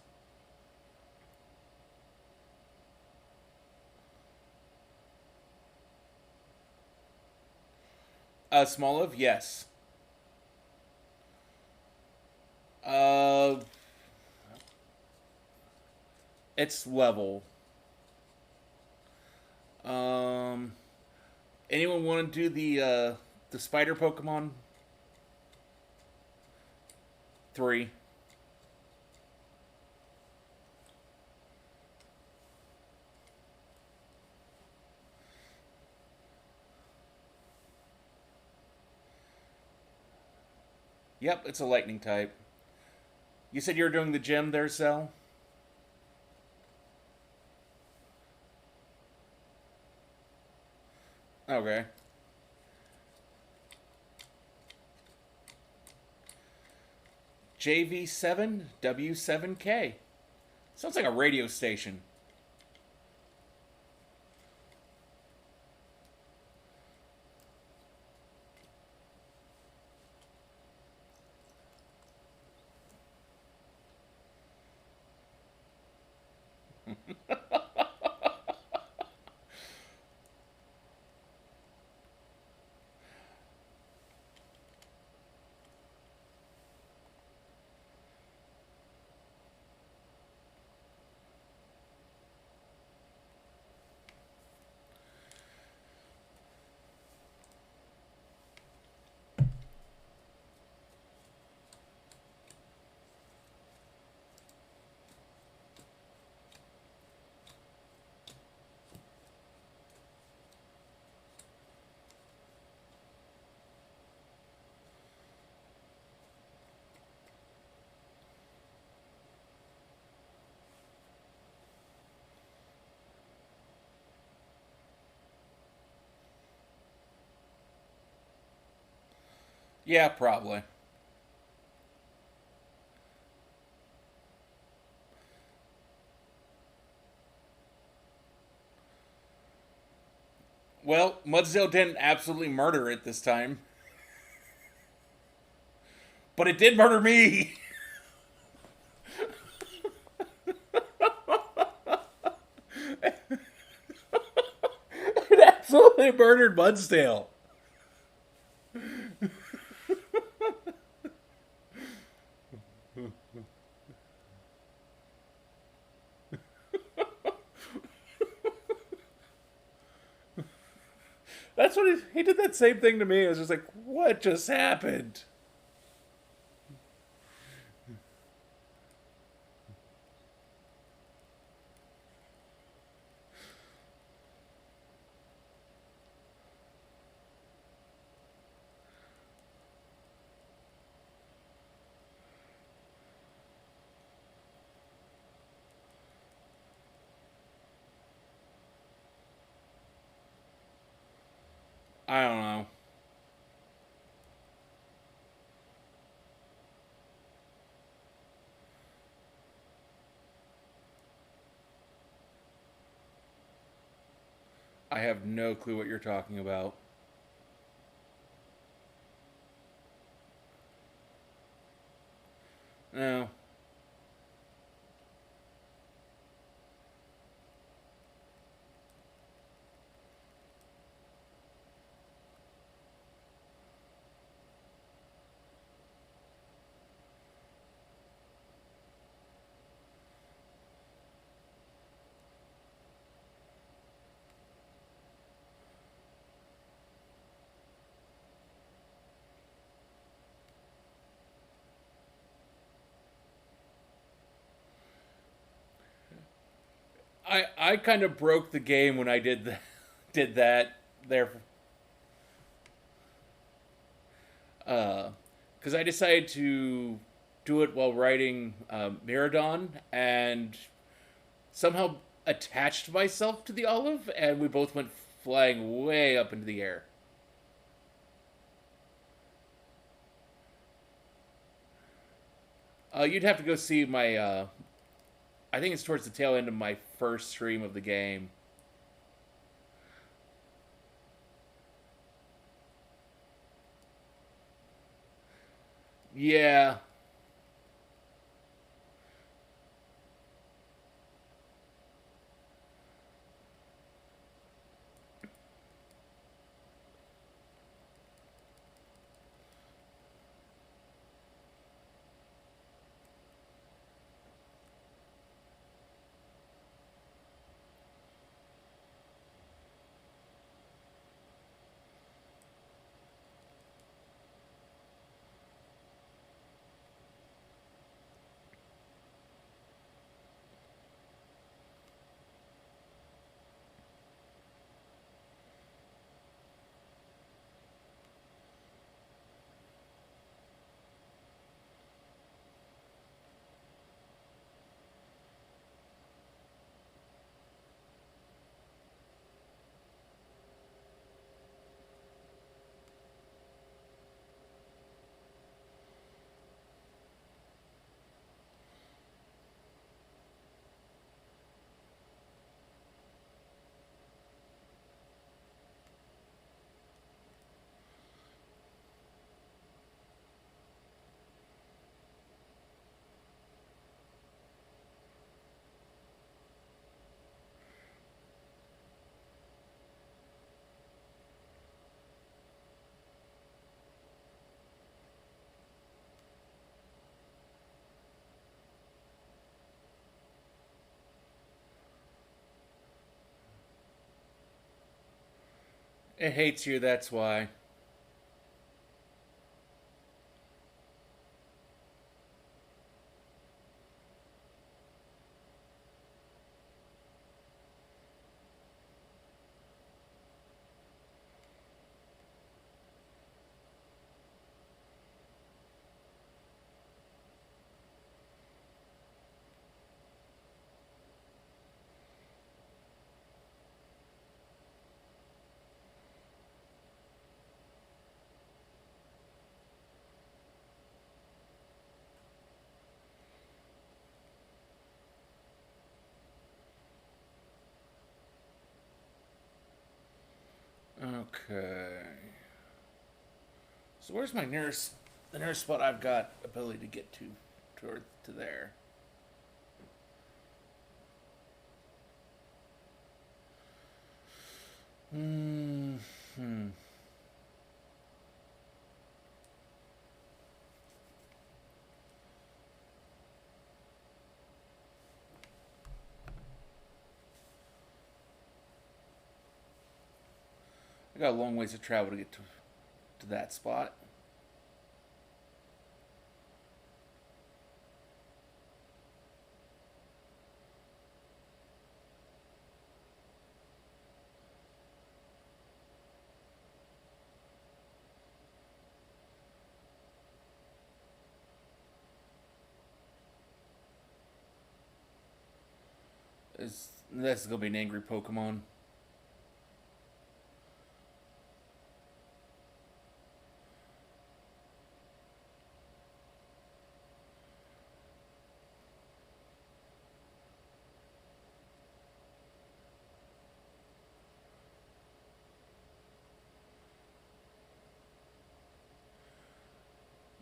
Smoliv, yes. Uh, it's level. Um, anyone want to do the spider Pokemon? 3. Yep, it's a lightning type. You said you were doing the gym there, Cell? Okay. JV7W7K. Sounds like a radio station. Yeah, probably. Well, Mudsdale didn't absolutely murder it this time. But it did murder me! It absolutely murdered Mudsdale. That's what he did that same thing to me. I was just like, what just happened? I don't know. I have no clue what you're talking about. No. I kind of broke the game when I did that there. Because I decided to do it while riding Miradon and somehow attached myself to the olive, and we both went flying way up into the air. You'd have to go see my. I think it's towards the tail end of my first stream of the game. Yeah. It hates you, that's why. Okay. So where's my nearest, the nearest spot I've got ability to get toward to there? Hmm. I got a long ways to travel to get to that spot. This is gonna be an angry Pokemon.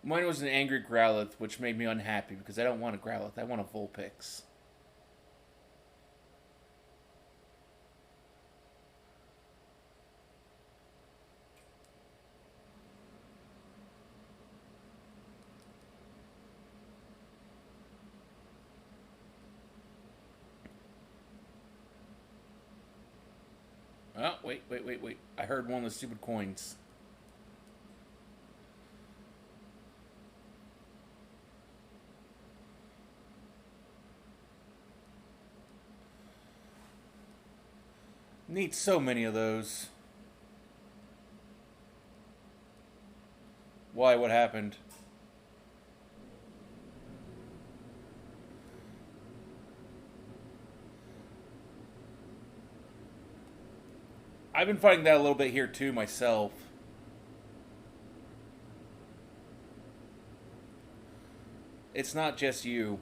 Mine was an angry Growlithe, which made me unhappy because I don't want a Growlithe. I want a Vulpix. Oh, wait. I heard one of the stupid coins. Need so many of those. Why? What happened? I've been fighting that a little bit here too myself. It's not just you.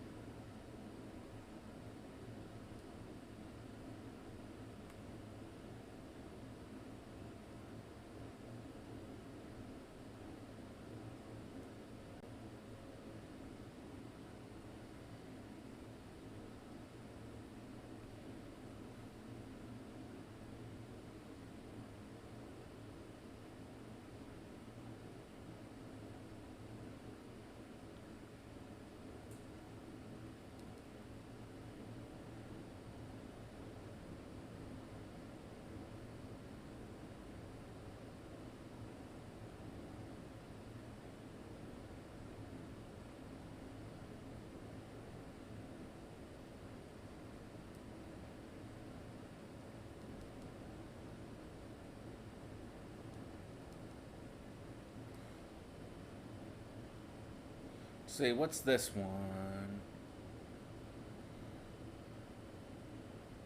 Let's see, what's this one?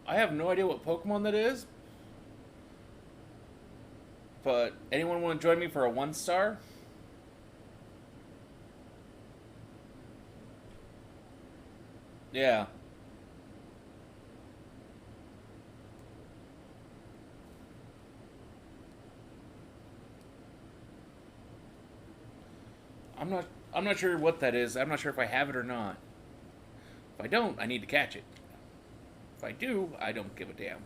I have no idea what Pokemon that is. But anyone want to join me for a 1-star? Yeah. I'm not sure what that is. I'm not sure if I have it or not. If I don't, I need to catch it. If I do, I don't give a damn.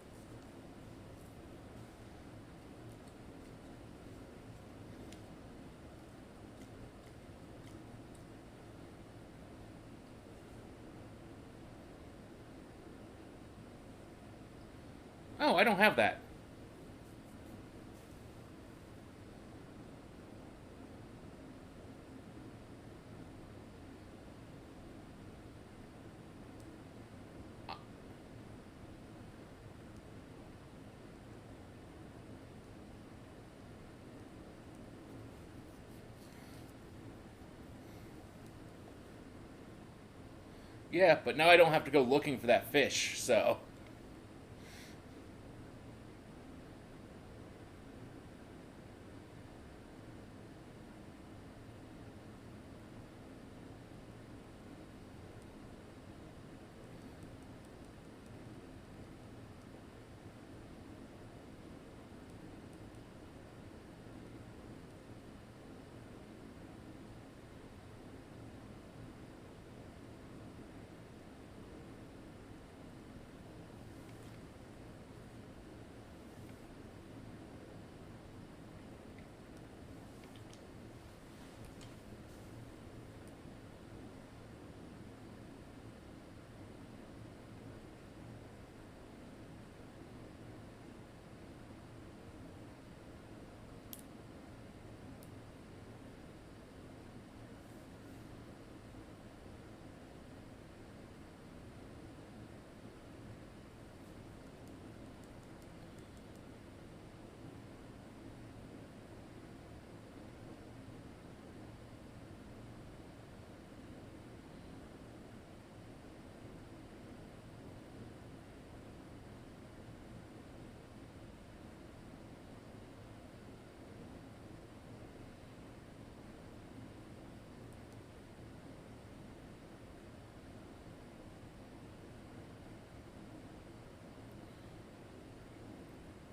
Oh, I don't have that. Yeah, but now I don't have to go looking for that fish, so...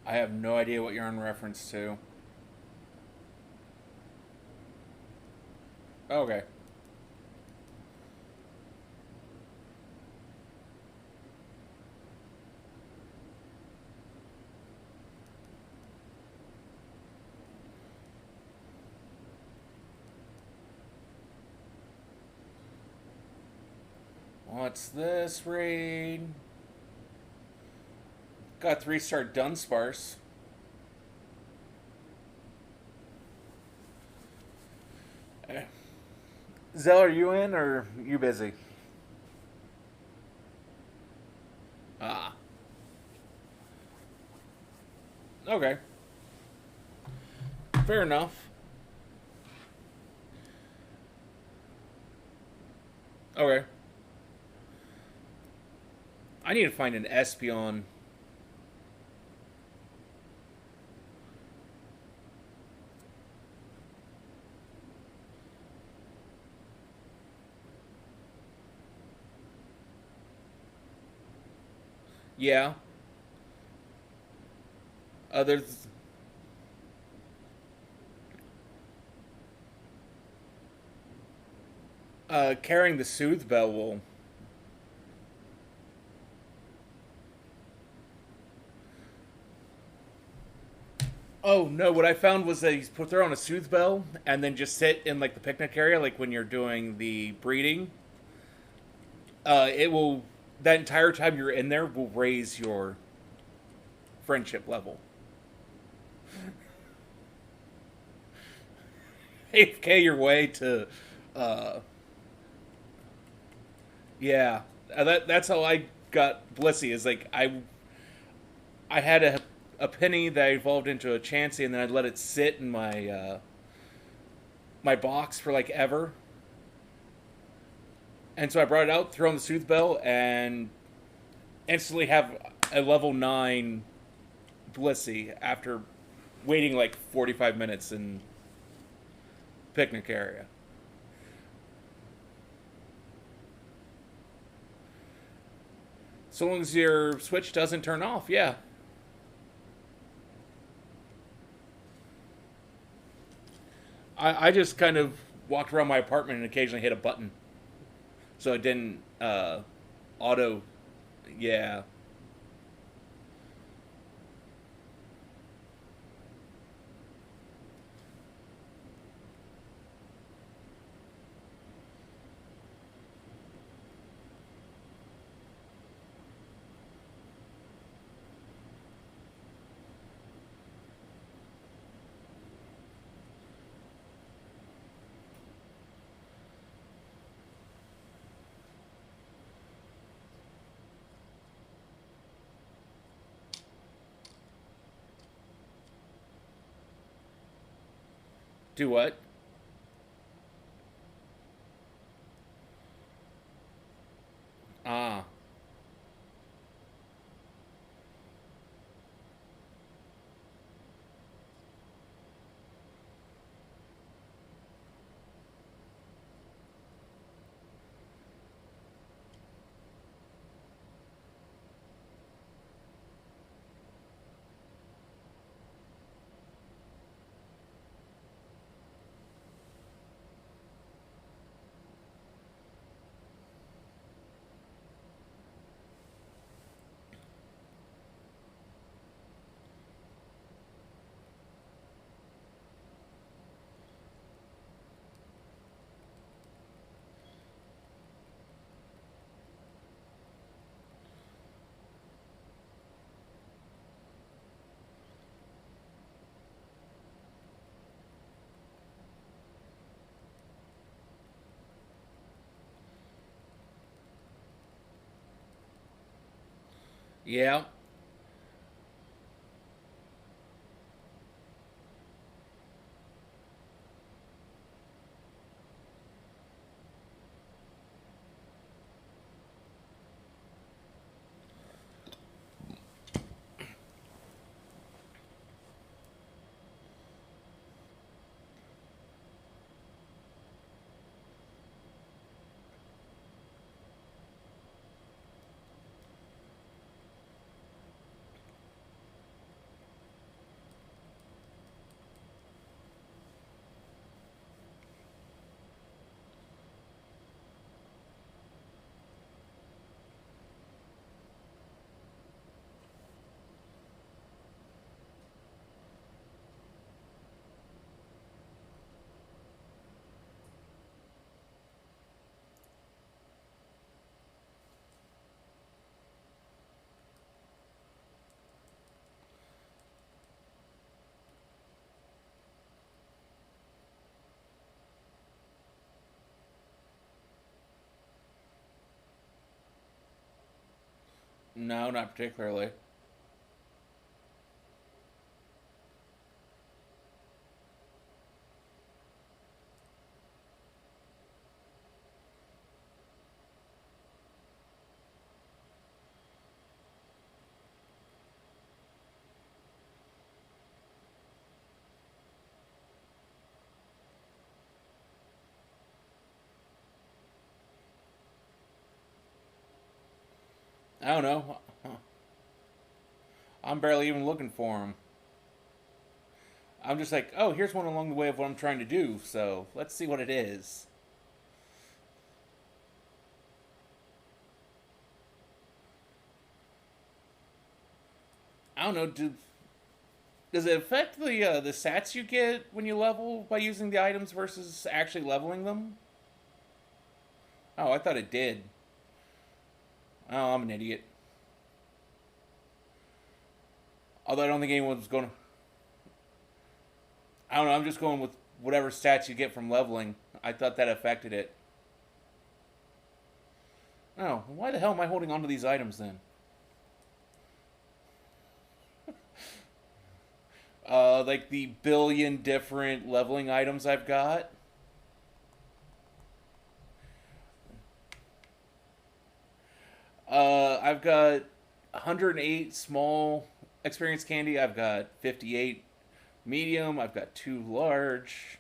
I have no idea what you're in reference to. Okay. What's this raid? Got 3-star Dunsparce. Zell, are you in or you busy? Ah. Okay. Fair enough. Okay. I need to find an Espeon. Yeah. Others. Carrying the Soothe Bell will. Oh no! What I found was that he's put there on a Soothe Bell and then just sit in like the picnic area, like when you're doing the breeding. It will that entire time you're in there will raise your friendship level. AFK your way to, uh, yeah. That's how I got Blissey. Is like I had a penny that evolved into a Chansey, and then I let it sit in my box for like ever. And so I brought it out, threw on the Soothe Bell, and instantly have a level 9 Blissey after waiting like 45 minutes in picnic area. So long as your switch doesn't turn off, yeah. I just kind of walked around my apartment and occasionally hit a button. So it didn't auto. Yeah. Do what? Ah. Yeah. No, not particularly. I don't know. I'm barely even looking for them. I'm just like, oh, here's one along the way of what I'm trying to do, so let's see what it is. I don't know, does it affect the stats you get when you level by using the items versus actually leveling them? Oh, I thought it did. Oh, I'm an idiot. Although I don't think anyone was going to. I don't know, I'm just going with whatever stats you get from leveling. I thought that affected it. Oh, why the hell am I holding on to these items then? Like the billion different leveling items I've got. I've got 108 small experience candy. I've got 58 medium. I've got 2 large.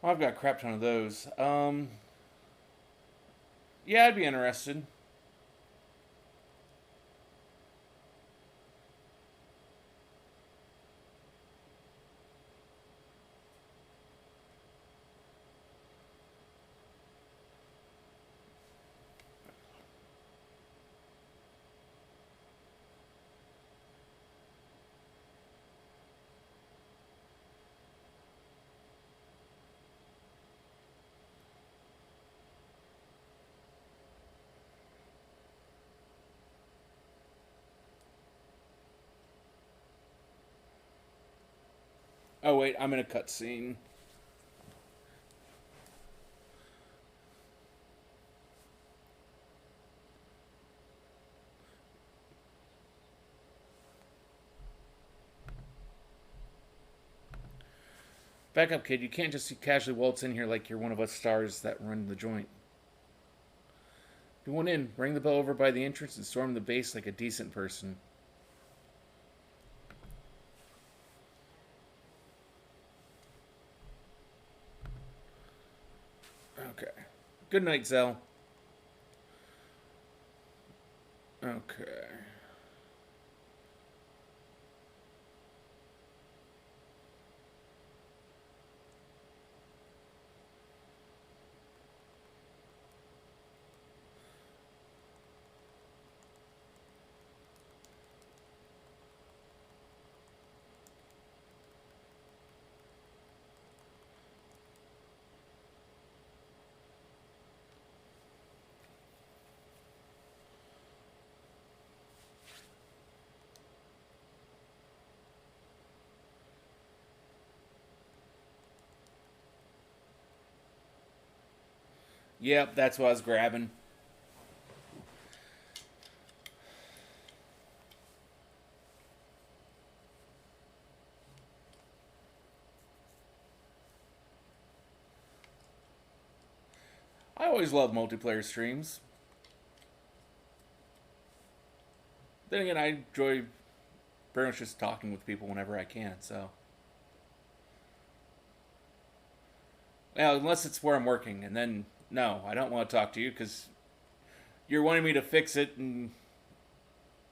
Well, I've got a crap ton of those. Yeah, I'd be interested. Oh wait, I'm in a cutscene. Back up, kid. You can't just casually waltz in here like you're one of us stars that run the joint. You want in, ring the bell over by the entrance, and storm the base like a decent person. Okay. Good night, Zell. Okay. Yep, that's what I was grabbing. I always love multiplayer streams. Then again, I enjoy pretty much just talking with people whenever I can, so. Well, unless it's where I'm working, and then, no, I don't want to talk to you because you're wanting me to fix it and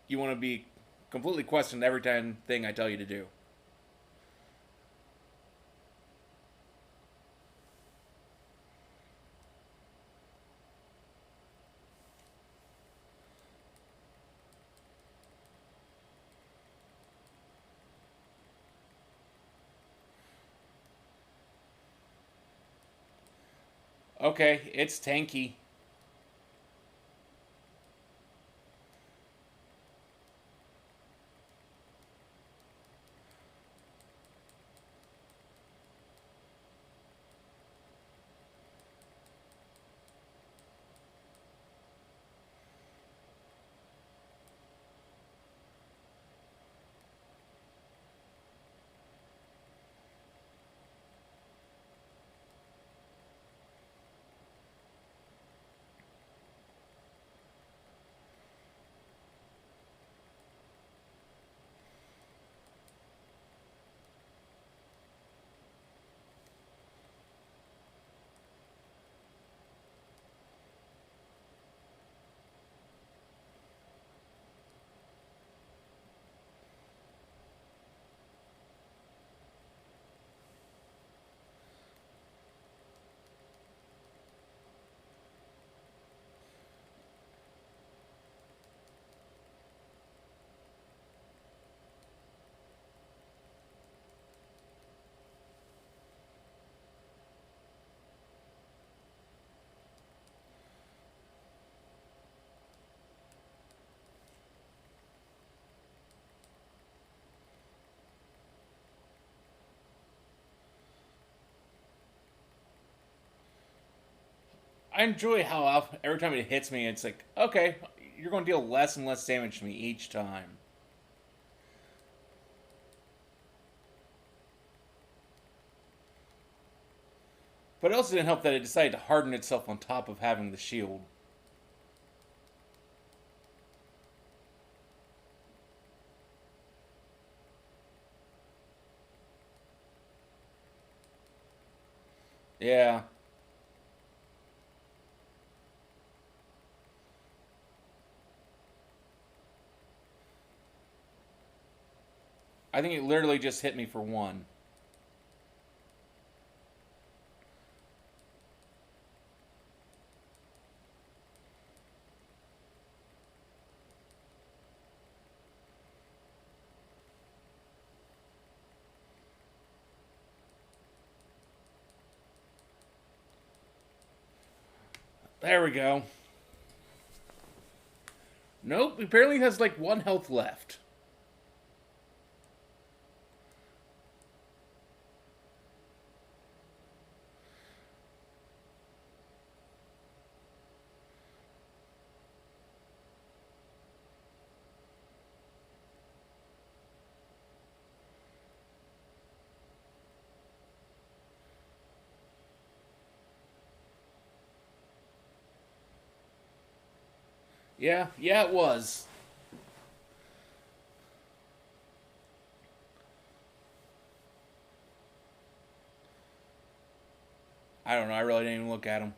you want to be completely questioned every time thing I tell you to do. Okay, it's tanky. I enjoy how every time it hits me, it's like, okay, you're going to deal less and less damage to me each time. But it also didn't help that it decided to harden itself on top of having the shield. Yeah. I think it literally just hit me for one. There we go. Nope, he apparently has like one health left. Yeah, it was. I don't know, I really didn't even look at him.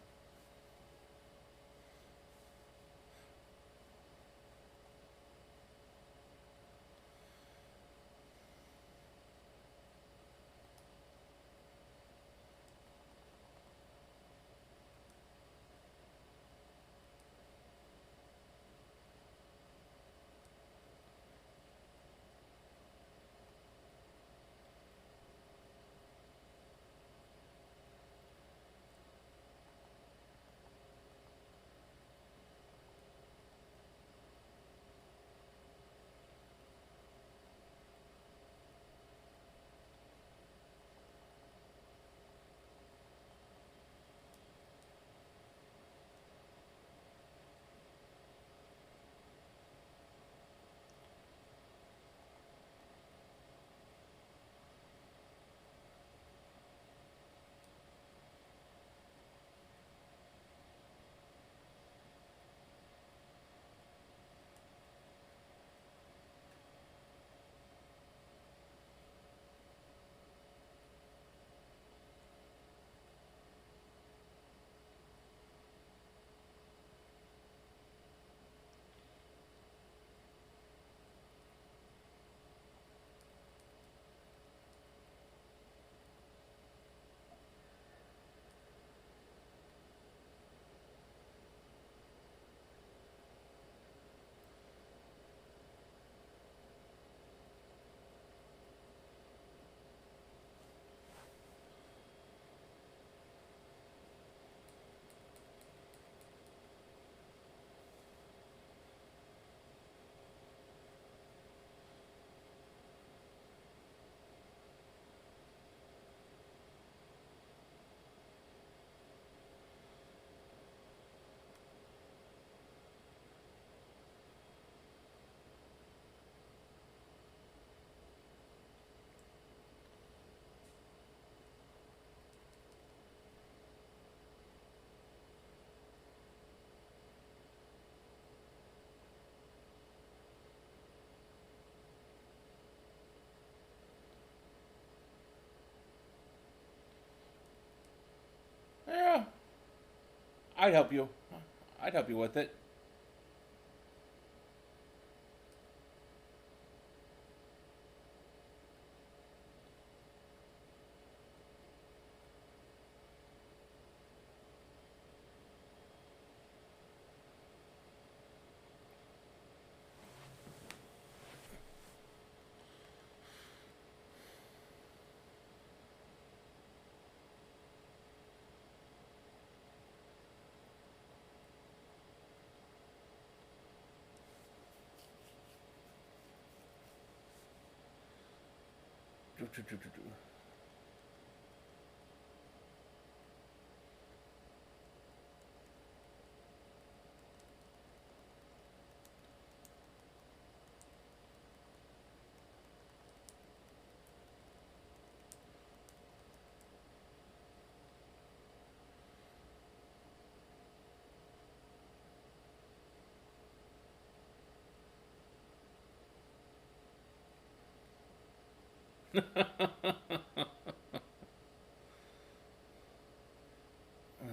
Yeah, I'd help you. I'd help you with it.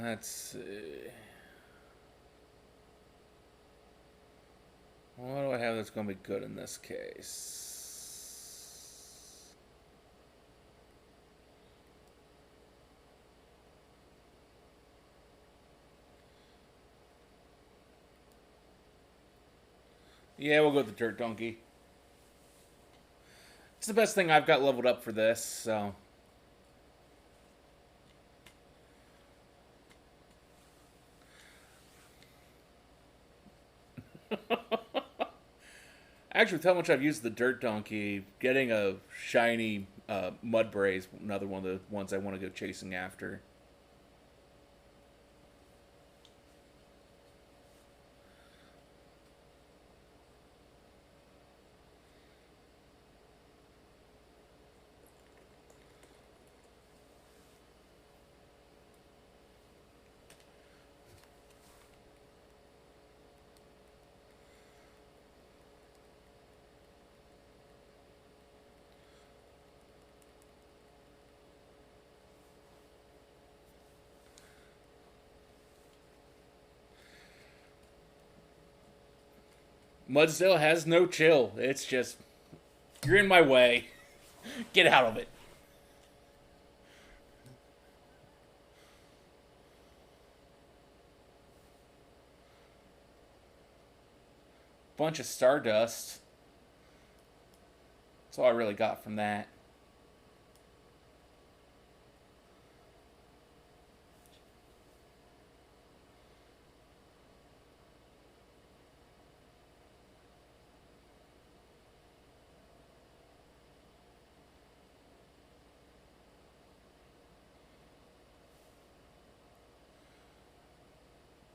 Let's see. What do I have that's going to be good in this case? Yeah, we'll go with the Dirt Donkey. It's the best thing I've got leveled up for this, so. Actually, with how much I've used the Dirt Donkey, getting a shiny Mudbray is another one of the ones I want to go chasing after. Mudsdale has no chill. It's just, you're in my way. Get out of it. Bunch of Stardust. That's all I really got from that.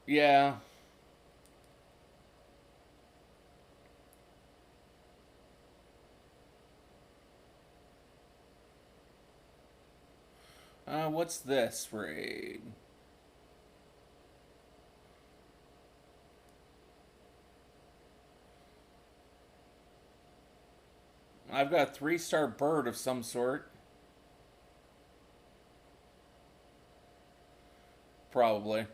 Yeah. What's this raid? I've got a 3-star bird of some sort. Probably.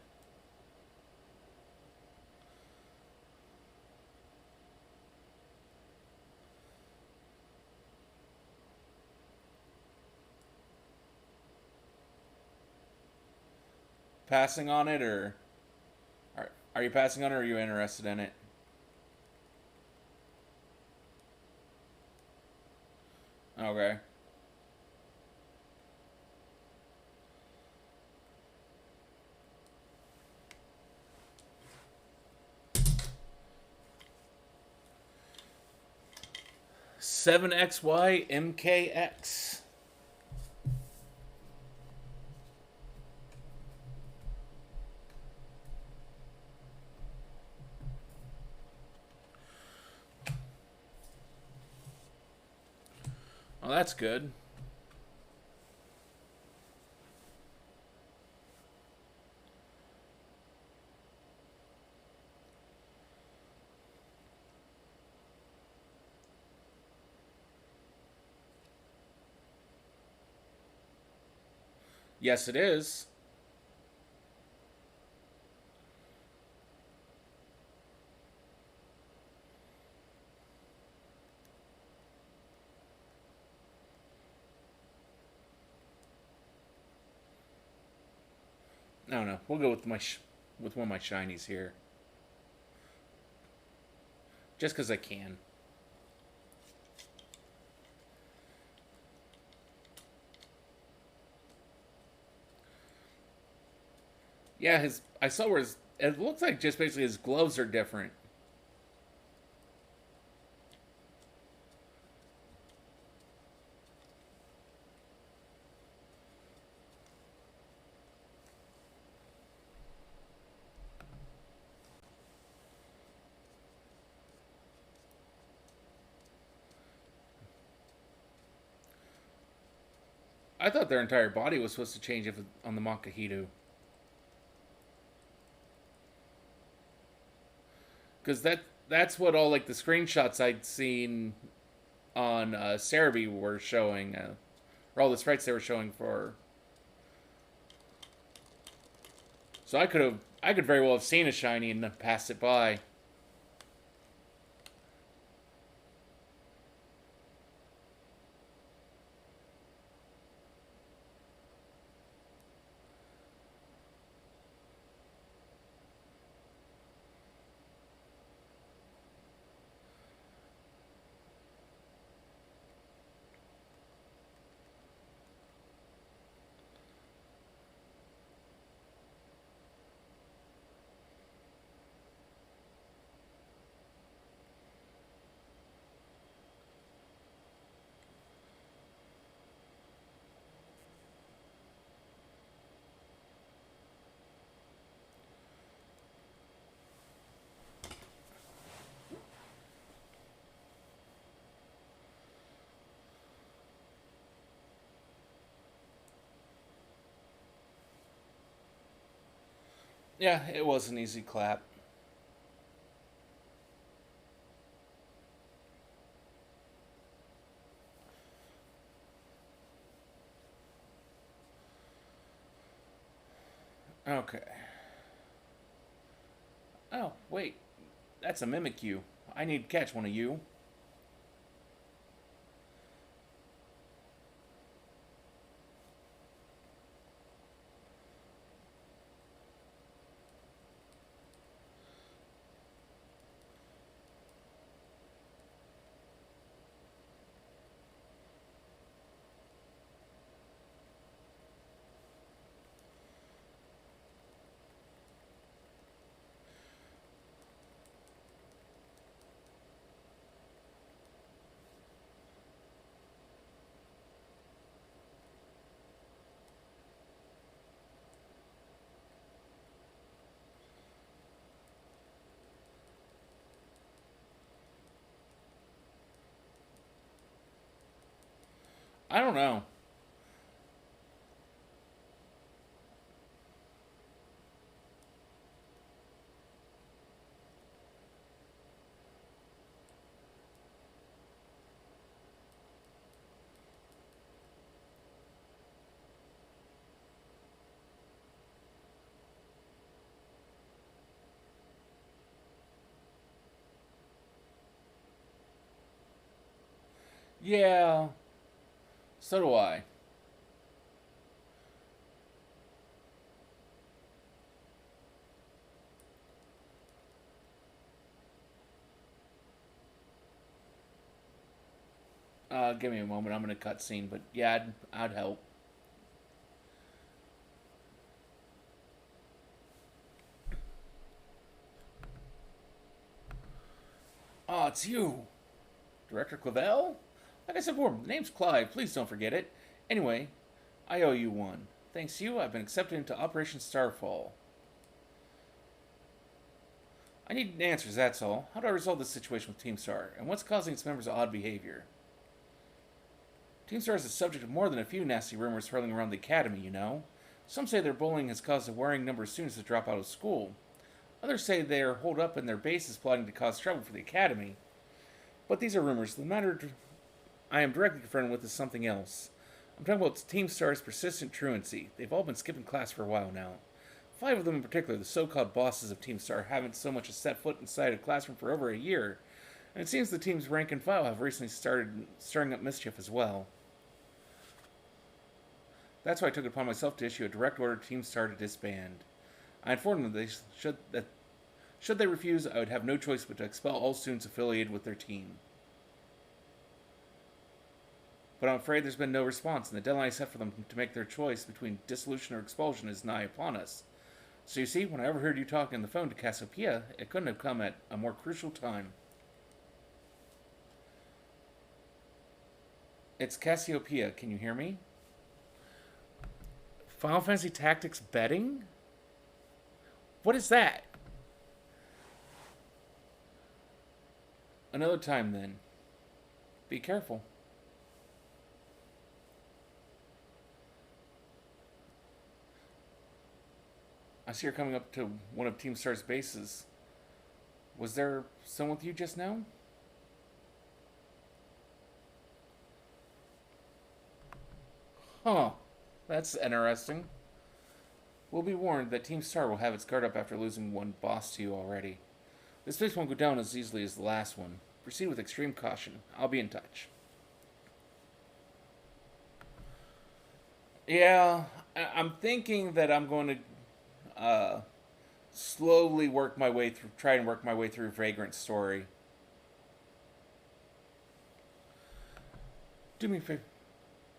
Passing on it, or are you passing on it, or are you interested in it? Okay. XY MKX. Oh, that's good. Yes, it is. No, no. We'll go with with one of my shinies here, just because I can. Yeah, his. I saw where his. It looks like just basically his gloves are different. I thought their entire body was supposed to change if on the Makahidu. Because that's what all like the screenshots I'd seen on Cerebi were showing, or all the sprites they were showing for. So I could very well have seen a shiny and passed it by. Yeah, it was an easy clap. Okay. Oh, wait. That's a Mimikyu. I need to catch one of you. I don't know. Yeah, so do I. Give me a moment. I'm in a cutscene, but yeah, I'd help. Oh, it's you, Director Clavel? Like I said before, the name's Clive. Please don't forget it. Anyway, I owe you one. Thanks to you, I've been accepted into Operation Starfall. I need answers, that's all. How do I resolve this situation with Team Star? And what's causing its members' odd behavior? Team Star is the subject of more than a few nasty rumors swirling around the academy, you know. Some say their bullying has caused a worrying number of students to drop out of school. Others say they are holed up in their bases plotting to cause trouble for the academy. But these are rumors. The matter I am directly confronted with is something else. I'm talking about Team Star's persistent truancy. They've all been skipping class for a while now. 5 of them in particular, the so-called bosses of Team Star, haven't so much as set foot inside a classroom for over a year, and it seems the team's rank and file have recently started stirring up mischief as well. That's why I took it upon myself to issue a direct order to Team Star to disband. I informed them that should they refuse, I would have no choice but to expel all students affiliated with their team. But I'm afraid there's been no response, and the deadline set for them to make their choice between dissolution or expulsion is nigh upon us. So you see, when I overheard you talking on the phone to Cassiopeia, it couldn't have come at a more crucial time. It's Cassiopeia, can you hear me? Final Fantasy Tactics betting? What is that? Another time then. Be careful. I see you're coming up to one of Team Star's bases. Was there someone with you just now? Huh. That's interesting. We'll be warned that Team Star will have its guard up after losing one boss to you already. This place won't go down as easily as the last one. Proceed with extreme caution. I'll be in touch. Yeah, I'm thinking that I'm going to slowly work my way through, try and work my way through Vagrant's story. Do me a favor.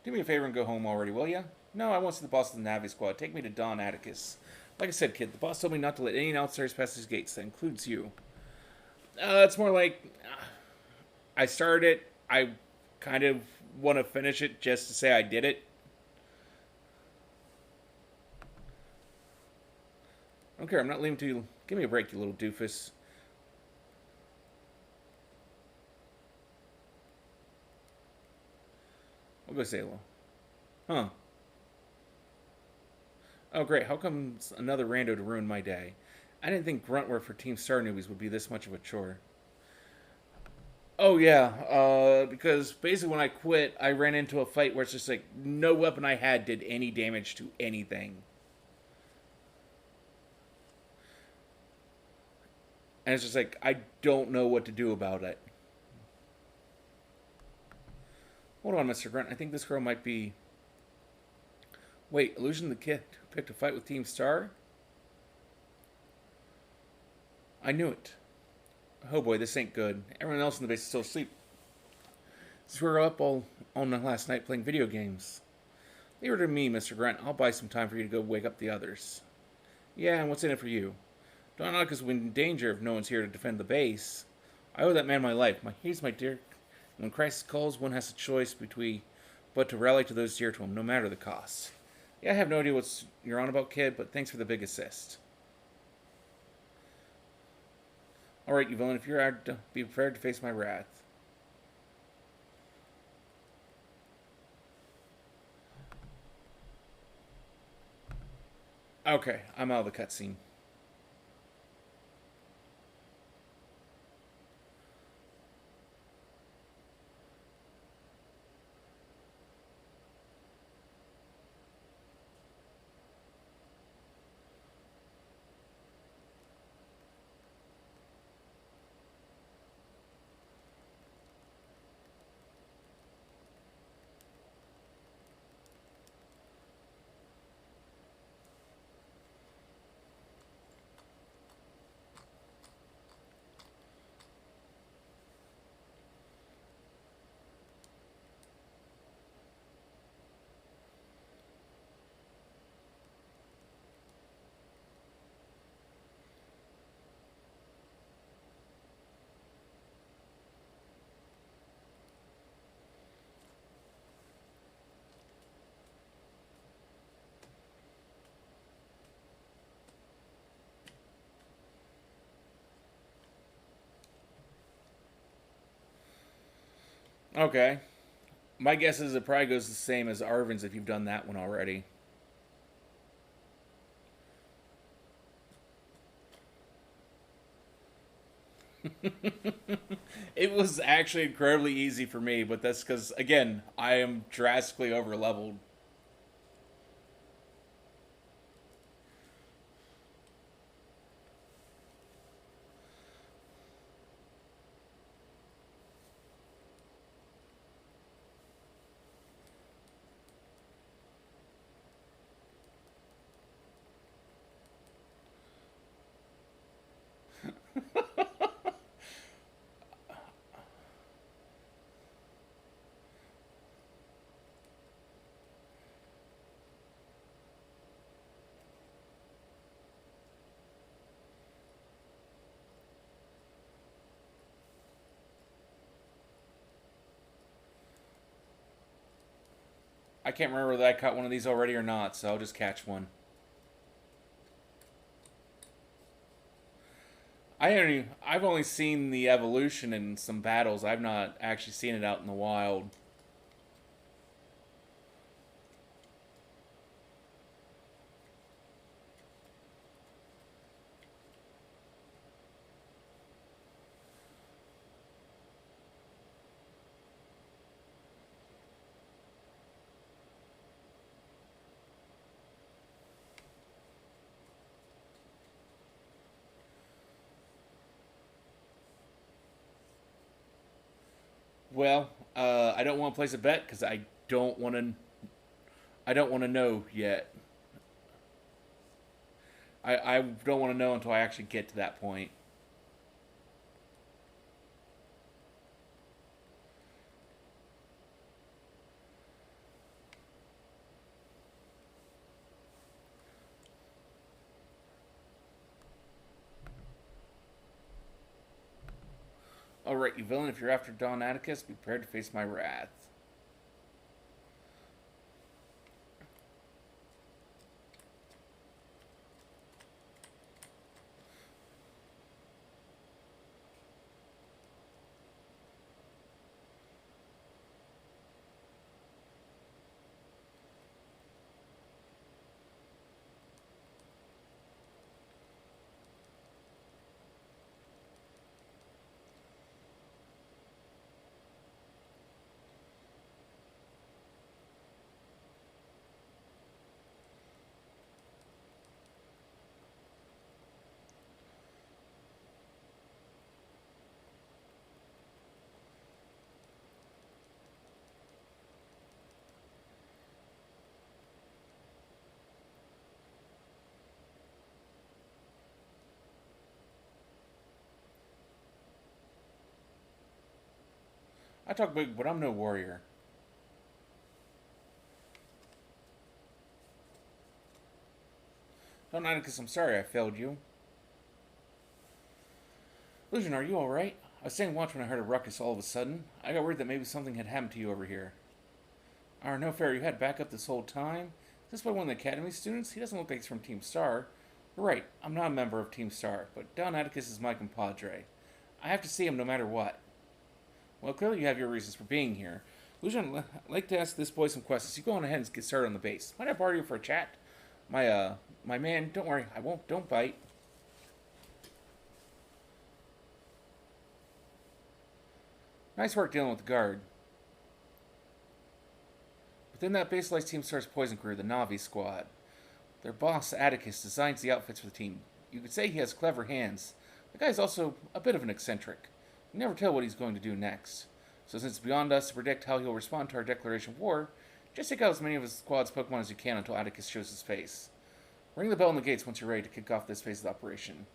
Do me a favor and go home already, will ya? No, I want to see the boss of the Navi Squad. Take me to Don Atticus. Like I said, kid, the boss told me not to let any outsiders pass these gates. That includes you. It's more like I started it. I kind of want to finish it just to say I did it. I don't care. I'm not leaving till you. Give me a break, you little doofus. I'll go say hello. Huh. Oh, great. How come another rando to ruin my day? I didn't think grunt work for Team Star newbies would be this much of a chore. Oh, yeah. Because basically when I quit, I ran into a fight where it's just like no weapon I had did any damage to anything. And it's just like, I don't know what to do about it. Hold on, Mr. Grunt. I think this girl might be... Wait, Illusion the kid who picked a fight with Team Star? I knew it. Oh boy, this ain't good. Everyone else in the base is still asleep. Since we were up all last night playing video games. Leave her to me, Mr. Grunt. I'll buy some time for you to go wake up the others. Yeah, and what's in it for you? Don Arcus will be in danger if no one's here to defend the base. I owe that man my life. He's my dear. When crisis calls, one has a choice but to rally to those dear to him, no matter the cost. Yeah, I have no idea what you're on about, kid, but thanks for the big assist. Alright, you villain, if you're out, be prepared to face my wrath. Okay, I'm out of the cutscene. Okay. My guess is it probably goes the same as Arvin's if you've done that one already. It was actually incredibly easy for me, but that's because, again, I am drastically over leveled. I can't remember whether I caught one of these already or not, so I'll just catch one. I've only seen the evolution in some battles. I've not actually seen it out in the wild. Well, I don't want to place a bet because I don't want to. I don't want to know yet. I don't want to know until I actually get to that point. Alright, you villain, if you're after Don Atticus, be prepared to face my wrath. I talk big, but I'm no warrior. Don Atticus, I'm sorry I failed you. Lucian, are you alright? I was staying watch when I heard a ruckus all of a sudden. I got worried that maybe something had happened to you over here. No fair, you had backup this whole time? Is this by one of the Academy students? He doesn't look like he's from Team Star. You're right, I'm not a member of Team Star, but Don Atticus is my compadre. I have to see him no matter what. Well, clearly you have your reasons for being here. Lucian, I'd like to ask this boy some questions. You go on ahead and get started on the base. Might I borrow you for a chat? My man, don't worry, I won't, don't bite. Nice work dealing with the guard. Within that base lies Team Star's poison crew, the Navi squad. Their boss, Atticus, designs the outfits for the team. You could say he has clever hands. The guy's also a bit of an eccentric. You never tell what he's going to do next. So since it's beyond us to predict how he'll respond to our declaration of war, just take out as many of his squad's Pokemon as you can until Atticus shows his face. Ring the bell on the gates once you're ready to kick off this phase of the operation.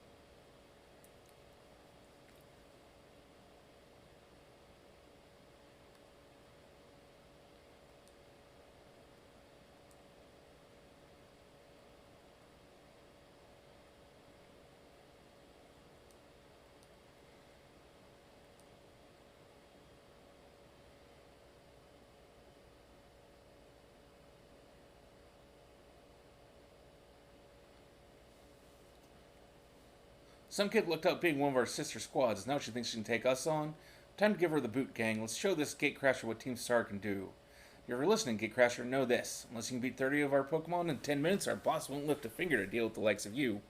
Some kid looked up being one of our sister squads. Now she thinks she can take us on. Time to give her the boot, gang. Let's show this Gatecrasher what Team Star can do. If you're listening, Gatecrasher, know this. Unless you can beat 30 of our Pokemon in 10 minutes, our boss won't lift a finger to deal with the likes of you.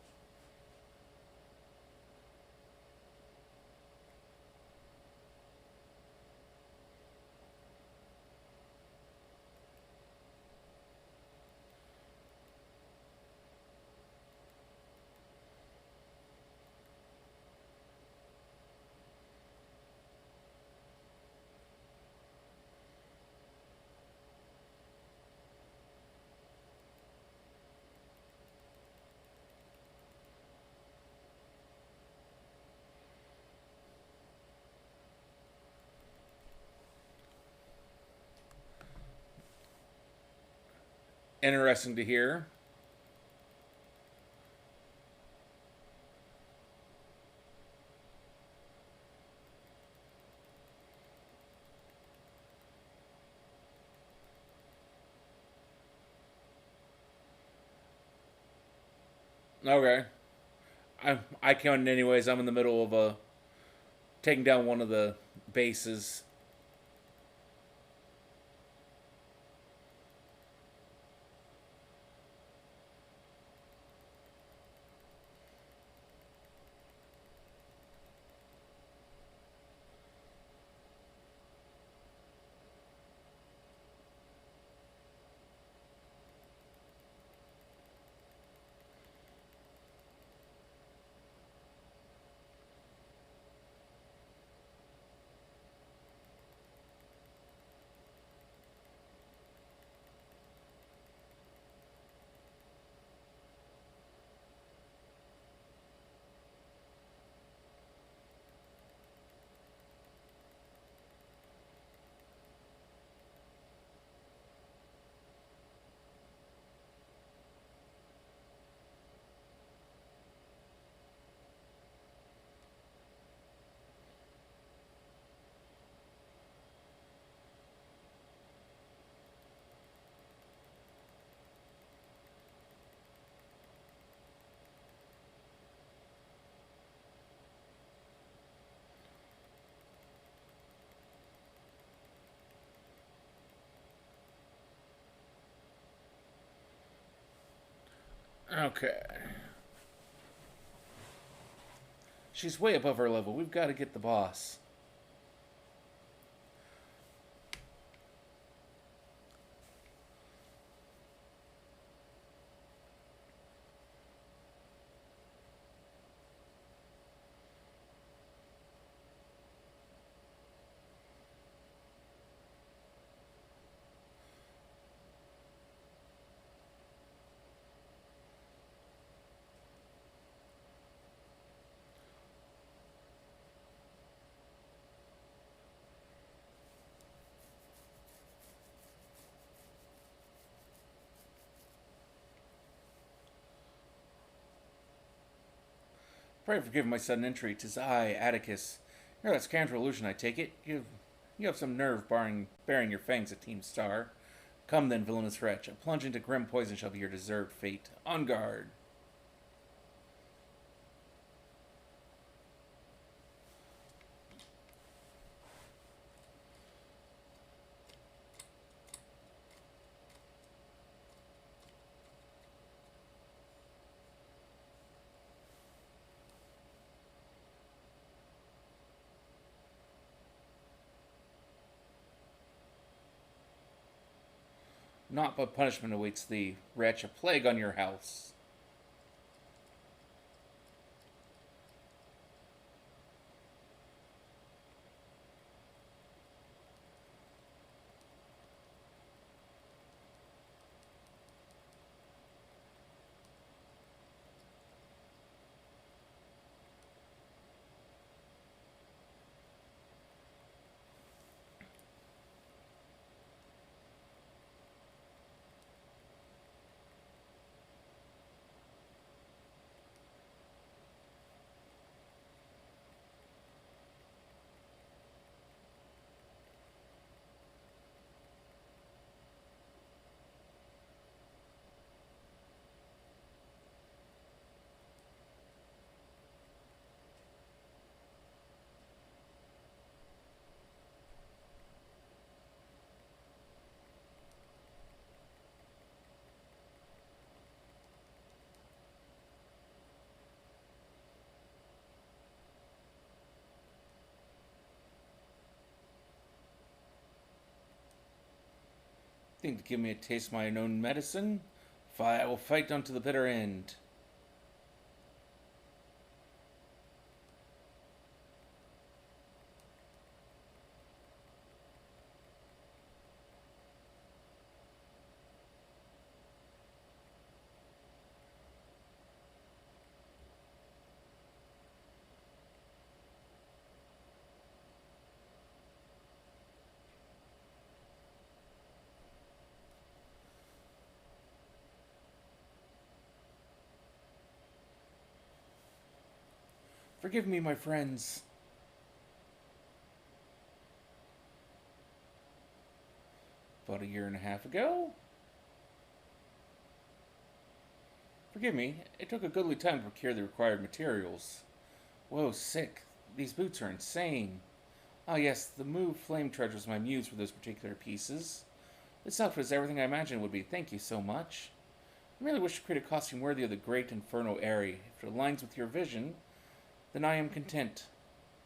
Interesting to hear. Okay. I count it anyways. I'm in the middle of taking down one of the bases. Okay. She's way above our level. We've got to get the boss. Pray forgive my sudden entry. 'Tis I, Atticus. You're that scoundrel illusion, I take it. You have some nerve baring your fangs at Team Star. Come then, villainous wretch. A plunge into grim poison shall be your deserved fate. On guard. Not but punishment awaits thee, wretch. A plague on your house. Think to give me a taste of my own medicine? I will fight unto the bitter end. Forgive me, my friends. About a year and a half ago? Forgive me, it took a goodly time to procure the required materials. Whoa, sick. These boots are insane. Ah, yes, the move flame trudge was my muse for those particular pieces. This outfit is everything I imagined it would be. Thank you so much. I merely wish to create a costume worthy of the great Inferno Airy. If it aligns with your vision, then I am content.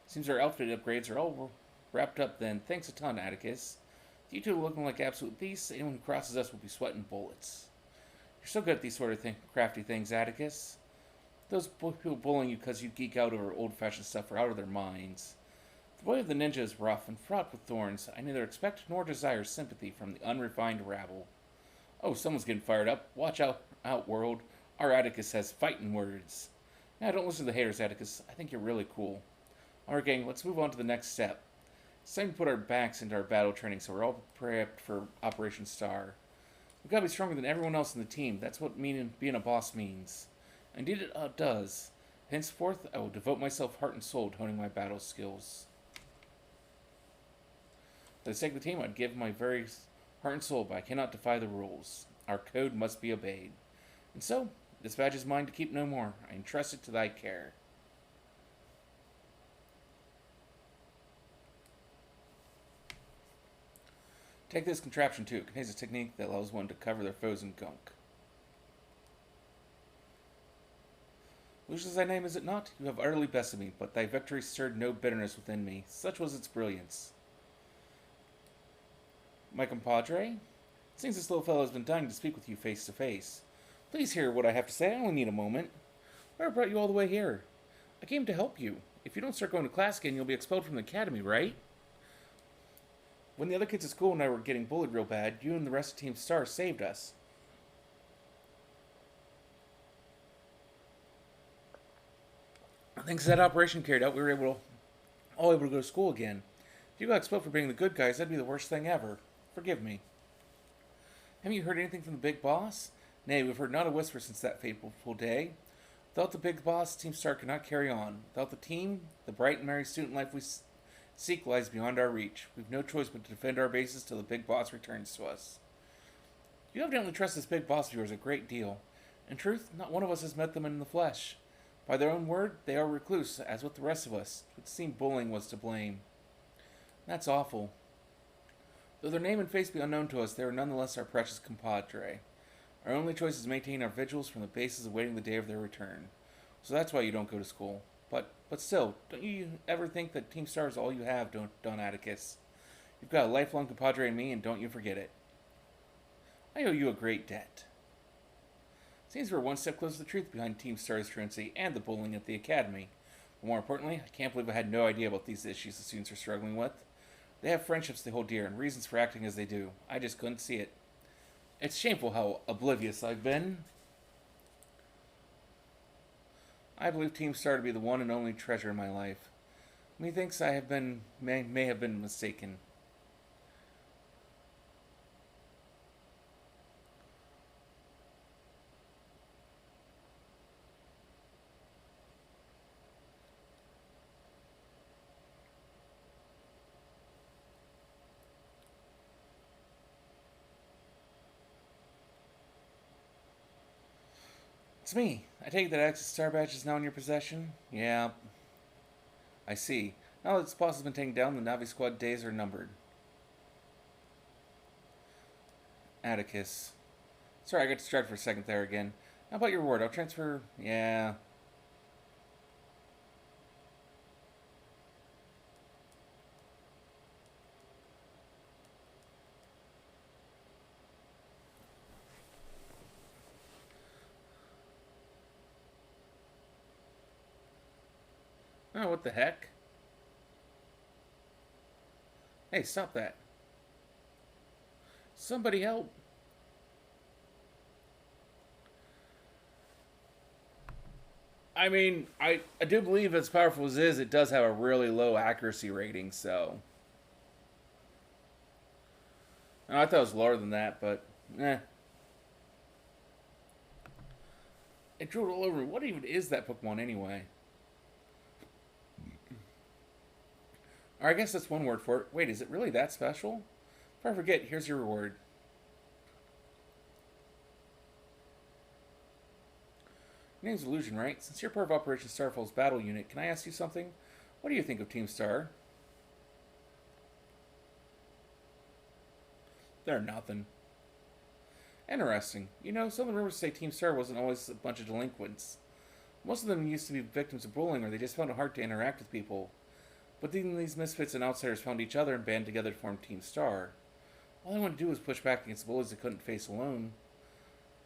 Seems our outfit upgrades are all wrapped up then. Thanks a ton, Atticus. You two are looking like absolute thieves. Anyone who crosses us will be sweating bullets. You're so good at these sort of crafty things, Atticus. Those people bullying you because you geek out over old-fashioned stuff are out of their minds. The way of the ninja is rough and fraught with thorns. I neither expect nor desire sympathy from the unrefined rabble. Oh, someone's getting fired up. Watch out, world. Our Atticus has fighting words. Now, don't listen to the haters, Atticus. I think you're really cool. Alright, gang, let's move on to the next step. It's time to put our backs into our battle training so we're all prepped for Operation Star. We've got to be stronger than everyone else in the team. That's what being a boss means. Indeed, it does. Henceforth, I will devote myself heart and soul to honing my battle skills. For the sake of the team, I'd give my very heart and soul, but I cannot defy the rules. Our code must be obeyed. And so, this badge is mine to keep no more. I entrust it to thy care. Take this contraption too. It contains a technique that allows one to cover their foes in gunk. Lucius thy name, is it not? You have utterly bested me, but thy victory stirred no bitterness within me. Such was its brilliance. My compadre? It seems this little fellow has been dying to speak with you face to face. Please hear what I have to say. I only need a moment. Where brought you all the way here? I came to help you. If you don't start going to class again, you'll be expelled from the academy, right? When the other kids at school and I were getting bullied real bad, you and the rest of Team Star saved us. Thanks to that operation carried out, we were all able to go to school again. If you got expelled for being the good guys, that'd be the worst thing ever. Forgive me. Haven't you heard anything from the big boss? Nay, we've heard not a whisper since that fateful day. Without the big boss, Team Star could not carry on. Without the team, the bright and merry student life we seek lies beyond our reach. We've no choice but to defend our bases till the big boss returns to us. You evidently trust this big boss of yours a great deal. In truth, not one of us has met them in the flesh. By their own word, they are recluse, as with the rest of us. It seemed bullying was to blame. That's awful. Though their name and face be unknown to us, they are nonetheless our precious compadre. Our only choice is to maintain our vigils from the basis awaiting the day of their return. So that's why you don't go to school. But still, don't you ever think that Team Star is all you have, Don Atticus? You've got a lifelong compadre in me, and don't you forget it. I owe you a great debt. Seems we're one step closer to the truth behind Team Star's truancy and the bullying at the academy. But more importantly, I can't believe I had no idea about these issues the students are struggling with. They have friendships they hold dear and reasons for acting as they do. I just couldn't see it. It's shameful how oblivious I've been. I believe Team Star to be the one and only treasure in my life. Methinks I may have been mistaken. It's me. I take it that Axis Star Badge is now in your possession? Yeah. I see. Now that this boss has been taken down, the Navi Squad days are numbered. Atticus. Sorry, I got distracted for a second there again. How about your reward? I'll transfer... Yeah. Oh, what the heck? Hey, stop that. Somebody help. I mean, I do believe as powerful as it is, it does have a really low accuracy rating, so... I thought it was lower than that, but... eh. It drooled all over me. What even is that Pokemon anyway? Or I guess that's one word for it. Wait, is it really that special? If I forget, here's your reward. Your name's Illusion, right? Since you're part of Operation Starfall's battle unit, can I ask you something? What do you think of Team Star? They're nothing. Interesting. You know, some of the rumors say Team Star wasn't always a bunch of delinquents. Most of them used to be victims of bullying, or they just found it hard to interact with people. But then these misfits and outsiders found each other and banded together to form Team Star. All I wanted to do was push back against the bullies they couldn't face alone.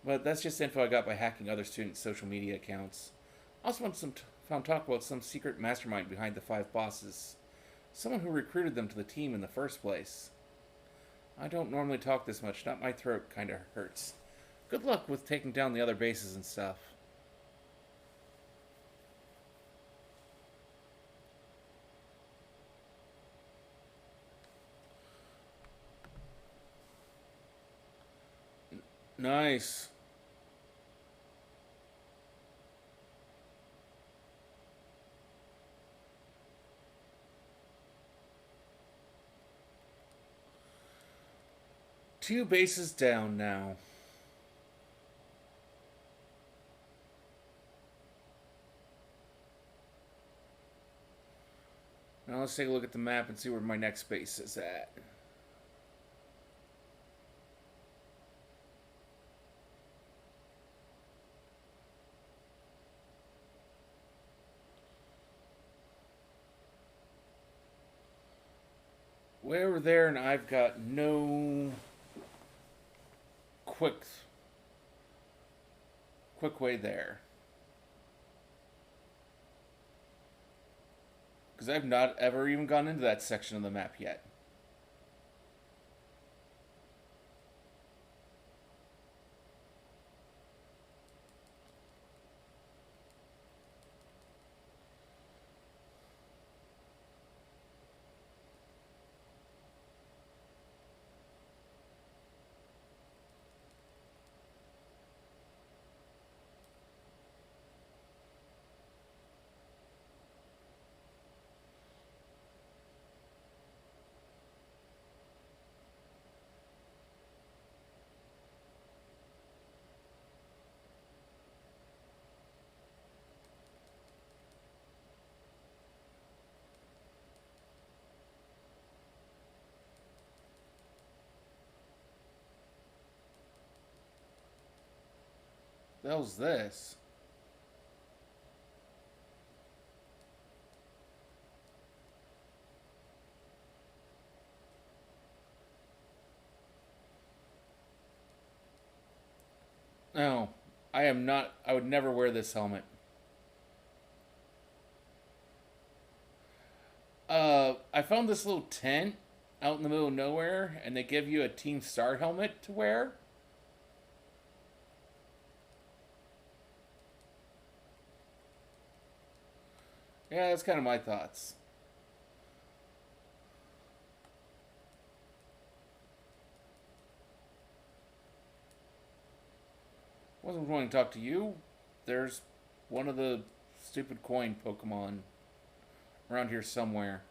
But that's just info I got by hacking other students' social media accounts. I also found talk about some secret mastermind behind the 5 bosses. Someone who recruited them to the team in the first place. I don't normally talk this much, not my throat kinda hurts. Good luck with taking down the other bases and stuff. Nice. Two bases down now. Now let's take a look at the map and see where my next base is at. way over there, and I've got no quick way there. Because I've not ever even gone into that section of the map yet. The hell's this? No, I am not. I would never wear this helmet. I found this little tent out in the middle of nowhere, and they give you a Team Star helmet to wear. Yeah, that's kind of my thoughts. Wasn't going to talk to you. There's one of the stupid coin Pokemon around here somewhere.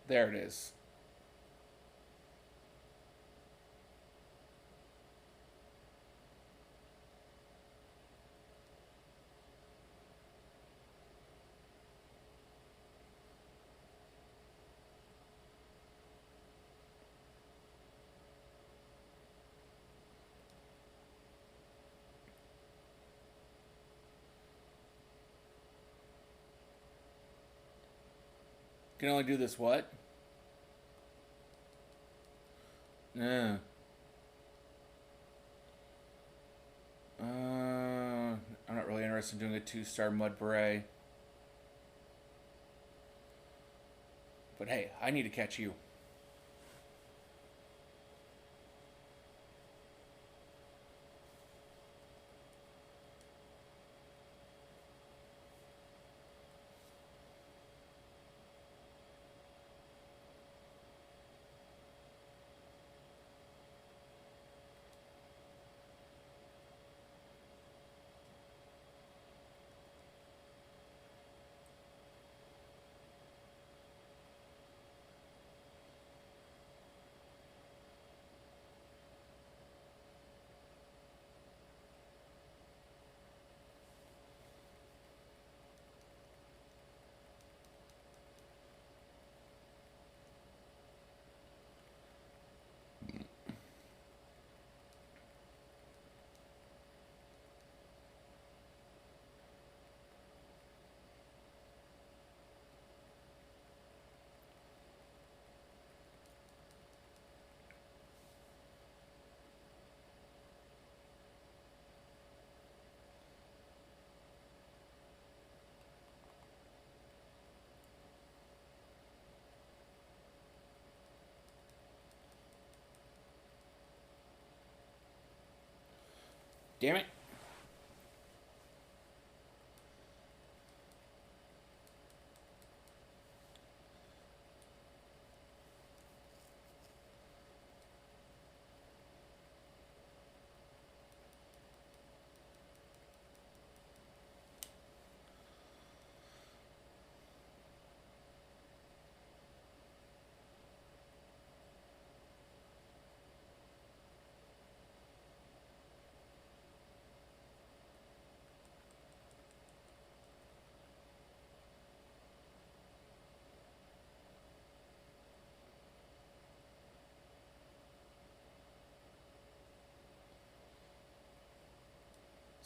There it is. Can only do this what? Yeah. I'm not really interested in doing a 2-star Mud Beret. But hey, I need to catch you. Damn it.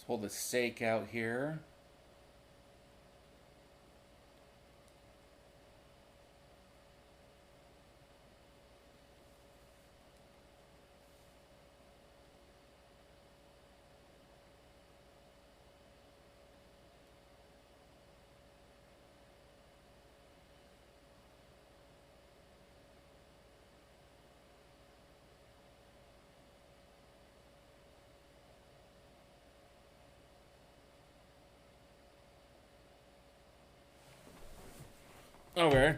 pull the stake out here. Okay.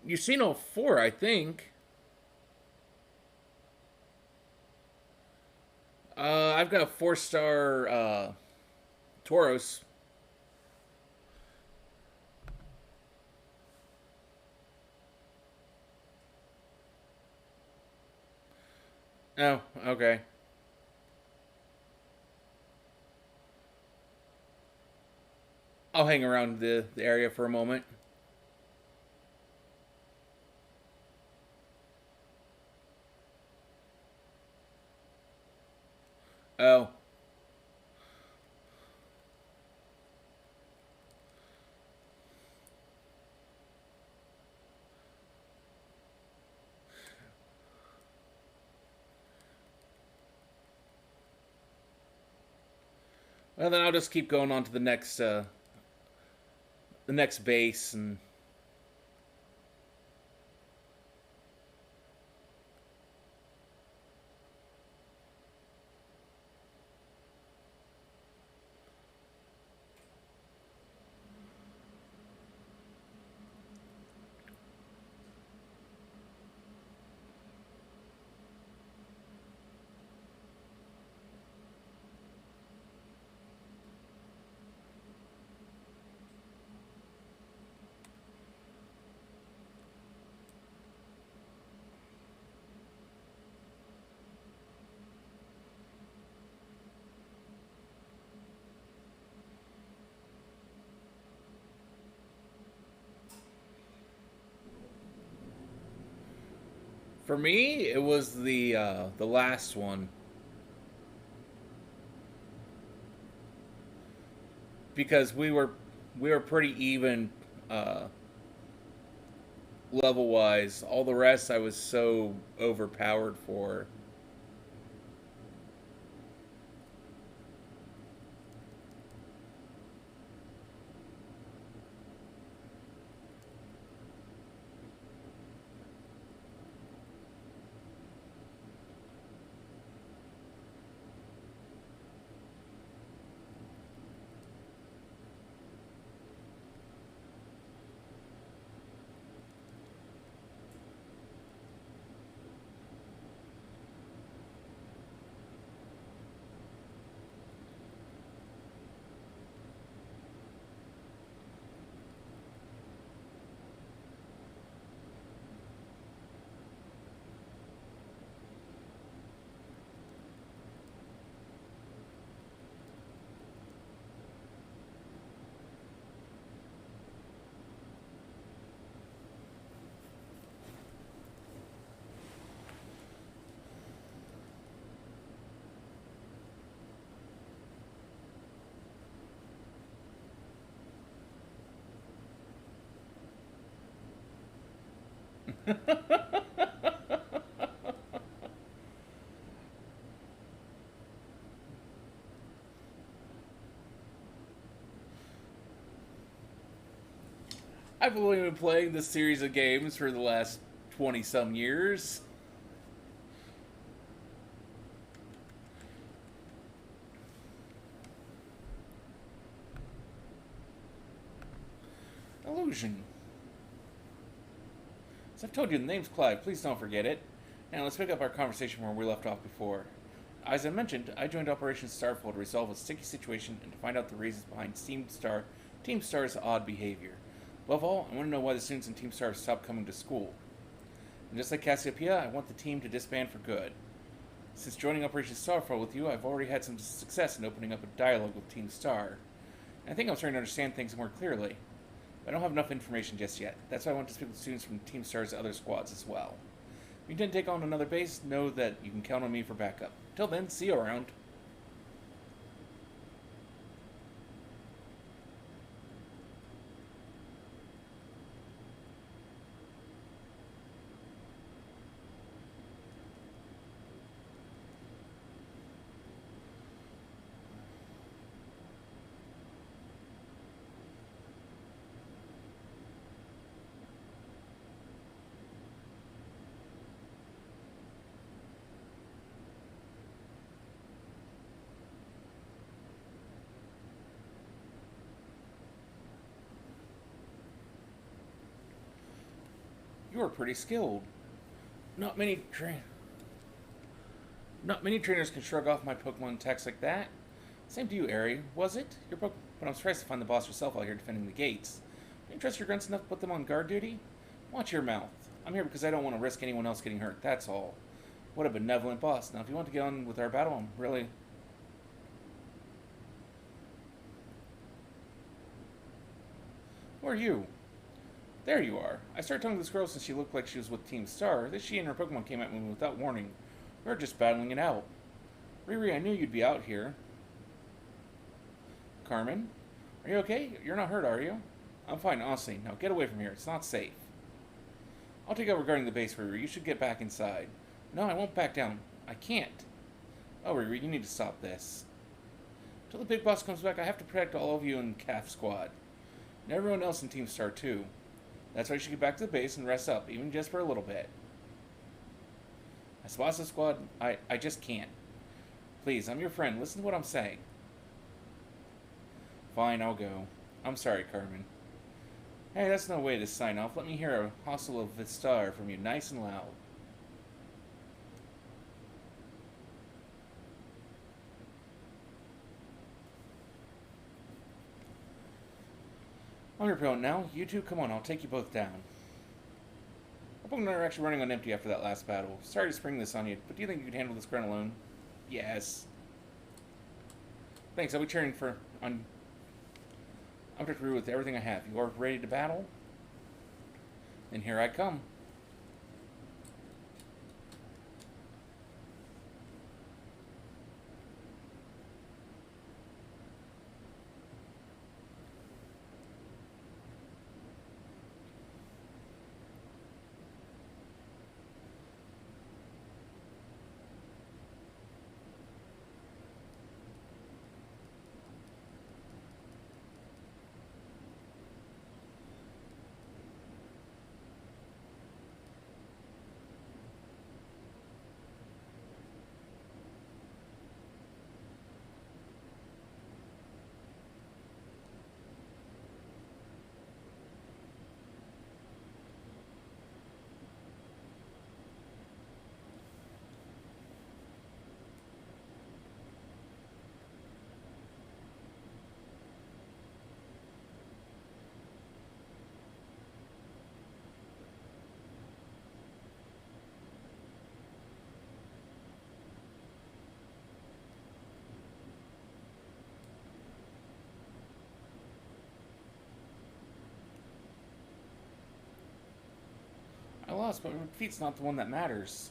You've seen all four, I think. I've got a 4-star Tauros. Oh, okay. I'll hang around the area for a moment. Oh. Well, then I'll just keep going on to the next base and. For me, it was the last one because we were pretty even uh, level wise. All the rest I was so overpowered for. I've only been playing this series of games for the last 20 some years. Illusion. As I've told you, the name's Clive. Please don't forget it. Now let's pick up our conversation where we left off before. As I mentioned, I joined Operation Starfall to resolve a sticky situation and to find out the reasons behind Team Star's odd behavior. Above all, I want to know why the students in Team Star have stopped coming to school. And just like Cassiopeia, I want the team to disband for good. Since joining Operation Starfall with you, I've already had some success in opening up a dialogue with Team Star. And I think I'm starting to understand things more clearly. But I don't have enough information just yet. That's why I want to speak with students from Team Star's other squads as well. If you intend to take on another base, know that you can count on me for backup. Till then, see you around. You are pretty skilled. Not many tra- Not many trainers can shrug off my Pokemon attacks like that. Same to you, Aerie. Was it? But I'm surprised to find the boss herself out here defending the gates. Do you trust your grunts enough to put them on guard duty? Watch your mouth. I'm here because I don't want to risk anyone else getting hurt, that's all. What a benevolent boss. Now, if you want to get on with our battle, I'm really... Who are you? There you are. I started talking to this girl since she looked like she was with Team Star. Then she and her Pokemon came at me without warning. We were just battling it out. Riri, I knew you'd be out here. Carmen? Are you okay? You're not hurt, are you? I'm fine, honestly. Now get away from here. It's not safe. I'll take over regarding the base, Riri. You should get back inside. No, I won't back down. I can't. Oh, Riri, you need to stop this. Until the big boss comes back, I have to protect all of you in CAF Squad. And everyone else in Team Star, too. That's why you should get back to the base and rest up, even just for a little bit. As boss of the squad, I just can't. Please, I'm your friend. Listen to what I'm saying. Fine, I'll go. I'm sorry, Carmen. Hey, that's no way to sign off. Let me hear a hostile Vistar from you nice and loud. I'm your opponent now. You two, come on, I'll take you both down. Our Pokemon are actually running on empty after that last battle. Sorry to spring this on you, but do you think you could handle this ground alone? Yes. Thanks, I'll be cheering I'm to agree with everything I have. You are ready to battle? Then here I come. I lost, but my defeat's not the one that matters.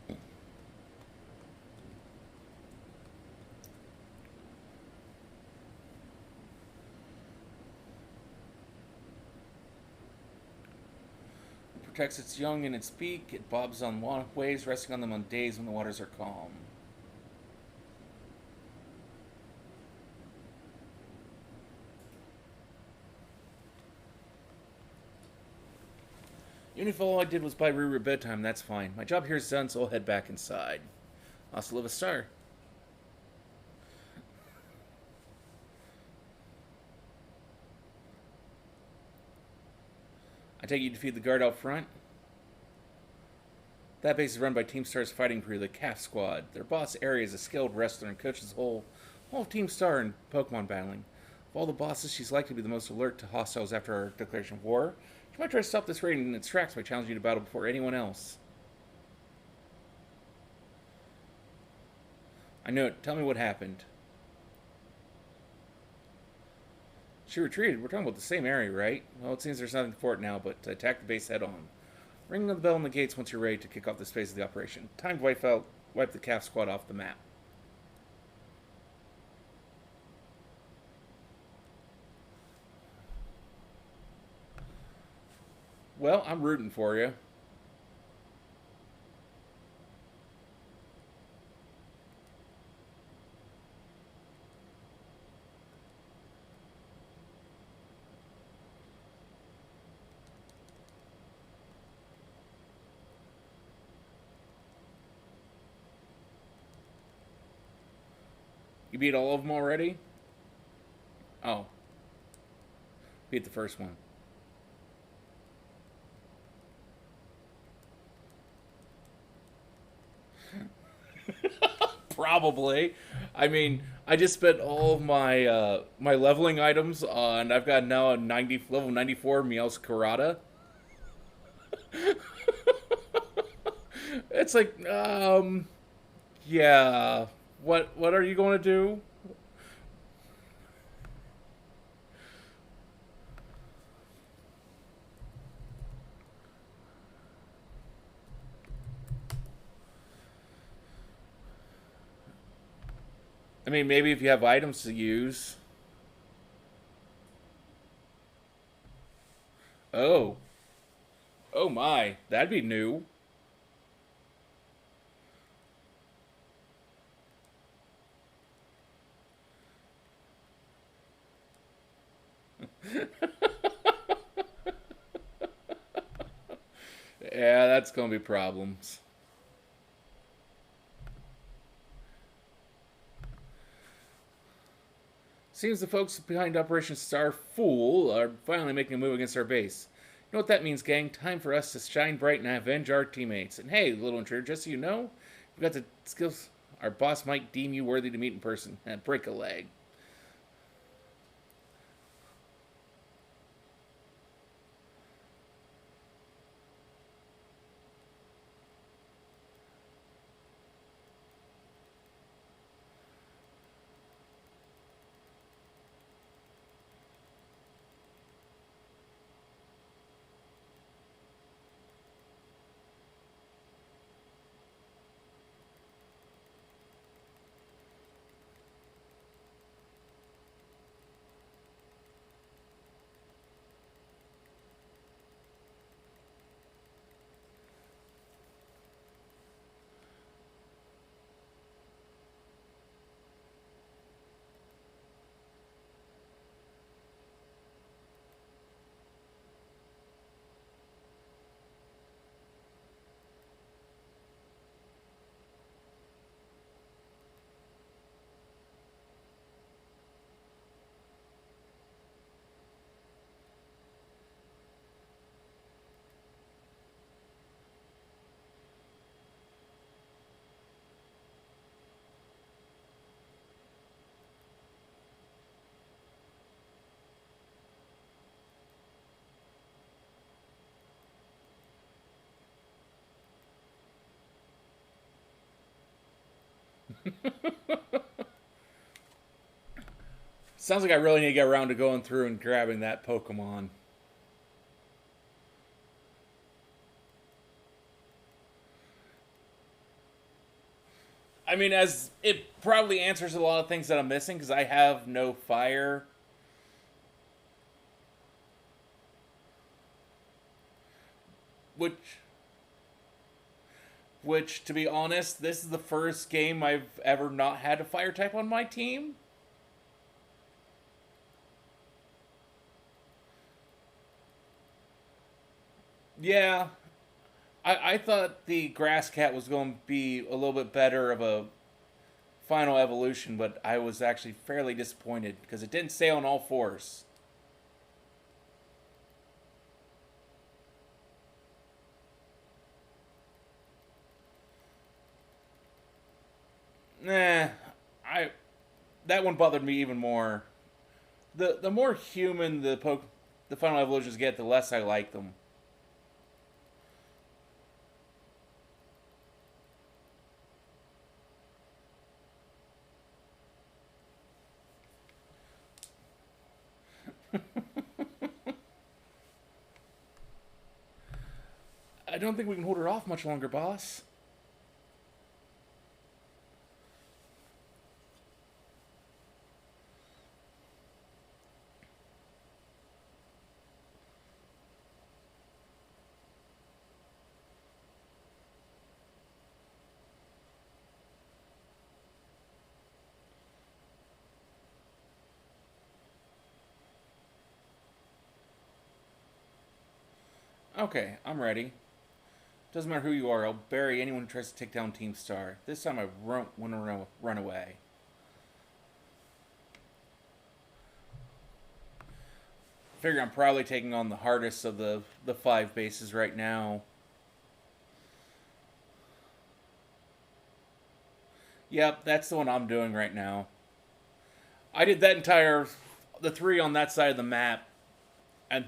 It protects its young in its beak. It bobs on waves, resting on them on days when the waters are calm. Even if all I did was buy Ruru bedtime, that's fine. My job here is done, so I'll head back inside. Also live a star. I take you to defeat the guard out front. That base is run by Team Star's fighting crew, the CAF Squad. Their boss, Aerie, is a skilled wrestler and coaches the whole of Team Star in Pokemon battling. Of all the bosses, she's likely to be the most alert to hostiles after our declaration of war. She might try to stop this raid in its tracks by challenging you to battle before anyone else. I knew it. Tell me what happened. She retreated. We're talking about the same area, right? Well, it seems there's nothing for it now but to attack the base head on. Ring the bell on the gates once you're ready to kick off this phase of the operation. Time to wipe the CAF Squad off the map. Well, I'm rooting for you. You beat all of them already? Oh. Beat the first one. Probably. I mean, I just spent all of my my leveling items on. I've got now a level 94 Meowscarada. It's like, yeah. What are you going to do? I mean, maybe if you have items to use. Oh. Oh my. That'd be new. Yeah, that's going to be problems. Seems the folks behind Operation Star Fool are finally making a move against our base. You know what that means, gang? Time for us to shine bright and avenge our teammates. And hey, little intruder, just so you know, you've got the skills. Our boss might deem you worthy to meet in person. And break a leg. Sounds like I really need to get around to going through and grabbing that Pokemon. I mean, as it probably answers a lot of things that I'm missing because I have no fire. Which, to be honest, this is the first game I've ever not had a fire type on my team. Yeah, I thought the grass cat was going to be a little bit better of a final evolution, but I was actually fairly disappointed because it didn't stay on all fours. Nah, I that one bothered me even more. The more human the final evolutions get, the less I like them. I don't think we can hold her off much longer, boss. Okay, I'm ready. Doesn't matter who you are, I'll bury anyone who tries to take down Team Star. This time I won't want to run away. I figure I'm probably taking on the hardest of the five bases right now. Yep, that's the one I'm doing right now. I did the three on that side of the map, and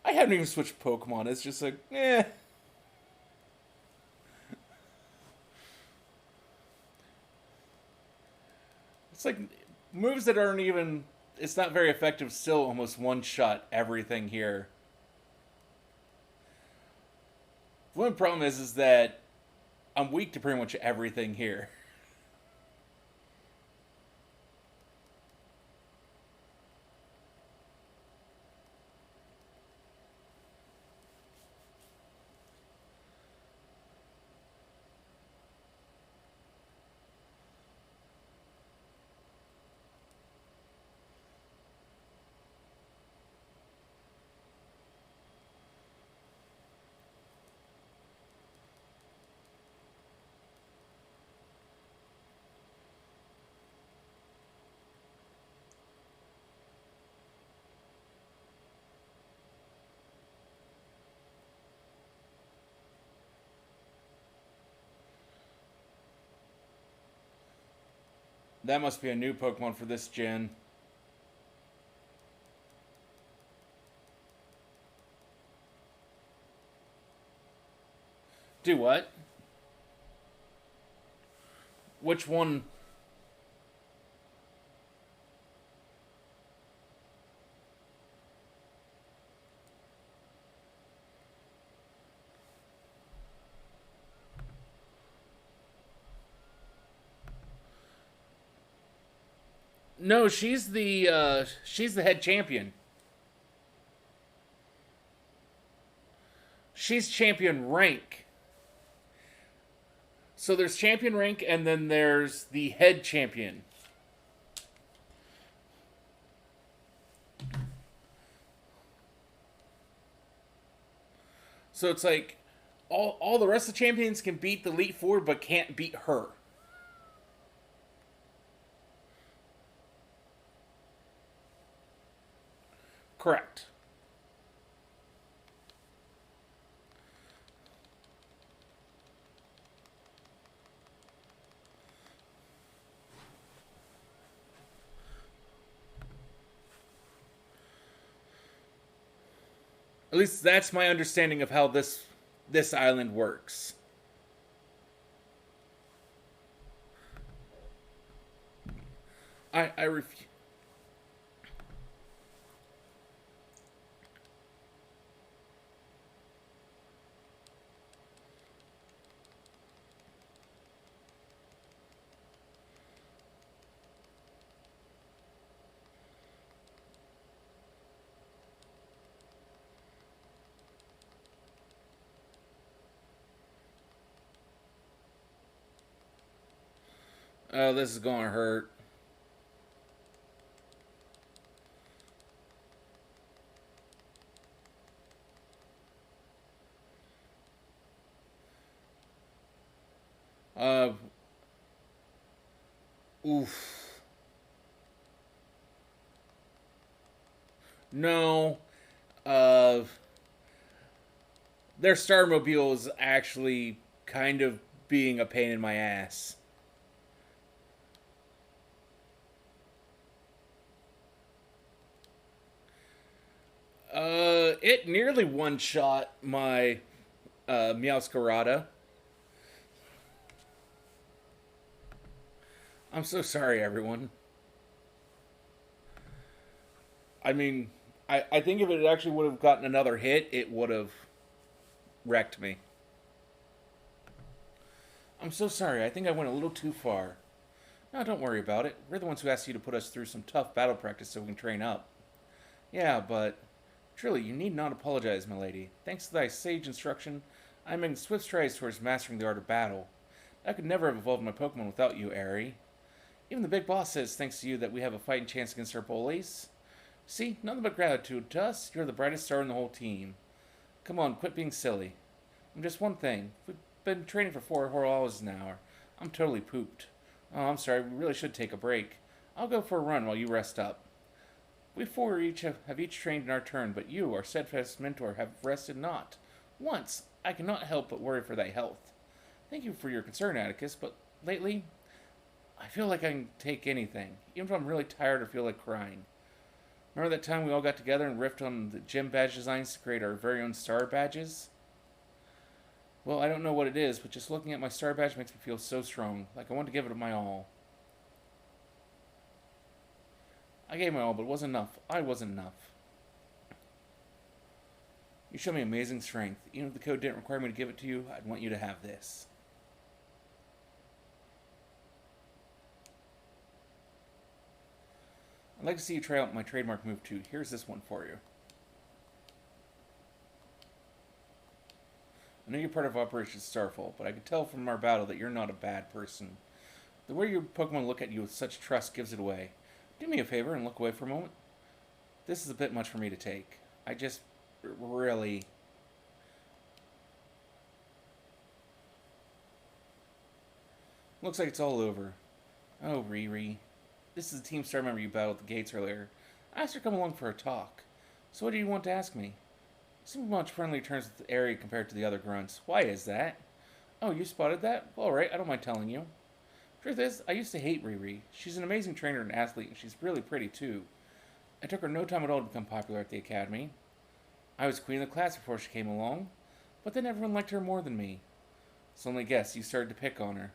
I haven't even switched Pokemon. It's just like, eh. It's like moves that aren't even. It's not very effective. Still, almost one shot everything here. One problem is that I'm weak to pretty much everything here. That must be a new Pokemon for this gen. Do what? Which one? No, she's the head champion. She's champion rank. So there's champion rank, and then there's the head champion. So it's like all the rest of the champions can beat the Elite Four, but can't beat her. Correct. At least that's my understanding of how this island works. I refuse. Oh, this is gonna hurt. Uh, oof. No. Uh, their Starmobile is actually kind of being a pain in my ass. It nearly one shot my Meowscarada. I'm so sorry, everyone. I mean, I think if it actually would have gotten another hit, it would have wrecked me. I'm so sorry. I think I went a little too far. No, don't worry about it. We're the ones who asked you to put us through some tough battle practice so we can train up. Yeah, but truly, you need not apologize, my lady. Thanks to thy sage instruction, I am making swift strides towards mastering the art of battle. I could never have evolved my Pokemon without you, Airy. Even the big boss says, thanks to you, that we have a fighting chance against our bullies. See, nothing but gratitude to us. You're the brightest star in the whole team. Come on, quit being silly. Just one thing. We've been training for 4 whole hours now. I'm totally pooped. Oh, I'm sorry. We really should take a break. I'll go for a run while you rest up. We four have each trained in our turn, but you, our steadfast mentor, have rested not. Once, I cannot help but worry for thy health. Thank you for your concern, Atticus, but lately, I feel like I can take anything, even if I'm really tired or feel like crying. Remember that time we all got together and riffed on the gym badge designs to create our very own star badges? Well, I don't know what it is, but just looking at my star badge makes me feel so strong, like I want to give it my all. I gave my all, but it wasn't enough. I wasn't enough. You show me amazing strength. Even if the code didn't require me to give it to you, I'd want you to have this. I'd like to see you try out my trademark move too. Here's this one for you. I know you're part of Operation Starfall, but I could tell from our battle that you're not a bad person. The way your Pokemon look at you with such trust gives it away. Do me a favor and look away for a moment. This is a bit much for me to take. I just really... Looks like it's all over. Oh, Riri. This is the Team Star member you battled at the gates earlier. I asked her to come along for a talk. So what do you want to ask me? You seem much friendly terms with Airy compared to the other grunts. Why is that? Oh, you spotted that? Well, alright, I don't mind telling you. Truth is, I used to hate Riri. She's an amazing trainer and athlete, and she's really pretty, too. It took her no time at all to become popular at the academy. I was queen of the class before she came along, but then everyone liked her more than me. So only guess, you started to pick on her.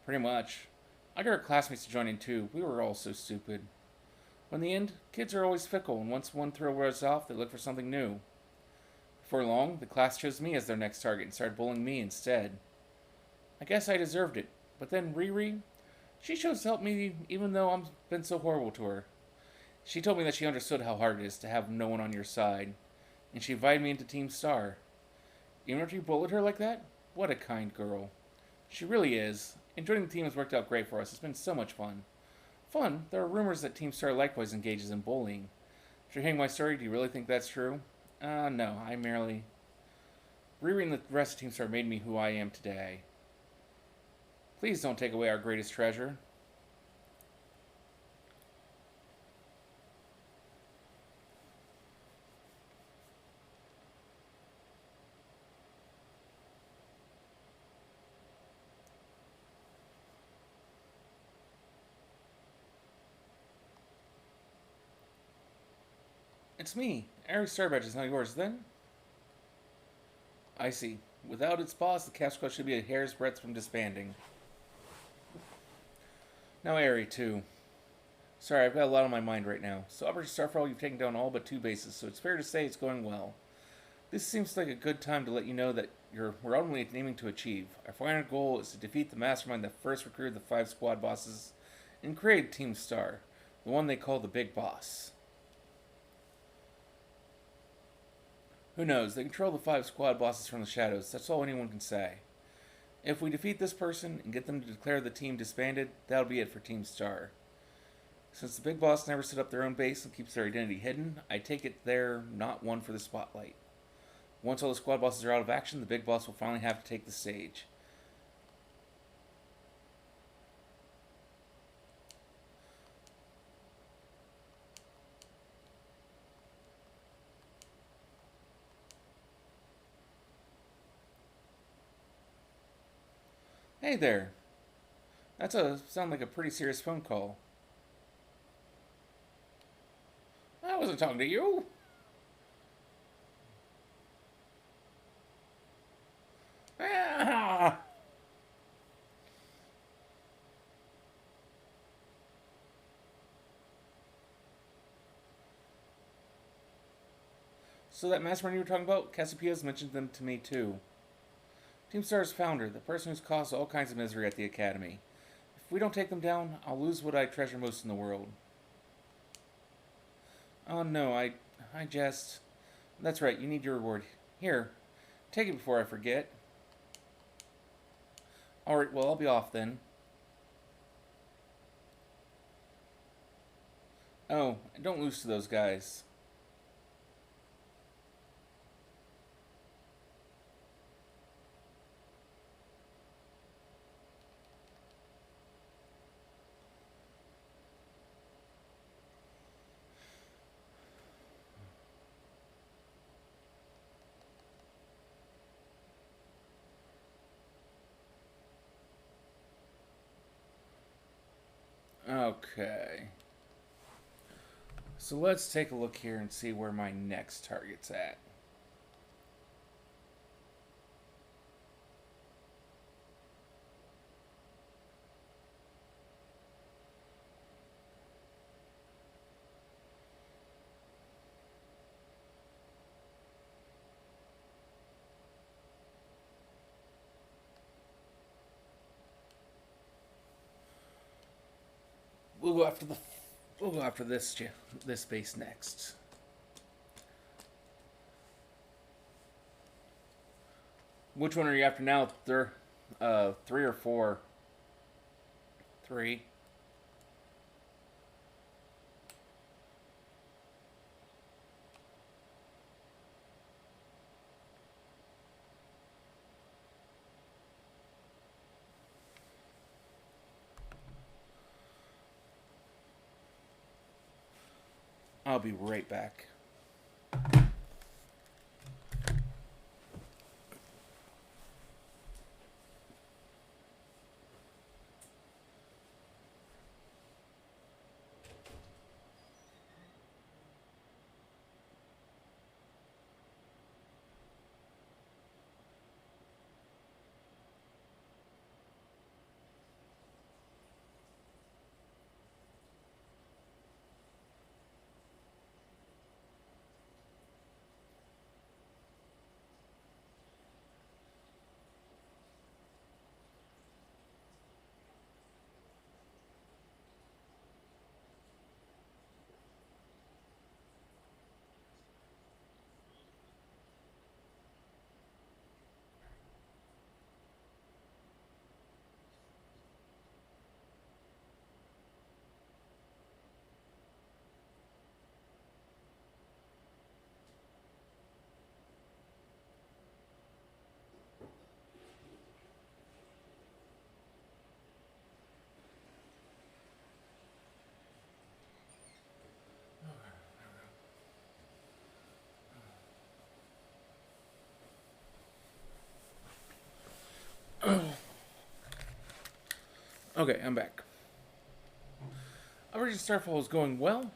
Pretty much. I got her classmates to join in, too. We were all so stupid. But in the end, kids are always fickle, and once one thrill wears off, they look for something new. Before long, the class chose me as their next target and started bullying me instead. I guess I deserved it. But then Riri, she chose to help me even though I've been so horrible to her. She told me that she understood how hard it is to have no one on your side, and she invited me into Team Star. Even after you bullied her like that? What a kind girl. She really is. And joining the team has worked out great for us. It's been so much fun. Fun? There are rumors that Team Star likewise engages in bullying. After hearing my story, do you really think that's true? No, I merely... Riri and the rest of Team Star made me who I am today. Please don't take away our greatest treasure. It's me. Aries Star Badge is not yours, then? I see. Without its boss, the Cap Squad should be a hair's breadth from disbanding. Now Airy, too. Sorry, I've got a lot on my mind right now. So Operation Starfall, you've taken down all but 2 bases, so it's fair to say it's going well. This seems like a good time to let you know that we're ultimately aiming to achieve. Our final goal is to defeat the mastermind that first recruited the 5 squad bosses and created Team Star, the one they call the Big Boss. Who knows, they control the 5 squad bosses from the shadows, that's all anyone can say. If we defeat this person and get them to declare the team disbanded, that'll be it for Team Star. Since the Big Boss never set up their own base and keeps their identity hidden, I take it they're not one for the spotlight. Once all the squad bosses are out of action, the Big Boss will finally have to take the stage. Hey there. That's a sound like a pretty serious phone call. I wasn't talking to you. Ah! So that mastermind you were talking about, Cassiopeia's mentioned them to me too. Team Star's founder, the person who's caused all kinds of misery at the Academy. If we don't take them down, I'll lose what I treasure most in the world. Oh no, I jest. That's right, you need your reward. Here, take it before I forget. Alright, well, I'll be off then. Oh, don't lose to those guys. Okay. So let's take a look here and see where my next target's at. We'll go after the we'll go after this base next. Which one are you after now? Three or four? Three. I'll be right back. Okay, I'm back. Operation Starfall is going well.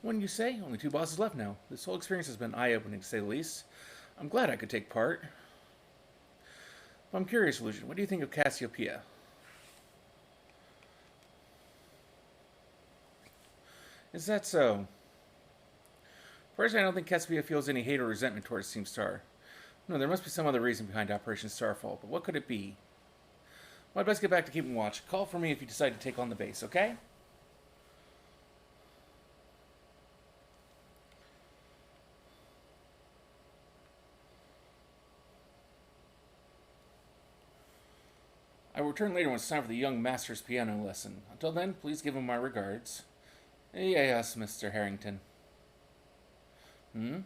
When you say, only two bosses left now. This whole experience has been eye-opening, to say the least. I'm glad I could take part. But I'm curious, Illusion, what do you think of Cassiopeia? Is that so? Personally, I don't think Cassiopeia feels any hate or resentment towards Team Star. No, there must be some other reason behind Operation Starfall, but what could it be? Well, I'd best get back to keeping watch. Call for me if you decide to take on the base, okay? I will return later when it's time for the young master's piano lesson. Until then, please give him my regards. Yes, Mr. Harrington. Hmm?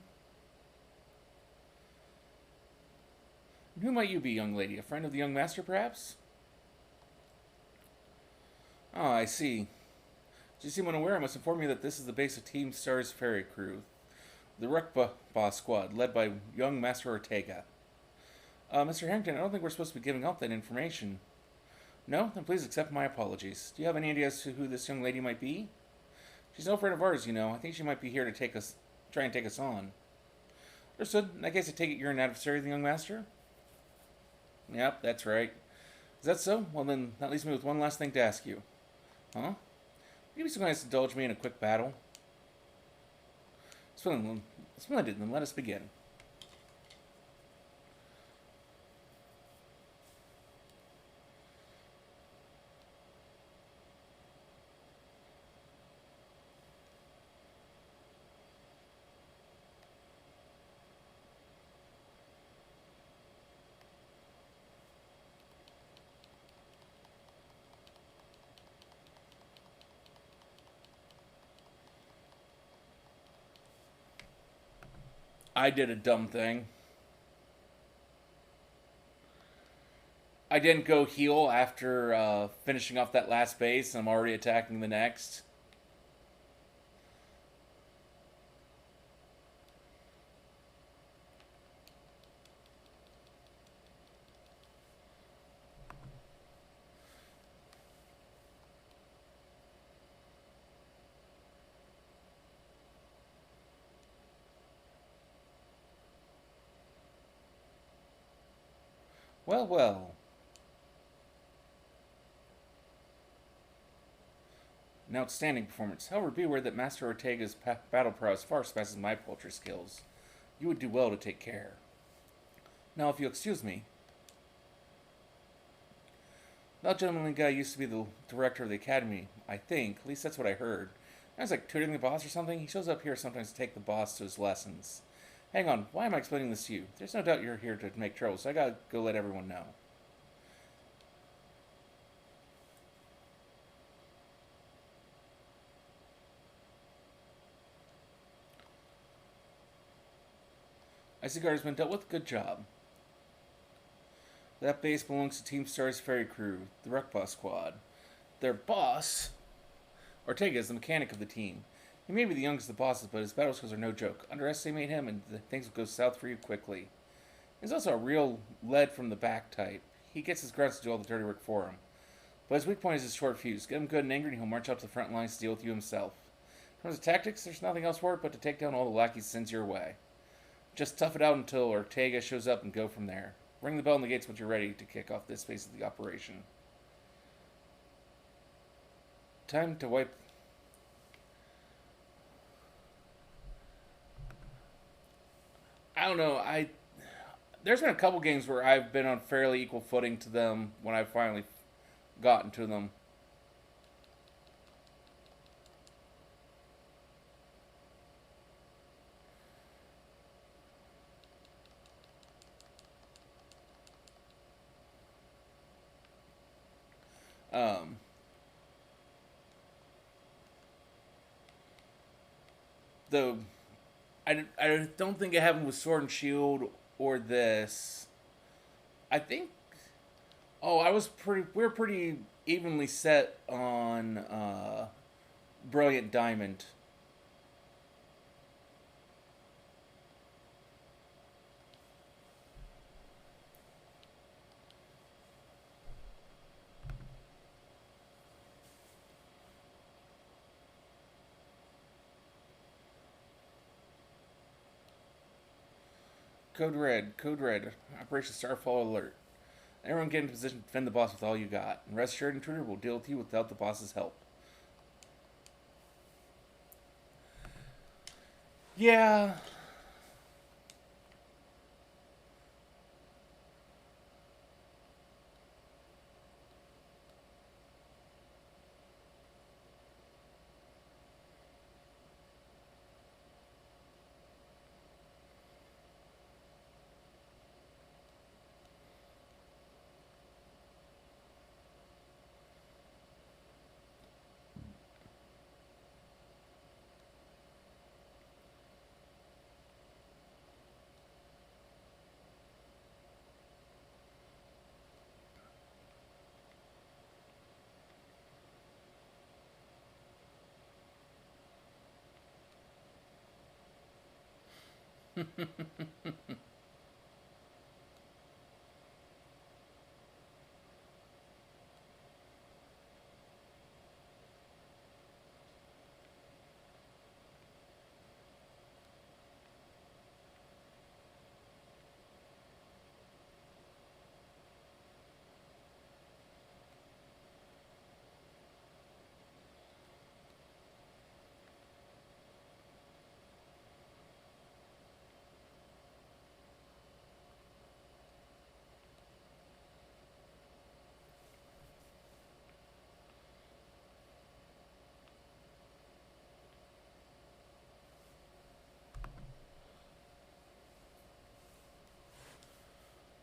And who might you be, young lady? A friend of the young master, perhaps? Oh, I see. As you seem unaware, I must inform you that this is the base of Team Star's ferry crew, the Rekba squad, led by young Master Ortega. Mr. Harrington, I don't think we're supposed to be giving out that information. No? Then please accept my apologies. Do you have any ideas to who this young lady might be? She's no friend of ours, you know. I think she might be here to try and take us on. Understood. In that case, I take it you're an adversary of the young master? Yep, that's right. Is that so? Well then, that leaves me with one last thing to ask you. Huh? Would you be so nice to indulge me in a quick battle? Splendid, then let us begin. I did a dumb thing. I didn't go heal after finishing off that last base, and I'm already attacking the next. Well, well. An outstanding performance. However, be aware that Master Ortega's battle prowess far surpasses my poultry skills. You would do well to take care. Now, if you'll excuse me, that gentlemanly guy used to be the director of the academy, I think. At least that's what I heard. I was like tutoring the boss or something. He shows up here sometimes to take the boss to his lessons. Hang on, why am I explaining this to you? There's no doubt you're here to make trouble, so I gotta go let everyone know. Icy Guard has been dealt with. Good job. That base belongs to Team Star's ferry crew, the Wreck Boss Squad. Their boss, Ortega, is the mechanic of the team. He may be the youngest of the bosses, but his battle skills are no joke. Underestimate him, and things will go south for you quickly. He's also a real lead from the back type. He gets his grunts to do all the dirty work for him. But his weak point is his short fuse. Get him good and angry, and he'll march up to the front lines to deal with you himself. In terms of tactics, there's nothing else for it but to take down all the lackeys sends your way. Just tough it out until Ortega shows up and go from there. Ring the bell on the gates once you're ready to kick off this phase of the operation. Time to wipe. I don't know. There's been a couple games where I've been on fairly equal footing to them when I finally gotten to them. Um, though I don't think it happened with Sword and Shield or this. I think. Oh, I was pretty. We are pretty evenly set on Brilliant Diamond. Code Red, Code Red, Operation Starfall Alert. Everyone get in position to defend the boss with all you got. And rest assured, Intruder will deal with you without the boss's help. Yeah.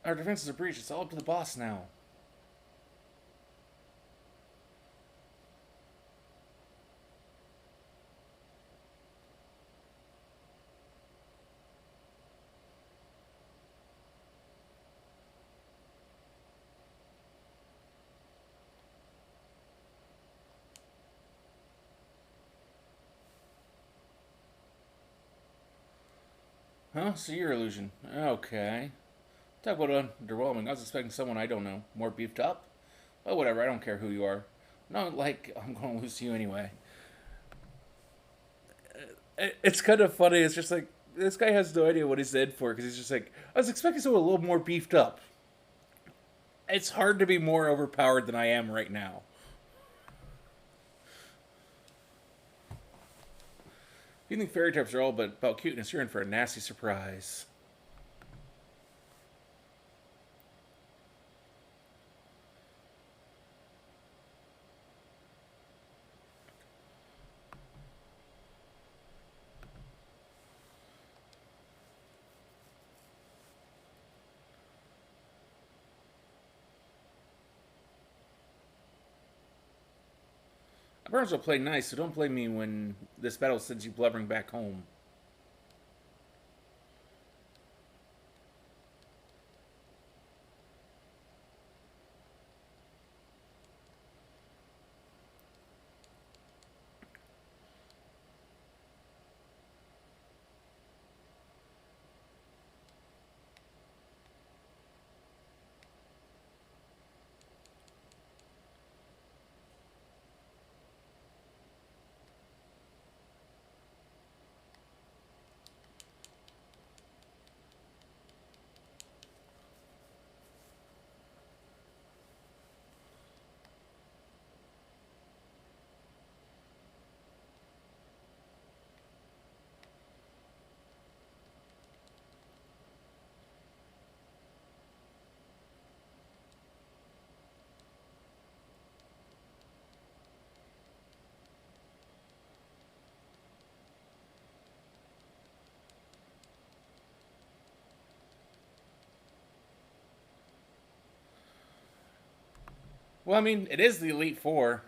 Our defenses are breached. It's all up to the boss now. Huh? So you're illusion. Okay. Talk about underwhelming. I was expecting someone I don't know. More beefed up? Well, whatever. I don't care who you are. Not like I'm going to lose to you anyway. It's kind of funny. It's just like, this guy has no idea what he's in for because he's just like, I was expecting someone a little more beefed up. It's hard to be more overpowered than I am right now. If you think fairy types are all but about cuteness, you're in for a nasty surprise. I promise I'll play nice, so don't blame me when this battle sends you blubbering back home. Well, I mean, it is the Elite Four.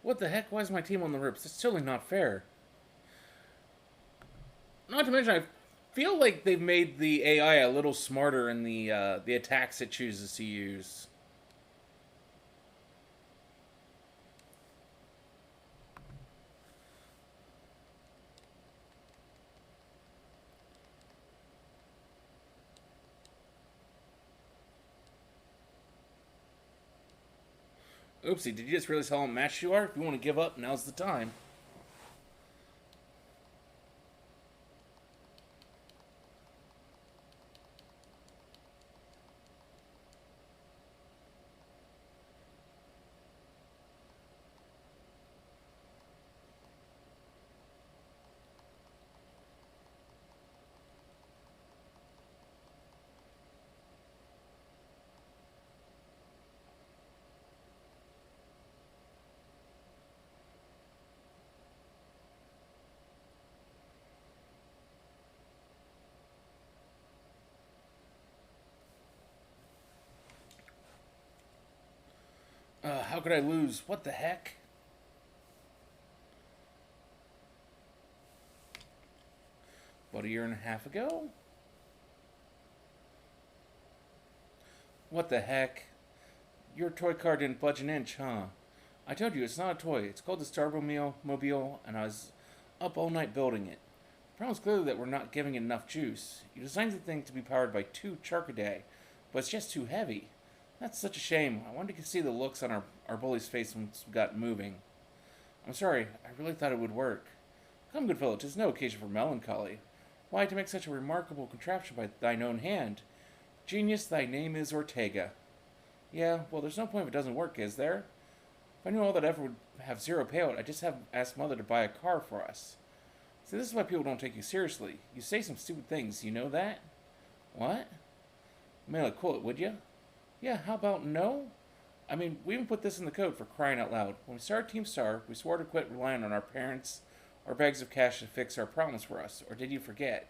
What the heck? Why is my team on the ropes? It's totally not fair. Not to mention, I feel like they've made the AI a little smarter in the attacks it chooses to use. Oopsie, did you just realize how unmatched you are? If you want to give up, now's the time. How could I lose? What the heck? About a year and a half ago? What the heck? Your toy car didn't budge an inch, huh? I told you, it's not a toy. It's called the Starbomobile, and I was up all night building it. The problem is clearly that we're not giving it enough juice. You designed the thing to be powered by 2 Charcaday, but it's just too heavy. That's such a shame. I wanted to see the looks on our bully's face once we got moving. I'm sorry, I really thought it would work. Come, good fellow, 'tis no occasion for melancholy. Why, to make such a remarkable contraption by thine own hand? Genius, thy name is Ortega. Yeah, well, there's no point if it doesn't work, is there? If I knew all that effort would have zero payout, I'd just have asked Mother to buy a car for us. See, this is why people don't take you seriously. You say some stupid things, you know that? What? Mail it, quote, would you? Yeah, how about no? I mean, we even put this in the code for crying out loud. When we started Team Star, we swore to quit relying on our parents or bags of cash to fix our problems for us, or did you forget?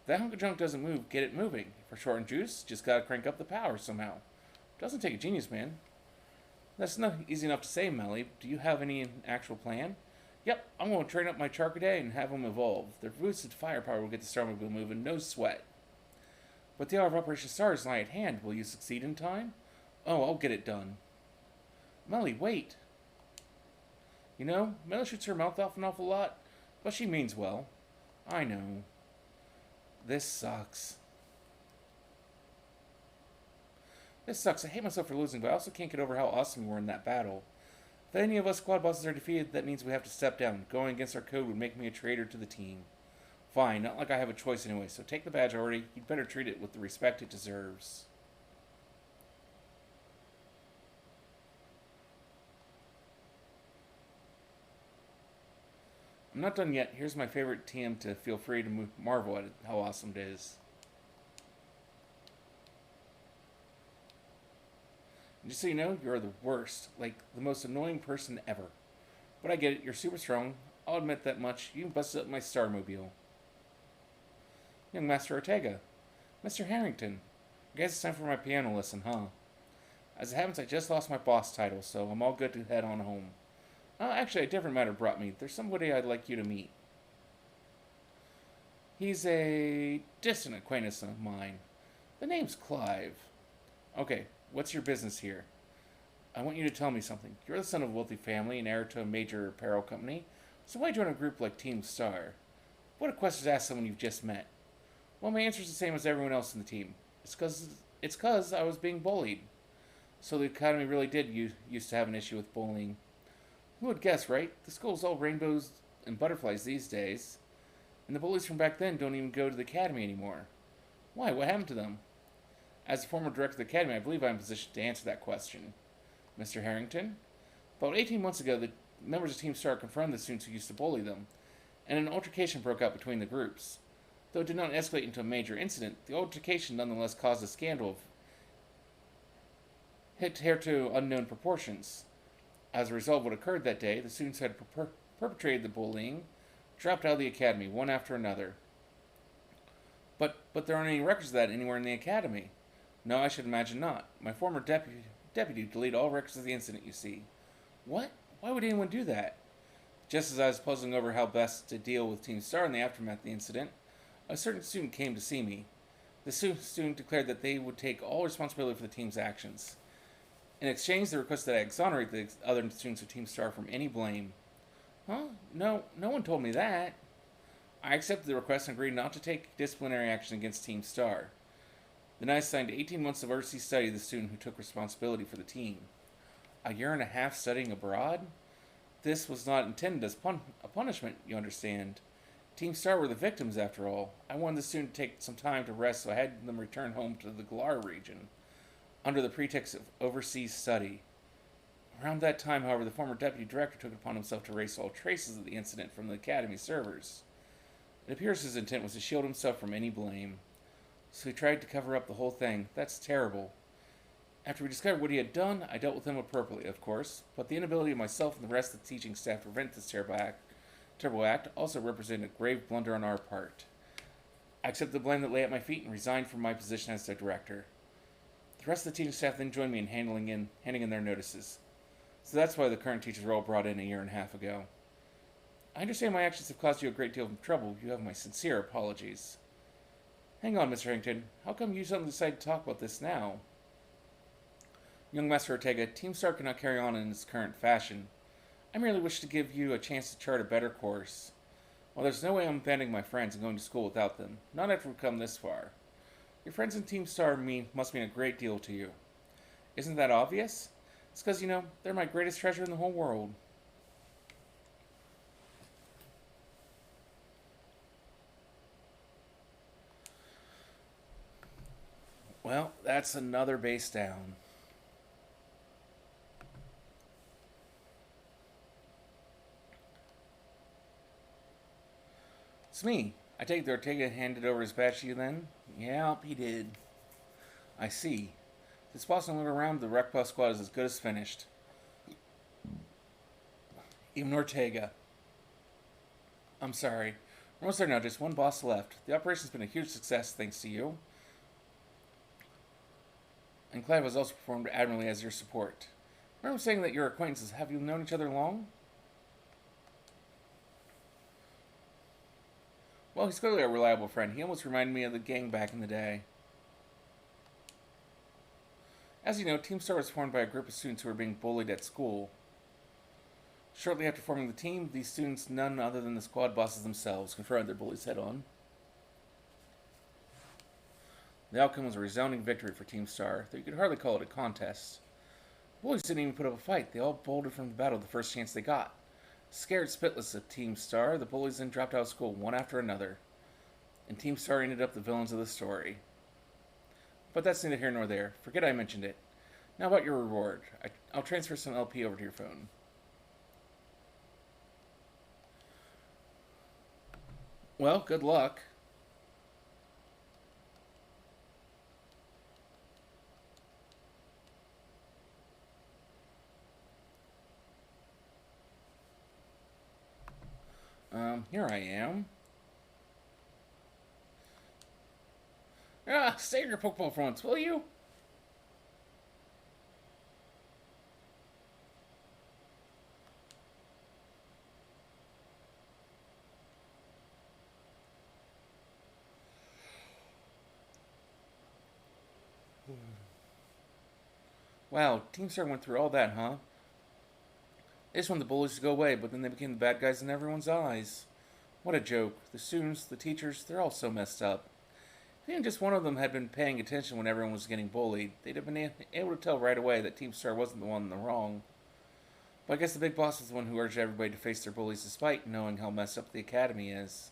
If that hunk of junk doesn't move, get it moving. For short and juice, just gotta crank up the power somehow. Doesn't take a genius, man. That's not easy enough to say, Melly. Do you have any actual plan? Yep, I'm going to train up my Charcadet and have them evolve. Their boosted firepower will get the Starmobile moving, no sweat. But the hour of Operation Star is nigh at hand. Will you succeed in time? Oh, I'll get it done. Melly, wait. You know, Melly shoots her mouth off an awful lot, but she means well. I know. This sucks. This sucks. I hate myself for losing, but I also can't get over how awesome we were in that battle. If any of us squad bosses are defeated, that means we have to step down. Going against our code would make me a traitor to the team. Fine, not like I have a choice anyway, so take the badge already. You'd better treat it with the respect it deserves. I'm not done yet. Here's my favorite TM to feel free to marvel at it, how awesome it is. And just so you know, you're the worst. Like, the most annoying person ever. But I get it. You're super strong. I'll admit that much. You busted up my Starmobile. Young Master Ortega. Mr. Harrington. I guess it's time for my piano lesson, huh? As it happens, I just lost my boss title, so I'm all good to head on home. Actually, a different matter brought me. There's somebody I'd like you to meet. He's a distant acquaintance of mine. The name's Clive. Okay, what's your business here? I want you to tell me something. You're the son of a wealthy family and heir to a major apparel company, so why join a group like Team Star? What a question to ask someone you've just met. Well, my answer's the same as everyone else in the team. It's cause I was being bullied. So the Academy really did used to have an issue with bullying. Who would guess, right? The school's all rainbows and butterflies these days. And the bullies from back then don't even go to the Academy anymore. Why? What happened to them? As the former director of the Academy, I believe I'm in position to answer that question. Mr. Harrington? About 18 months ago, the members of Team Star confronted the students who used to bully them, and an altercation broke out between the groups. Though it did not escalate into a major incident, the altercation nonetheless caused a scandal of hitherto unknown proportions. As a result of what occurred that day, the students who had perpetrated the bullying dropped out of the Academy, one after another. But there aren't any records of that anywhere in the Academy. No, I should imagine not. My former deputy deleted all records of the incident, you see. What? Why would anyone do that? Just as I was puzzling over how best to deal with Team Star in the aftermath of the incident, a certain student came to see me. The student declared that they would take all responsibility for the team's actions. In exchange, they requested that I exonerate the other students of Team Star from any blame. Huh? No one told me that. I accepted the request and agreed not to take disciplinary action against Team Star. Then I assigned 18 months of overseas study to the student who took responsibility for the team. A year and a half studying abroad? This was not intended as a punishment, you understand. Team Star were the victims, after all. I wanted the student to take some time to rest, so I had them return home to the Galar region, under the pretext of overseas study. Around that time, however, the former deputy director took it upon himself to erase all traces of the incident from the Academy servers. It appears his intent was to shield himself from any blame. So he tried to cover up the whole thing. That's terrible. After we discovered what he had done, I dealt with him appropriately, of course, but the inability of myself and the rest of the teaching staff to prevent this terrible act also represented a grave blunder on our part. I accepted the blame that lay at my feet and resigned from my position as their director. The rest of the teaching staff then joined me in handing in their notices. So that's why the current teachers were all brought in a year and a half ago. I understand my actions have caused you a great deal of trouble. You have my sincere apologies. Hang on, Mr. Harrington. How come you suddenly decided to talk about this now? Young Master Ortega, Team Star cannot carry on in its current fashion. I merely wish to give you a chance to chart a better course. Well, there's no way I'm abandoning my friends and going to school without them. Not after we've come this far. Your friends in Team Star must mean a great deal to you. Isn't that obvious? It's because, they're my greatest treasure in the whole world. Well, that's another base down. It's me. I take the Ortega handed over his badge to you then? Yep, he did. I see. This boss no longer around, the Wreck Puff squad is as good as finished. Even Ortega. I'm sorry. We're almost there now, just one boss left. The operation's been a huge success thanks to you. And Clive has also performed admirably as your support. Remember saying that you're acquaintances. Have you known each other long? Well, he's clearly a reliable friend. He almost reminded me of the gang back in the day. As you know, Team Star was formed by a group of students who were being bullied at school. Shortly after forming the team, these students, none other than the squad bosses themselves, confronted their bullies head on. The outcome was a resounding victory for Team Star, though you could hardly call it a contest. The bullies didn't even put up a fight. They all bolted from the battle the first chance they got. Scared spitless of Team Star, the bullies then dropped out of school one after another, and Team Star ended up the villains of the story. But that's neither here nor there. Forget I mentioned it. Now about your reward. I'll transfer some LP over to your phone. Well, good luck. Here I am. Save your Pokeball for once, will you? Wow, Team Star went through all that, huh? They just wanted the bullies to go away, but then they became the bad guys in everyone's eyes. What a joke. The students, the teachers, they're all so messed up. If even just one of them had been paying attention when everyone was getting bullied, they'd have been able to tell right away that Team Star wasn't the one in the wrong. But I guess the big boss was the one who urged everybody to face their bullies despite knowing how messed up the academy is.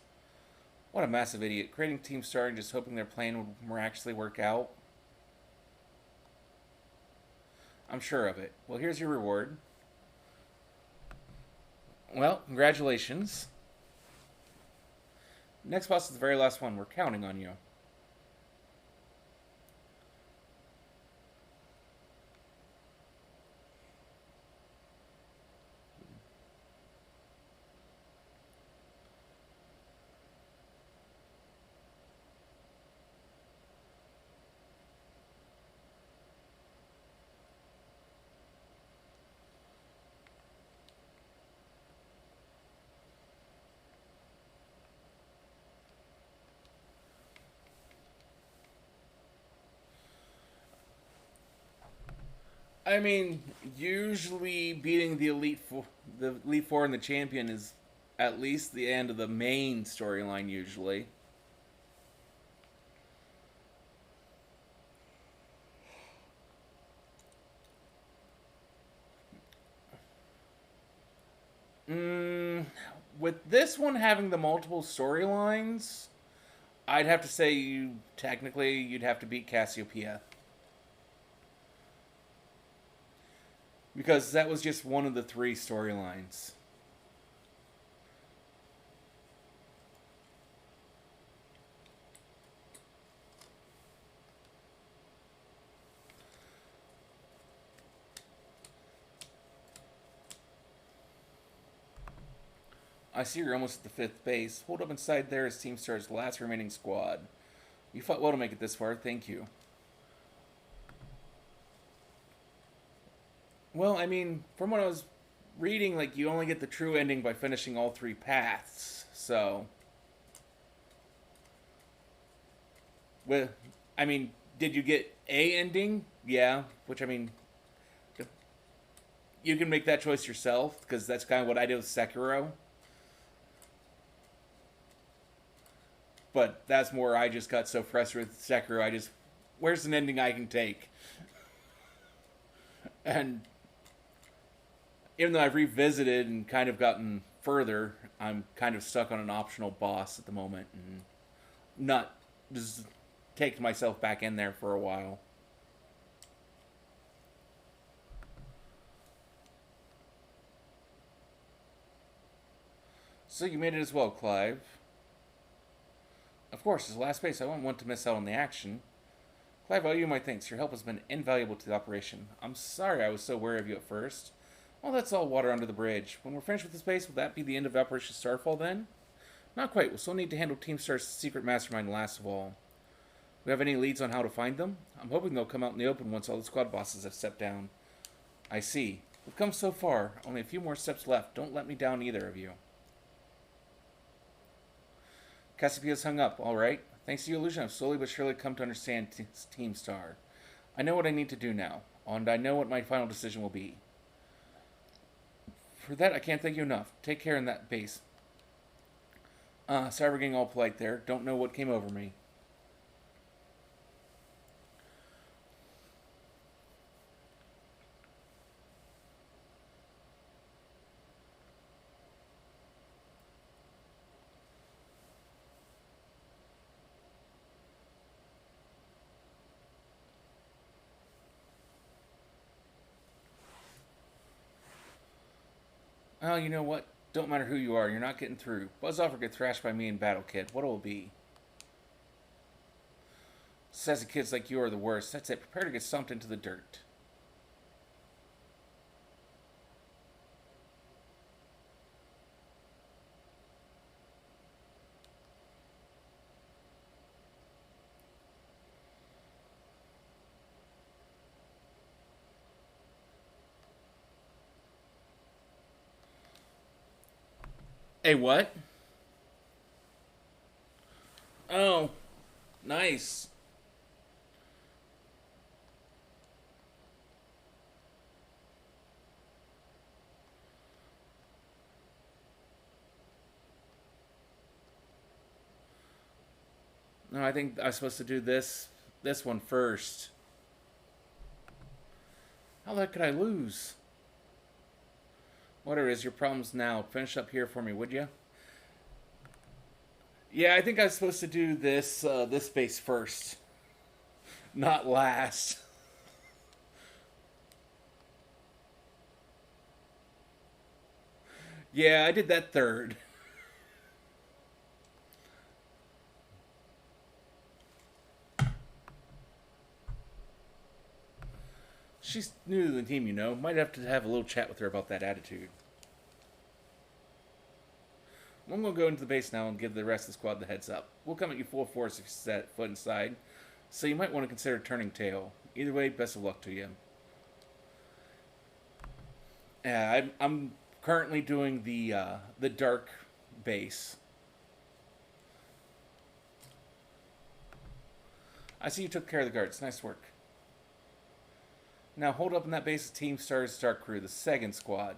What a massive idiot, creating Team Star and just hoping their plan would miraculously work out. I'm sure of it. Well, here's your reward. Well, congratulations. Next boss is the very last one. We're counting on you. I mean, usually beating the Elite Four and the champion is at least the end of the main storyline. Usually, mm, with this one having the multiple storylines, I'd have to say you'd have to beat Cassiopeia because that was just one of the three storylines. I see you're almost at the fifth base. Hold up inside there is Team Star's last remaining squad. You fought well to make it this far. Thank you. Well, I mean, from what I was reading, like you only get the true ending by finishing all three paths. So, with, I mean, did you get a ending? Yeah, which I mean, you can make that choice yourself because that's kind of what I did with Sekiro. But that's more. I just got so frustrated with Sekiro. Where's an ending I can take? And even though I've revisited and kind of gotten further, I'm kind of stuck on an optional boss at the moment and not just take myself back in there for a while. So you made it as well, Clive. Of course, as last base, I won't want to miss out on the action. Clive, I owe you my thanks. Your help has been invaluable to the operation. I'm sorry I was so wary of you at first. Well, that's all water under the bridge. When we're finished with this base, will that be the end of Operation Starfall then? Not quite. We'll still need to handle Team Star's secret mastermind last of all. We have any leads on how to find them? I'm hoping they'll come out in the open once all the squad bosses have stepped down. I see. We've come so far. Only a few more steps left. Don't let me down, either of you. Cassiopeia's hung up, all right. Thanks to your illusion, I've slowly but surely come to understand Team Star. I know what I need to do now, and I know what my final decision will be. For that, I can't thank you enough. Take care in that base. Sorry for getting all polite there. Don't know what came over me. Oh, you know what? Don't matter who you are, you're not getting through. Buzz off or get thrashed by me in battle, kid. What'll it be? Sassy kids like you are the worst. That's it. Prepare to get stomped into the dirt. Hey, what? Oh, nice. No, I think I was supposed to do this one first. How the heck could I lose? Whatever is your problems now. Finish up here for me, would you? Yeah, I think I was supposed to do this base first, not last. Yeah, I did that third. She's new to the team, you know. Might have to have a little chat with her about that attitude. I'm going to go into the base now and give the rest of the squad the heads up. We'll come at you full force if you set foot inside, so you might want to consider turning tail. Either way, best of luck to you. Yeah, I'm currently doing the dark base. I see you took care of the guards. Nice work. Now hold up in that base of Team Star's Dark Crew, the second squad.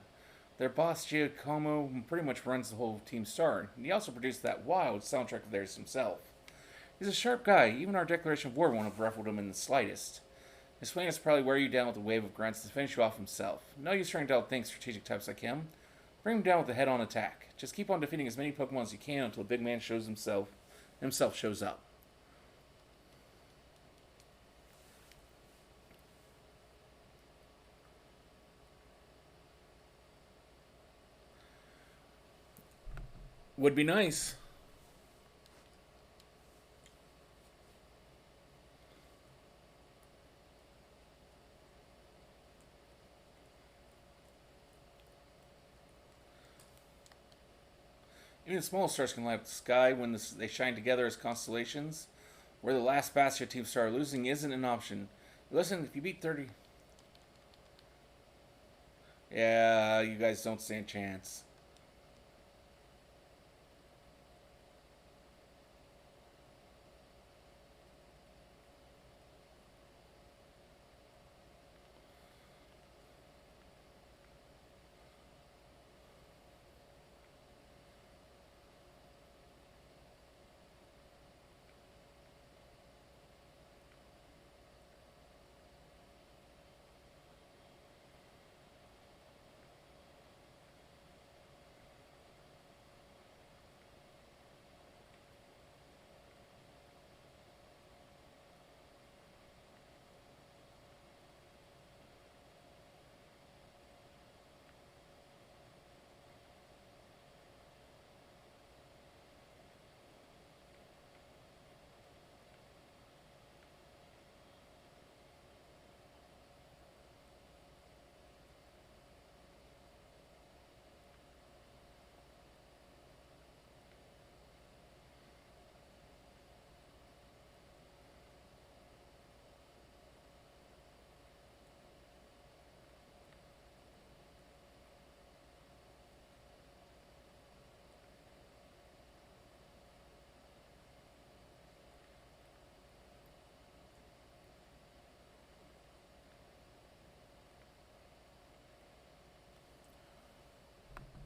Their boss, Giacomo, pretty much runs the whole Team Star. And he also produced that wild soundtrack of theirs himself. He's a sharp guy. Even our declaration of war won't have ruffled him in the slightest. His plan is to probably wear you down with a wave of grunts to finish you off himself. No use trying to outthink strategic types like him. Bring him down with a head-on attack. Just keep on defeating as many Pokemon as you can until the big man himself shows up. Would be nice. Even small stars can light up the sky when they shine together as constellations. Where the last bastion Team Star losing isn't an option. Listen, if you beat 30... Yeah, you guys don't stand a chance.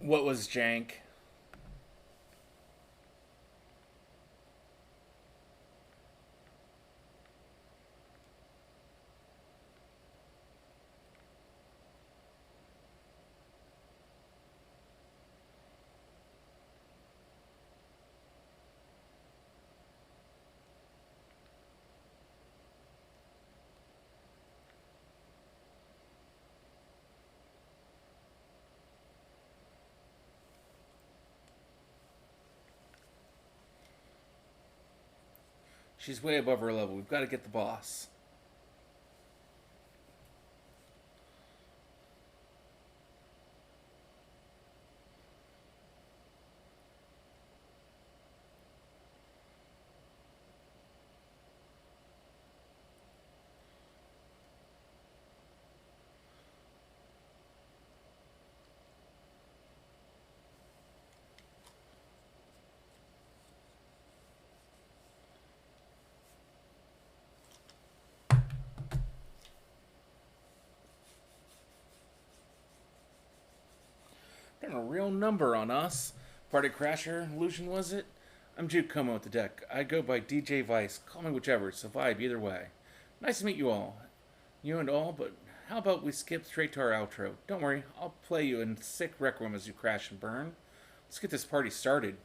What was jank? She's way above her level. We've got to get the boss. Getting a real number on us. Party Crasher illusion, was it? I'm Jude Como at the deck. I go by DJ Vice. Call me whichever. Survive either way. Nice to meet you all. You and all, but how about we skip straight to our outro? Don't worry, I'll play you in sick Requiem as you crash and burn. Let's get this party started.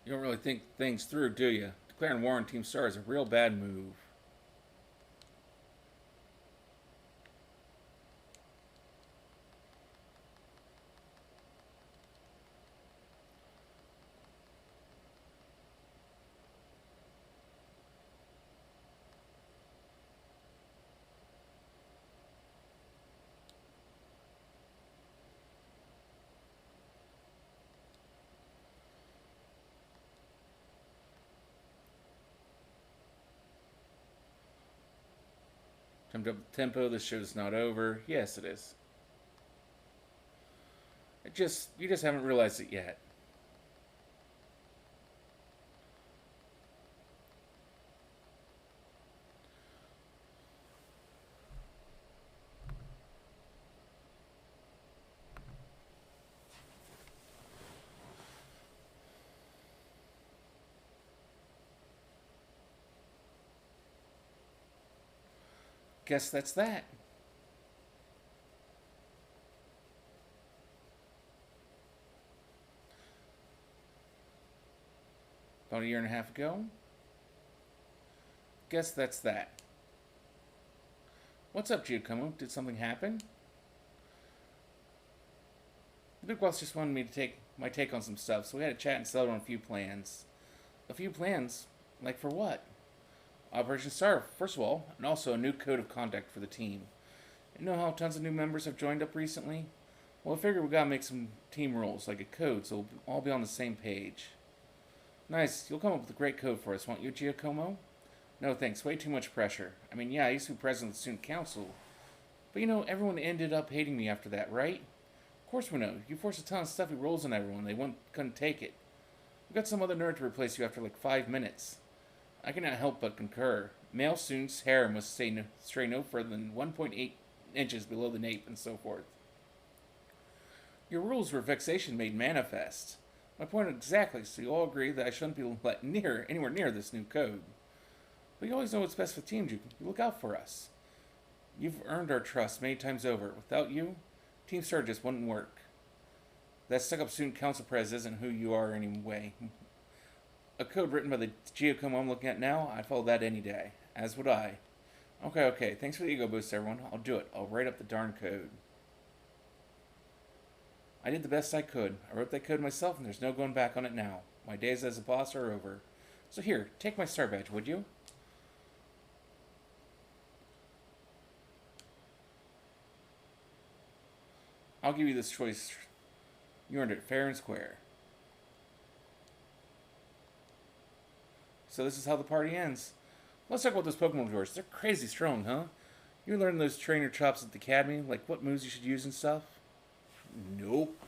You don't really think things through, do you? Declaring war on Team Star is a real bad move. Jumped up the tempo. This show's not over. Yes, it is. You just haven't realized it yet. Guess that's that. About a year and a half ago. Guess that's that. What's up, Giacomo? Did something happen? The big boss just wanted me to take my take on some stuff, so we had a chat and settled on a few plans. A few plans? Like for what? Operation Star, first of all, and also a new code of conduct for the team. You know how tons of new members have joined up recently? Well, I figured we gotta make some team rules, like a code, so we'll all be on the same page. Nice, you'll come up with a great code for us, won't you, Giacomo? No thanks, way too much pressure. I mean, yeah, I used to be president of the student council, but you know, everyone ended up hating me after that, right? Of course we know. You forced a ton of stuffy roles on everyone, they couldn't take it. We got some other nerd to replace you after like 5 minutes. I cannot help but concur. Male students' hair must stray no further than 1.8 inches below the nape, and so forth. Your rules were vexation made manifest. My point exactly, so you all agree that I shouldn't be let anywhere near this new code. But you always know what's best for teams. You look out for us. You've earned our trust many times over. Without you, Team Star just wouldn't work. That stuck-up student council pres isn't who you are anyway. A code written by the Giacomo I'm looking at now, I'd follow that any day. As would I. Okay. Thanks for the ego boost, everyone. I'll do it. I'll write up the darn code. I did the best I could. I wrote that code myself, and there's no going back on it now. My days as a boss are over. So here, take my star badge, would you? I'll give you this choice. You earned it fair and square. So this is how the party ends. Let's talk about those Pokemon of yours. They're crazy strong, huh? You learned those trainer chops at the academy, like what moves you should use and stuff? Nope.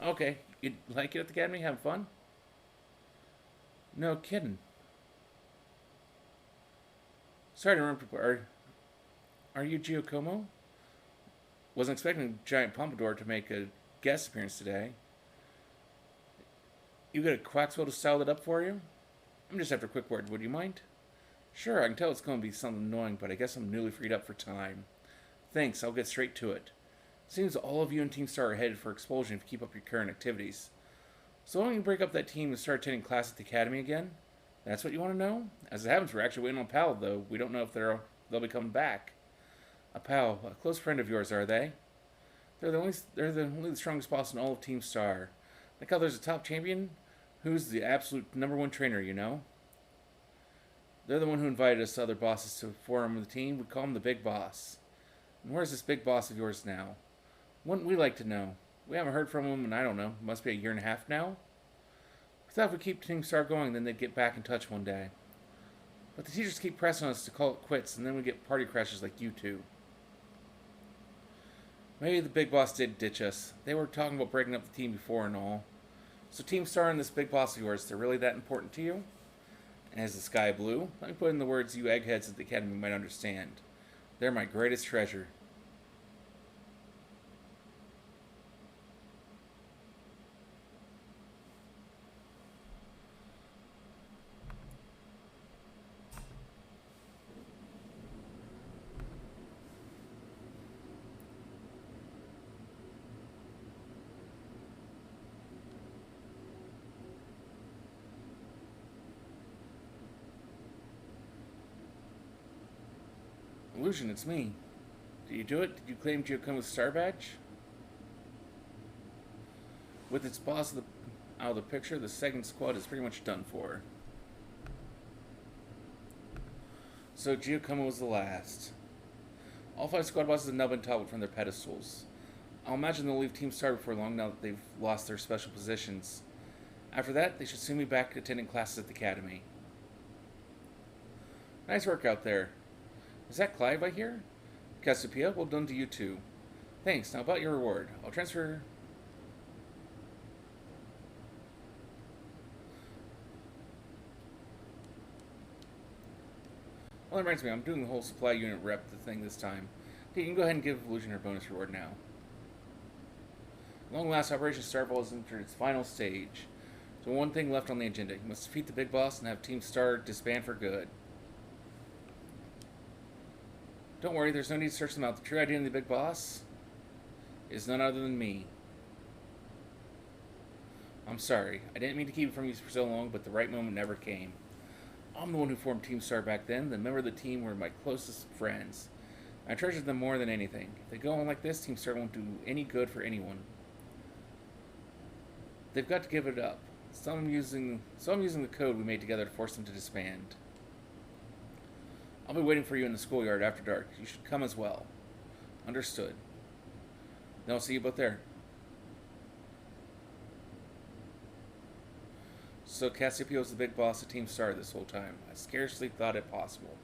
Okay, you like it at the academy? Having fun? No kidding. Sorry to remember. Are you Giacomo? Wasn't expecting Giant Pompadour to make a guest appearance today. You got a Quaxwell to style it up for you? I'm just after a quick word. Would you mind? Sure, I can tell it's going to be something annoying, but I guess I'm newly freed up for time. Thanks, I'll get straight to it. Seems all of you and Team Star are headed for expulsion if you keep up your current activities. So why don't you break up that team and start attending class at the academy again? That's what you want to know? As it happens, we're actually waiting on Pal, though. We don't know if they'll be coming back. A Pal, a close friend of yours, are they? They're the only the strongest boss in all of Team Star. Like how there's a top champion, who's the absolute #1 trainer, you know? They're the one who invited us other bosses to form the team. We call him the Big Boss. And where's this big boss of yours now? Wouldn't we like to know? We haven't heard from him in, I don't know, must be a year and a half now? We thought if we keep Team Star going, then they'd get back in touch one day. But the teachers keep pressing us to call it quits, and then we get party crashers like you two. Maybe the Big Boss did ditch us. They were talking about breaking up the team before and all. So Team Star and this Big Boss of yours, they're really that important to you? And is the sky blue? Let me put in the words you eggheads at the academy might understand. They're my greatest treasure. Illusion, it's me. Did you do it? Did you claim Giacomo's star badge? With its boss out of the picture, the second squad is pretty much done for. So Giacomo was the last. All 5 squad bosses have now been toppled from their pedestals. I'll imagine they'll leave Team Star before long now that they've lost their special positions. After that, they should soon be back attending classes at the academy. Nice work out there. Is that Clive I hear? Cassiopeia, well done to you too. Thanks, now about your reward. I'll transfer... Well, that reminds me, I'm doing the whole supply unit rep thing this time. Okay, you can go ahead and give Illusion her bonus reward now. Long last, Operation Starball has entered its final stage. So one thing left on the agenda. You must defeat the Big Boss and have Team Star disband for good. Don't worry, there's no need to search them out. The true identity of the Big Boss is none other than me. I'm sorry. I didn't mean to keep it from you for so long, but the right moment never came. I'm the one who formed Team Star back then. The member of the team were my closest friends. I treasured them more than anything. If they go on like this, Team Star won't do any good for anyone. They've got to give it up. So I'm using the code we made together to force them to disband. I'll be waiting for you in the schoolyard after dark. You should come as well. Understood. Then I'll see you both there. So Cassiopeia was the Big Boss of Team Star this whole time. I scarcely thought it possible.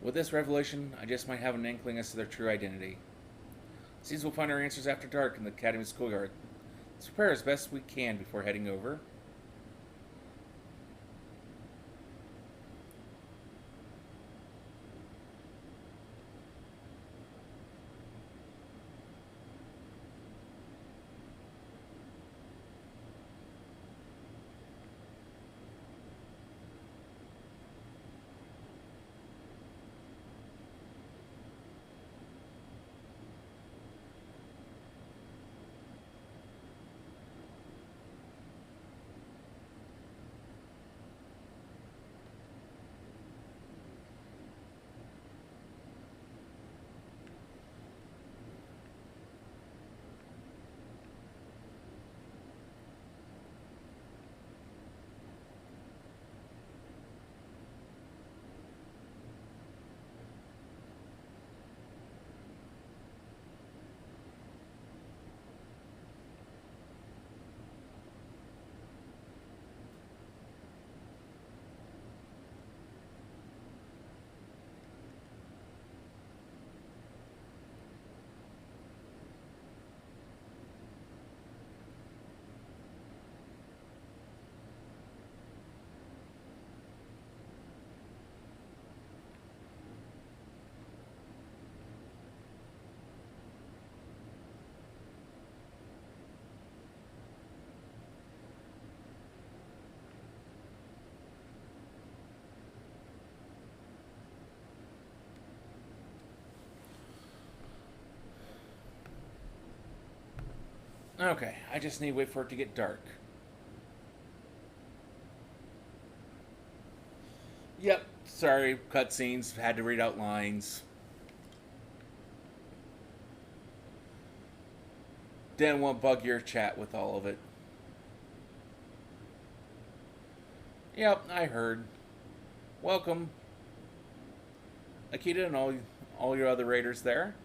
With this revelation, I just might have an inkling as to their true identity. Seems we'll find our answers after dark in the Academy schoolyard. Let's prepare as best we can before heading over. Okay, I just need to wait for it to get dark. Yep, sorry, cutscenes, had to read out lines. Didn't want to bug your chat with all of it. Yep, I heard. Welcome, Akita and all your other raiders there.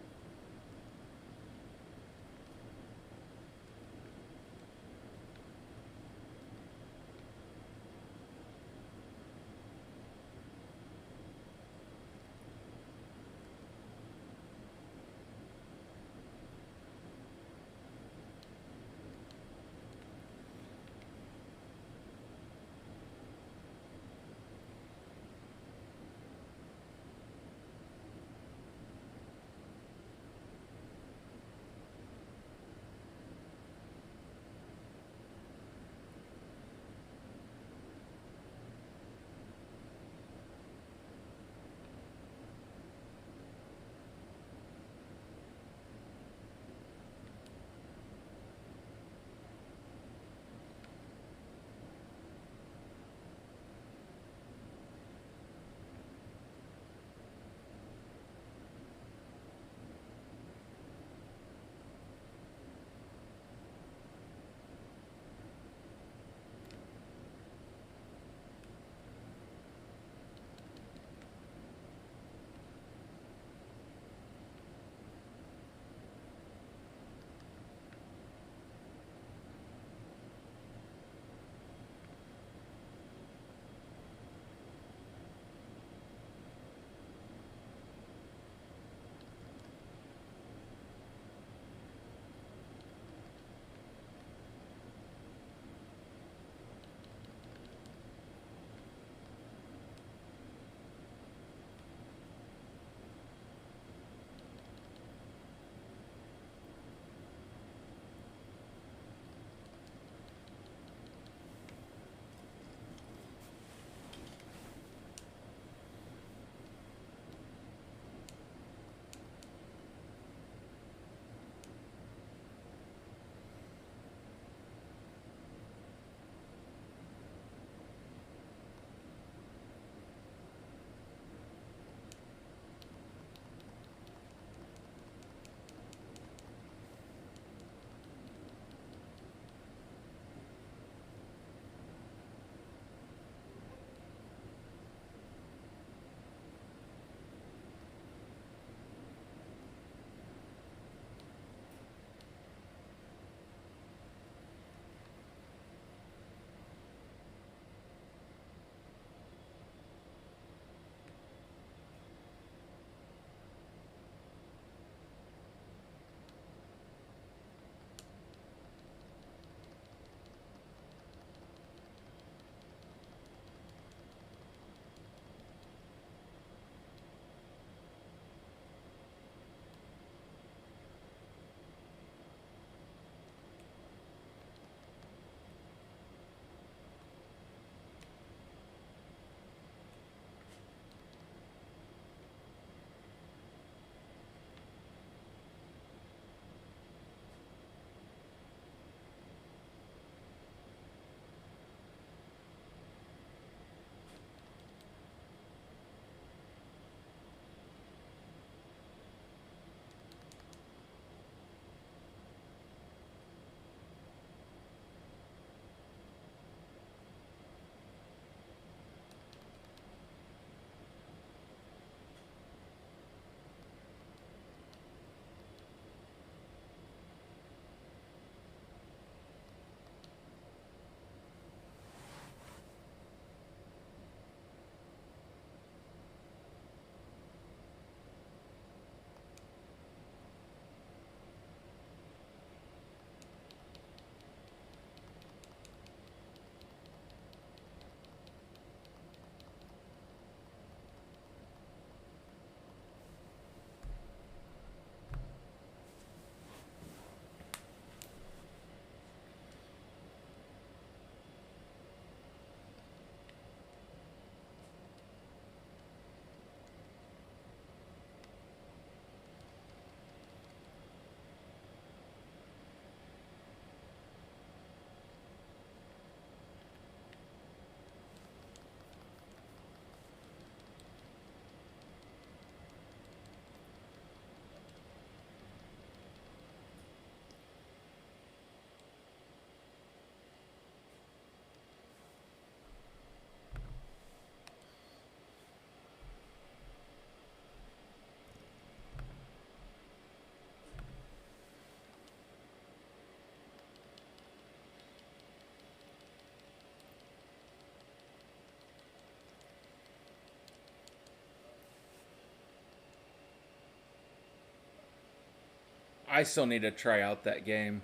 I still need to try out that game.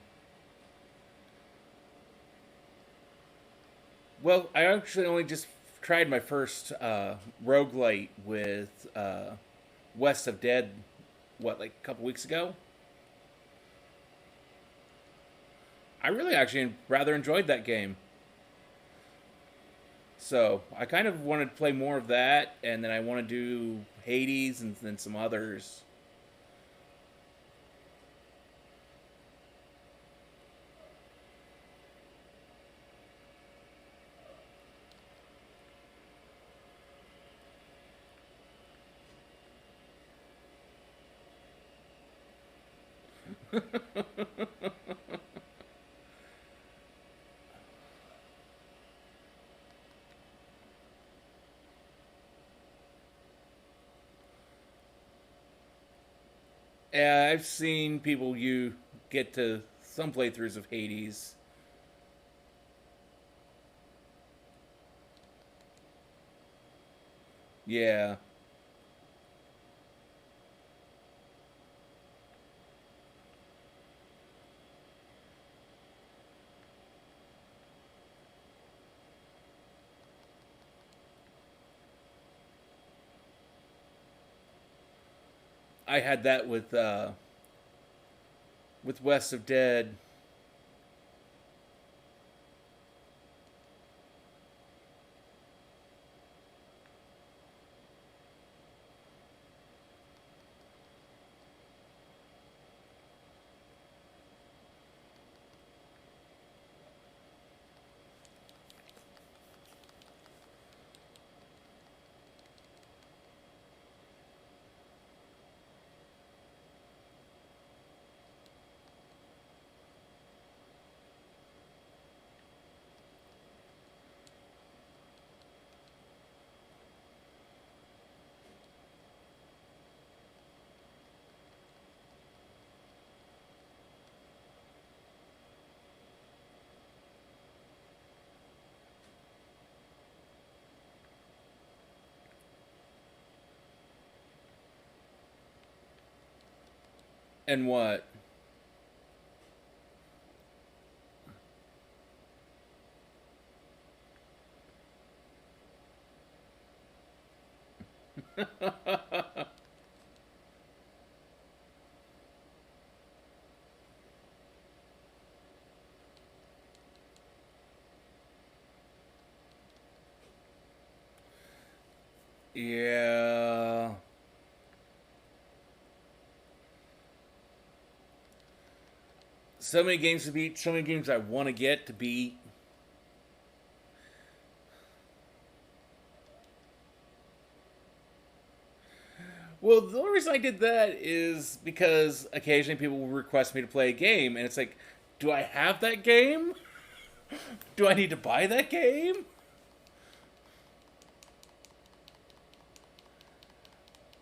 Well, I actually only just tried my first roguelite with West of Dead, what, like a couple weeks ago? I really actually rather enjoyed that game. So I kind of want to play more of that, and then I want to do Hades and then some others. Yeah, I've seen people you get to some playthroughs of Hades. Yeah, I had that with West of Dead. And what? Yeah. So many games to beat, so many games I want to get to beat. Well, the only reason I did that is because occasionally people will request me to play a game, and it's like, do I have that game? Do I need to buy that game?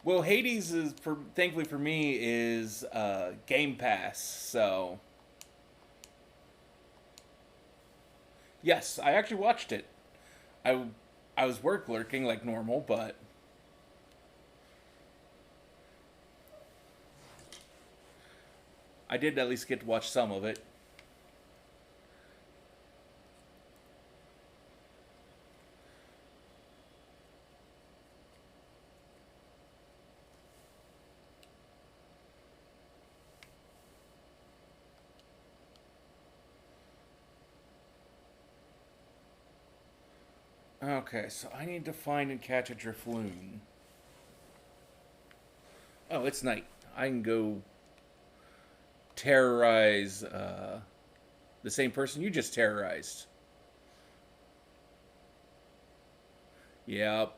Well, Hades is, for thankfully for me, is Game Pass. So yes, I actually watched it. I I was work lurking like normal, but I did at least get to watch some of it. Okay, so I need to find and catch a Drifloon. Oh, it's night. I can go terrorize the same person you just terrorized. Yep.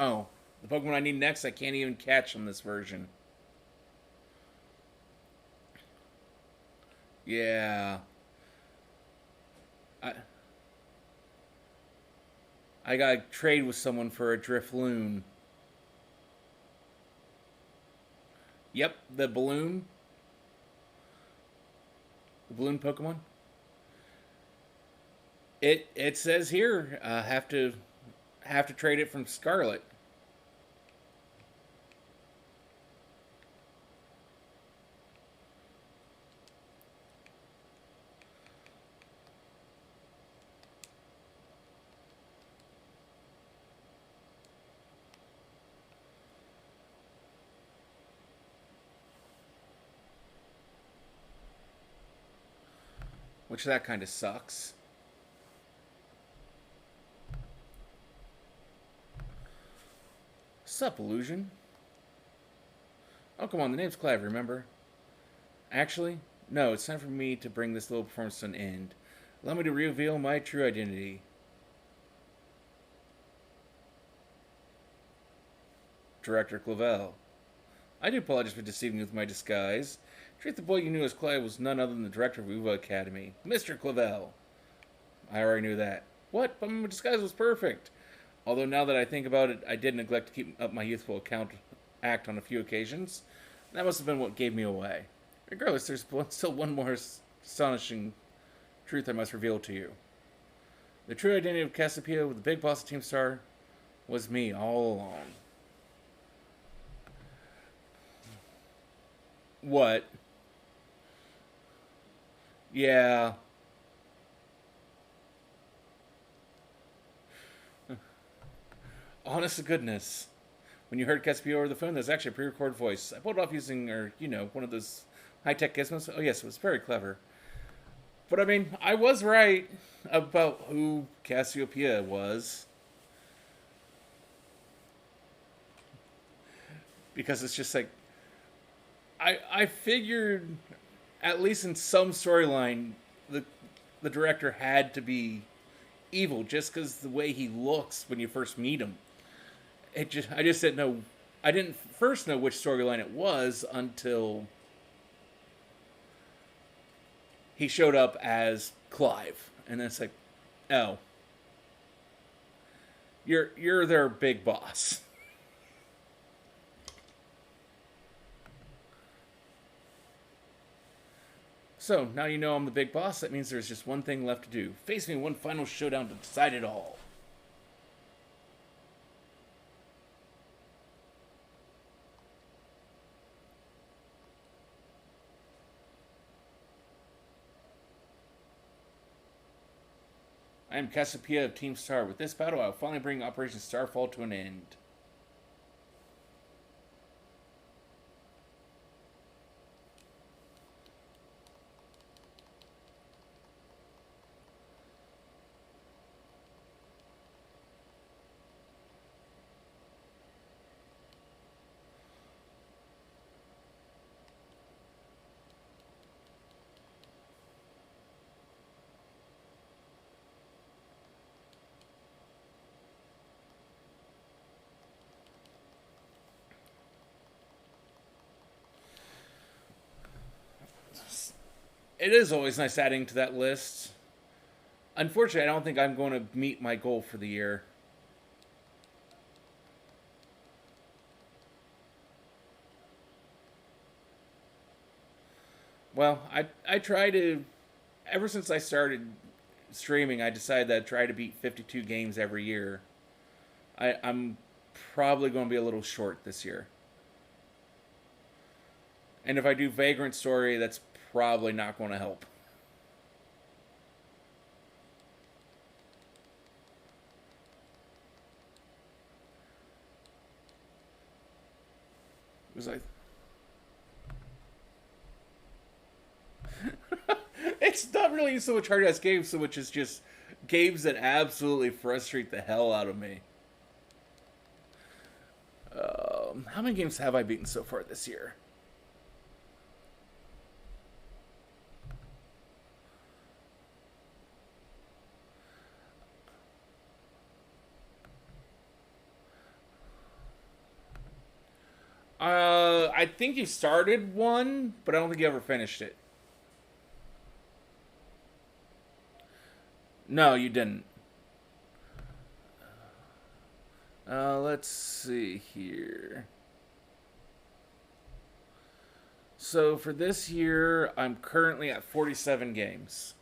Oh, the Pokemon I need next I can't even catch on this version. Yeah. I I gotta trade with someone for a Drifloon. Yep, the balloon. The balloon Pokemon. It says here have to trade it from Scarlet. Which that kind of sucks. Sup, Illusion? Oh, come on, the name's Clive, remember? Actually, no, it's time for me to bring this little performance to an end. Allow me to reveal my true identity. Director Clavel. I do apologize for deceiving you with my disguise. Treat the boy you knew as Clive was none other than the director of Uva Academy, Mr. Clavel. I already knew that. What? But my disguise was perfect. Although now that I think about it, I did neglect to keep up my youthful act on a few occasions. That must have been what gave me away. Regardless, there's still one more astonishing truth I must reveal to you. The true identity of Cassiopeia with the big boss of Team Star was me all along. What? Yeah. Honest to goodness. When you heard Cassiopeia over the phone, there's actually a pre-recorded voice. I pulled it off using, one of those high-tech gizmos. Oh, yes, it was very clever. But, I mean, I was right about who Cassiopeia was. Because it's just like, I figured, at least in some storyline, the director had to be evil just because the way he looks when you first meet him. I just didn't know. I didn't first know which storyline it was until he showed up as Clive, and then it's like, oh, you're their big boss. So, now you know I'm the big boss, that means there's just one thing left to do. Face me in one final showdown to decide it all. I am Cassiopeia of Team Star. With this battle, I will finally bring Operation Starfall to an end. It is always nice adding to that list. Unfortunately, I don't think I'm going to meet my goal for the year. Well, I try to. Ever since I started streaming, I decided that I try to beat 52 games every year. I'm probably going to be a little short this year. And if I do Vagrant Story, that's probably not going to help. It was like. It's not really so much hard ass games, so much as just games that absolutely frustrate the hell out of me. How many games have I beaten so far this year? I think you started one, but I don't think you ever finished it. No, you didn't. Let's see here. So for this year, I'm currently at 47 games.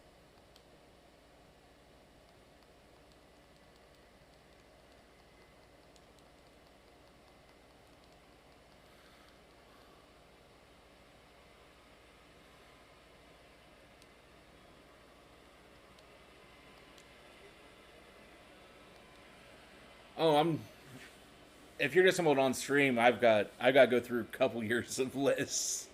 Oh, I'm. If you're just someone on stream, I got to go through a couple years of lists.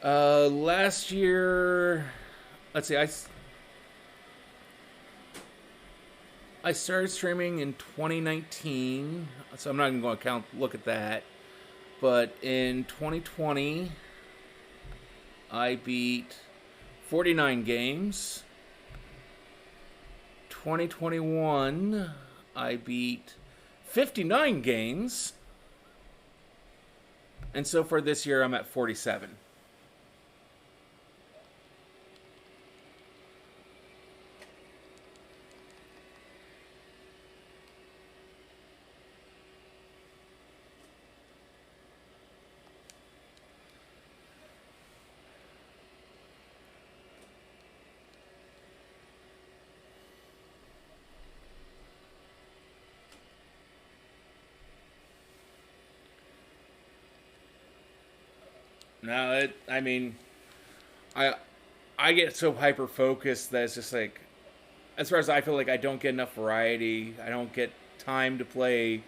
Last year, let's see, I started streaming in 2019, so I'm not even going to look at that. But in 2020, I beat 49 games. 2021, I beat 59 games. And so far this year, I'm at 47. No, I mean, I I get so hyper focused that it's just like, as far as I feel like I don't get enough variety. I don't get time to play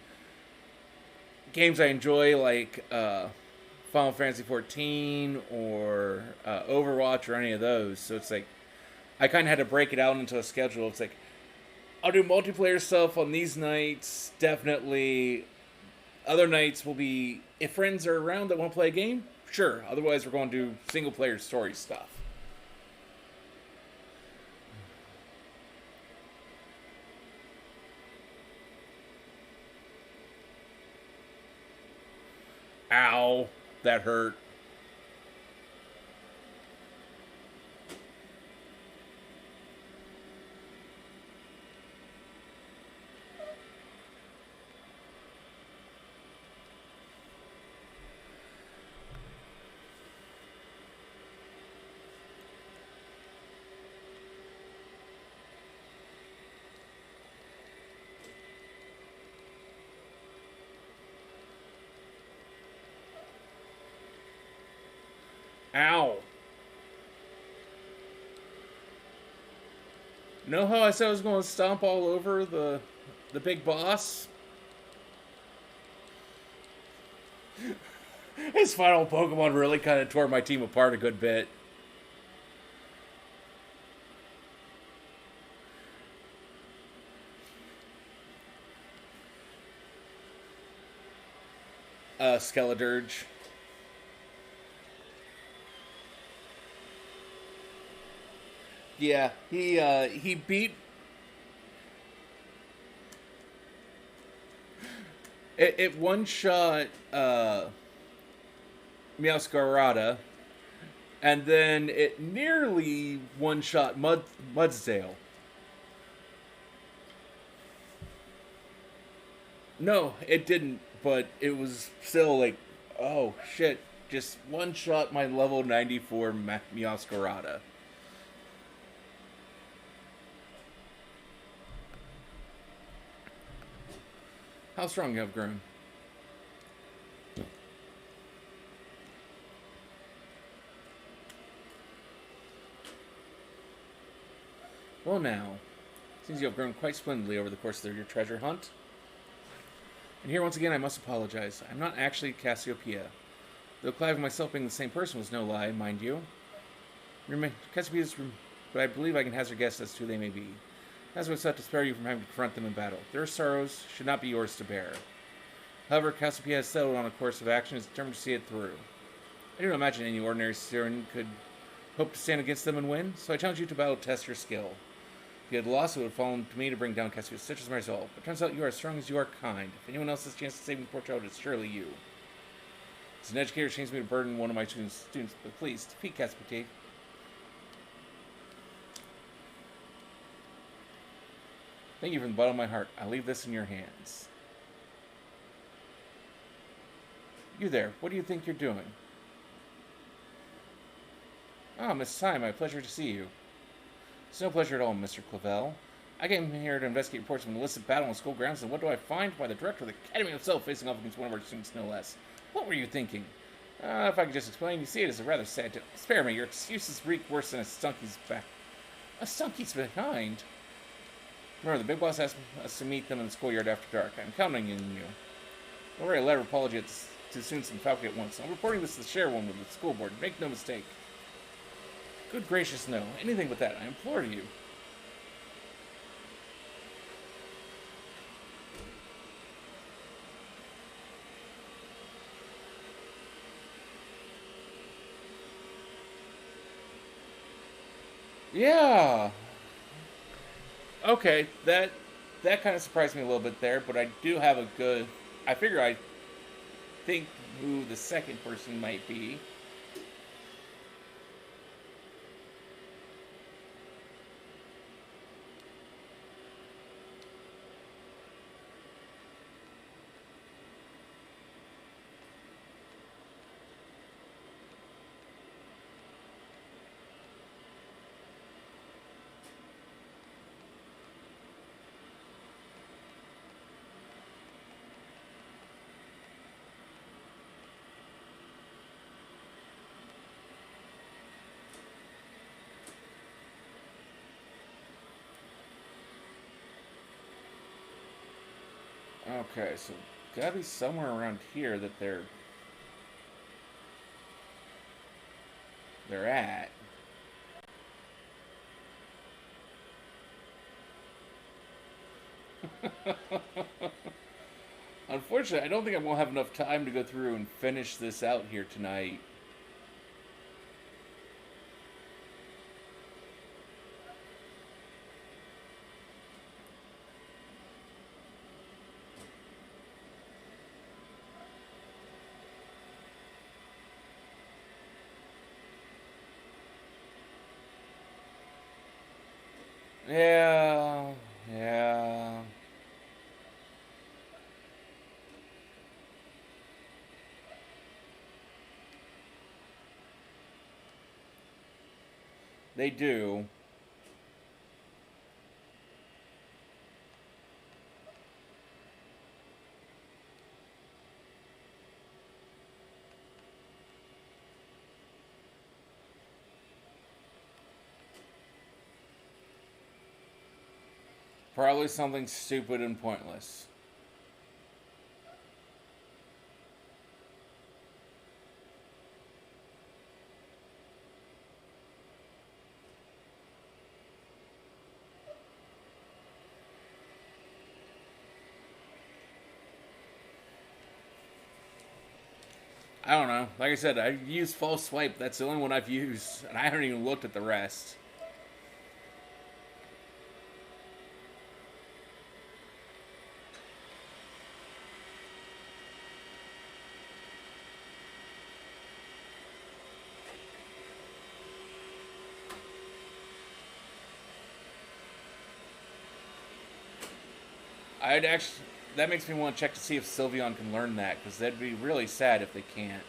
games I enjoy, like Final Fantasy 14 or Overwatch or any of those. So it's like I kind of had to break it out into a schedule. It's like I'll do multiplayer stuff on these nights, definitely. Other nights will be if friends are around that want to play a game. Sure. Otherwise, we're going to do single player story stuff. Ow, that hurt. Ow. Know how I said I was going to stomp all over the big boss? His final Pokemon really kind of tore my team apart a good bit. Skeledirge. Yeah, he beat it one shot Meowscarada, and then it nearly one shot Mudsdale. No, it didn't, but it was still like, oh shit, just one shot my level 94 Meowscarada. How strong you have grown. Well now, seems you have grown quite splendidly over the course of your treasure hunt. And here once again I must apologize. I'm not actually Cassiopeia. Though Clive and myself being the same person was no lie, mind you. Cassiopeia's, but I believe I can hazard a guess as to who they may be. As was set to spare you from having to confront them in battle. Their sorrows should not be yours to bear. However, Cassiopeia has settled on a course of action and is determined to see it through. I don't imagine any ordinary Siren could hope to stand against them and win, so I challenge you to battle to test your skill. you had lost, it would have fallen to me to bring down Cassio, such as my soul. But it turns out you are as strong as you are kind. If anyone else has a chance to save the poor child, it's surely you. As an educator, it shames me to burden one of my students, but please, defeat Caspity. Thank you from the bottom of my heart. I leave this in your hands. You there, what do you think you're doing? Ah, Miss Sy, my pleasure to see you. It's no pleasure at all, Mr. Clavel. I came here to investigate reports of an illicit battle on school grounds, and what do I find? By the director of the academy himself facing off against one of our students, no less. What were you thinking? If I could just explain, you see, it is a rather sad tale. Spare me, your excuses reek worse than a stunky's back. A stunky's behind? Remember, the big boss asked us to meet them in the schoolyard after dark. I'm counting on you. I'll write a letter of apology to students in Falcon at once. I'm reporting this to the chairwoman of the school board. Make no mistake. Good gracious, no. Anything but that, I implore you. Yeah. Okay, that kind of surprised me a little bit there, but I do have a good... I think who the second person might be. Okay, so gotta be somewhere around here that they're at. Unfortunately, I don't think I will have enough time to go through and finish this out here tonight. Yeah. They do. Probably something stupid and pointless. I don't know. Like I said, I used false swipe. That's the only one I've used, and I haven't even looked at the rest. I'd actually... That makes me want to check to see if Sylveon can learn that, because that'd be really sad if they can't.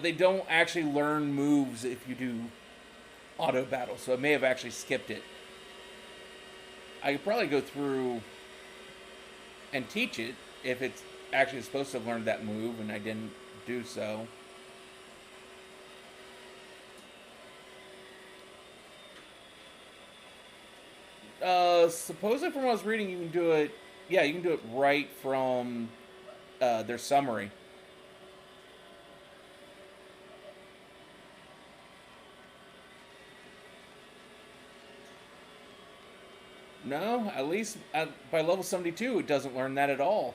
They don't actually learn moves if you do auto battle, so it may have actually skipped it. I could probably go through and teach it if it's actually supposed to have learned that move and I didn't do so. Supposedly from what I was reading, you can do it... Yeah, you can do it right from their summary. No, at least by level 72, it doesn't learn that at all.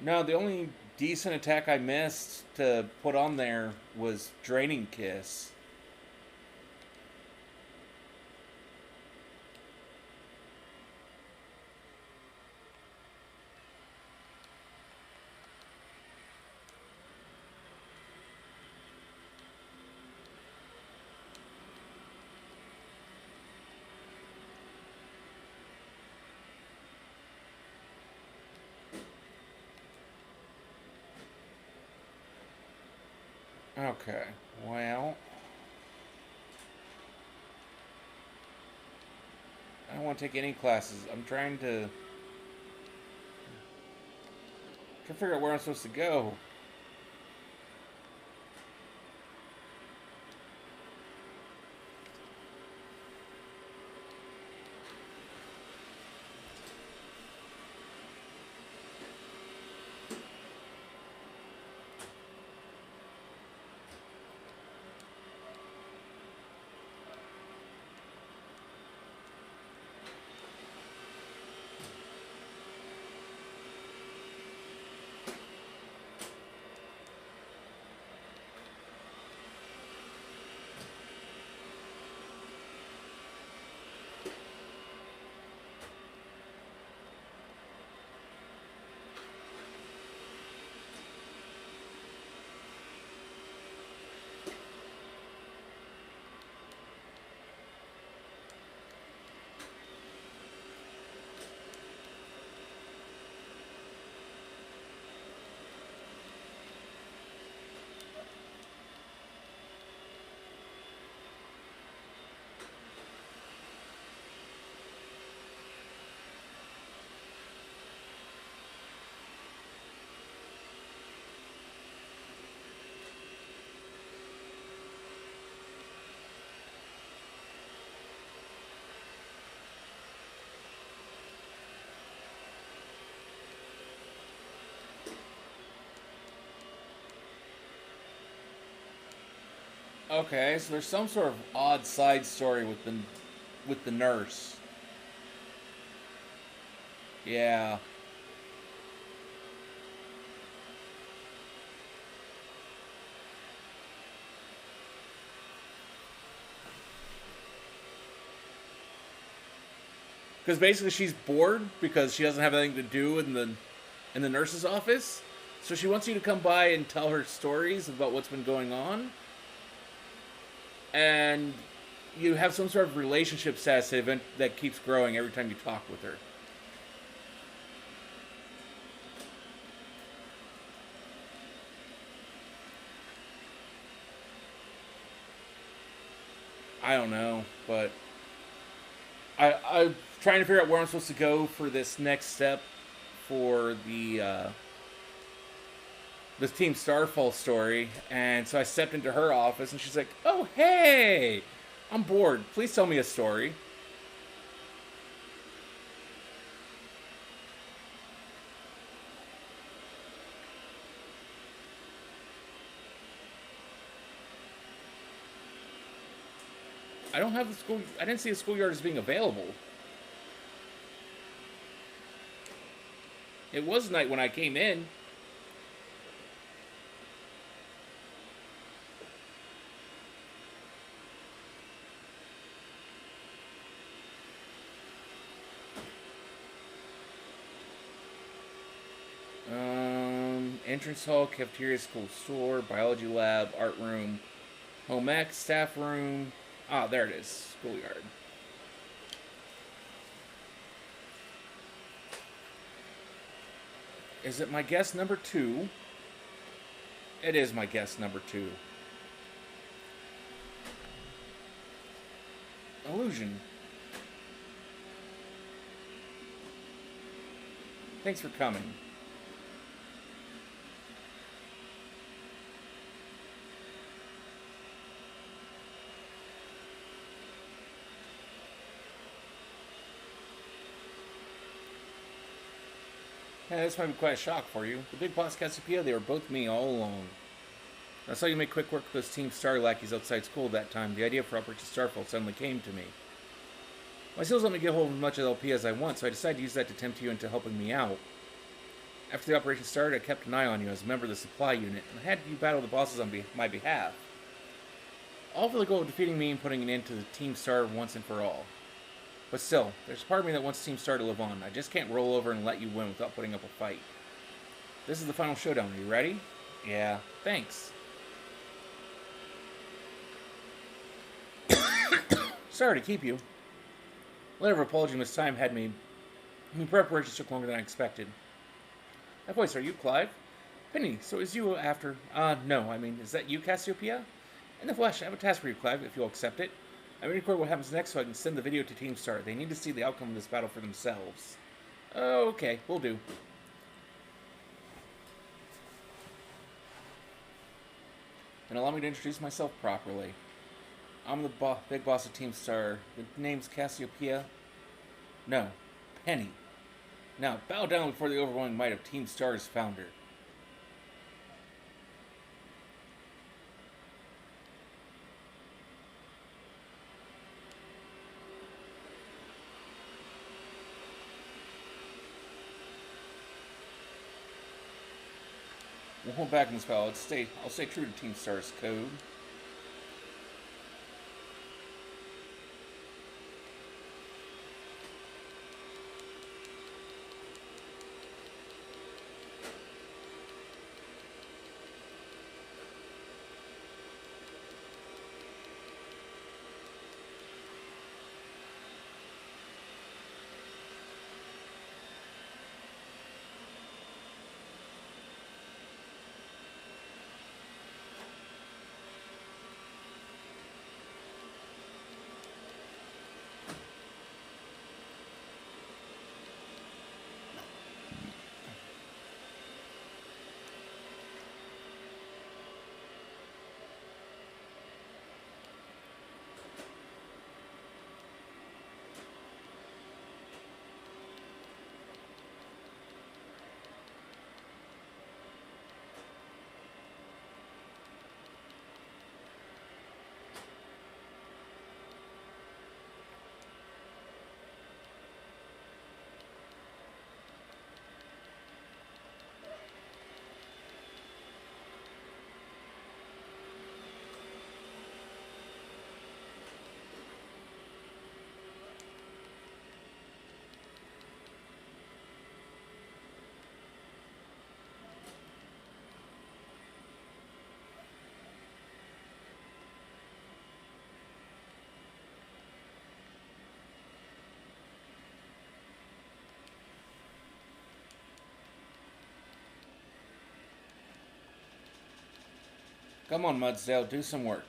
No, the only decent attack I missed to put on there was Draining Kiss. Okay, well, I don't want to take any classes. I'm trying to figure out where I'm supposed to go. Okay, so there's some sort of odd side story with the nurse. Yeah. Because basically she's bored because she doesn't have anything to do in the nurse's office. So she wants you to come by and tell her stories about what's been going on. And you have some sort of relationship status event that keeps growing every time you talk with her. I don't know, but I'm trying to figure out where I'm supposed to go for this next step for the this Team Starfall story, and so I stepped into her office, and she's like, "Oh, hey, I'm bored. Please tell me a story." I don't have the school. I didn't see the schoolyard as being available. It was night when I came in. Entrance hall, cafeteria, school store, biology lab, art room, home ec, staff room. Ah, there it is. Schoolyard. Is it my guess number 2? It is my guess number 2. Illusion. Thanks for coming. Yeah, this might be quite a shock for you. The big boss Cassiopeia, they were both me all along. I saw you make quick work with those Team Star lackeys outside school that time. The idea for Operation Starfall suddenly came to me. My skills let me get hold of as much LP as I want, so I decided to use that to tempt you into helping me out. After the operation started, I kept an eye on you as a member of the supply unit, and I had you battle the bosses on my behalf. All for the goal of defeating me and putting an end to the Team Star once and for all. But still, there's a part of me that wants Team Star to live on. I just can't roll over and let you win without putting up a fight. This is the final showdown. Are you ready? Yeah, thanks. Sorry to keep you. Letter of apology this time had me. Preparations took longer than I expected. That voice, are you Clive? Penny, so is you after... no, is that you, Cassiopeia? In the flesh, I have a task for you, Clive, if you'll accept it. I'm going to record what happens next so I can send the video to Team Star. They need to see the outcome of this battle for themselves. Oh, okay, will do. And allow me to introduce myself properly. I'm the big boss of Team Star. The name's Cassiopeia. No, Penny. Now, bow down before the overwhelming might of Team Star's founder. We'll hold back in this battle. I'll stay true to Team Star's code. Come on, Mudsdale, do some work.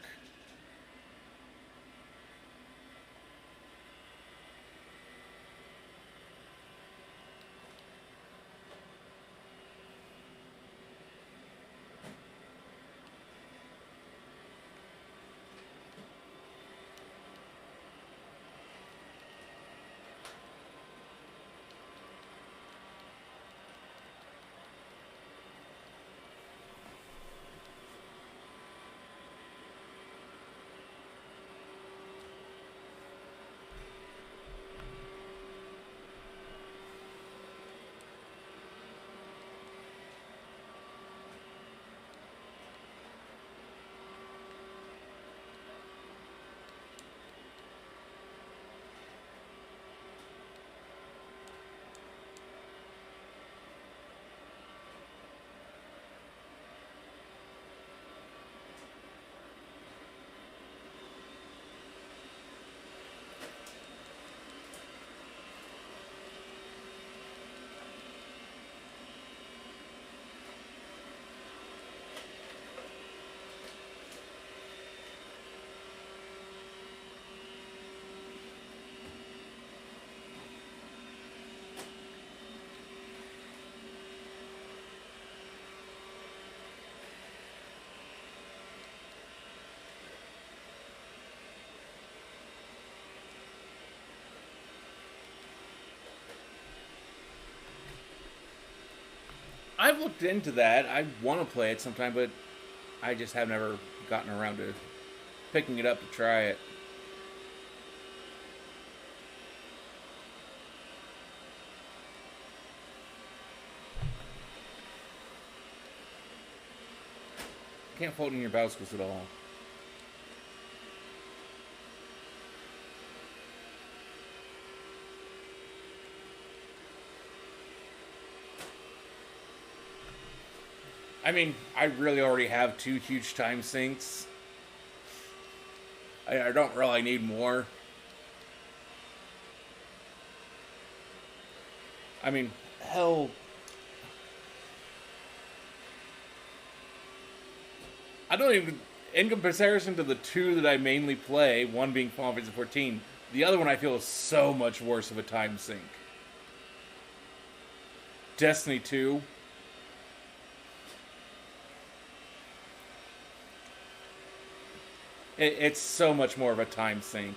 I've looked into that. I want to play it sometime, but I just have never gotten around to picking it up to try it. Can't fold in your bicycles at all. I mean, I really already have 2 huge time sinks. I don't really need more. I mean, hell, I don't even. In comparison to the 2 that I mainly play, one being Final Fantasy 14, the other one I feel is so much worse of a time sink. Destiny 2. It's so much more of a time sink.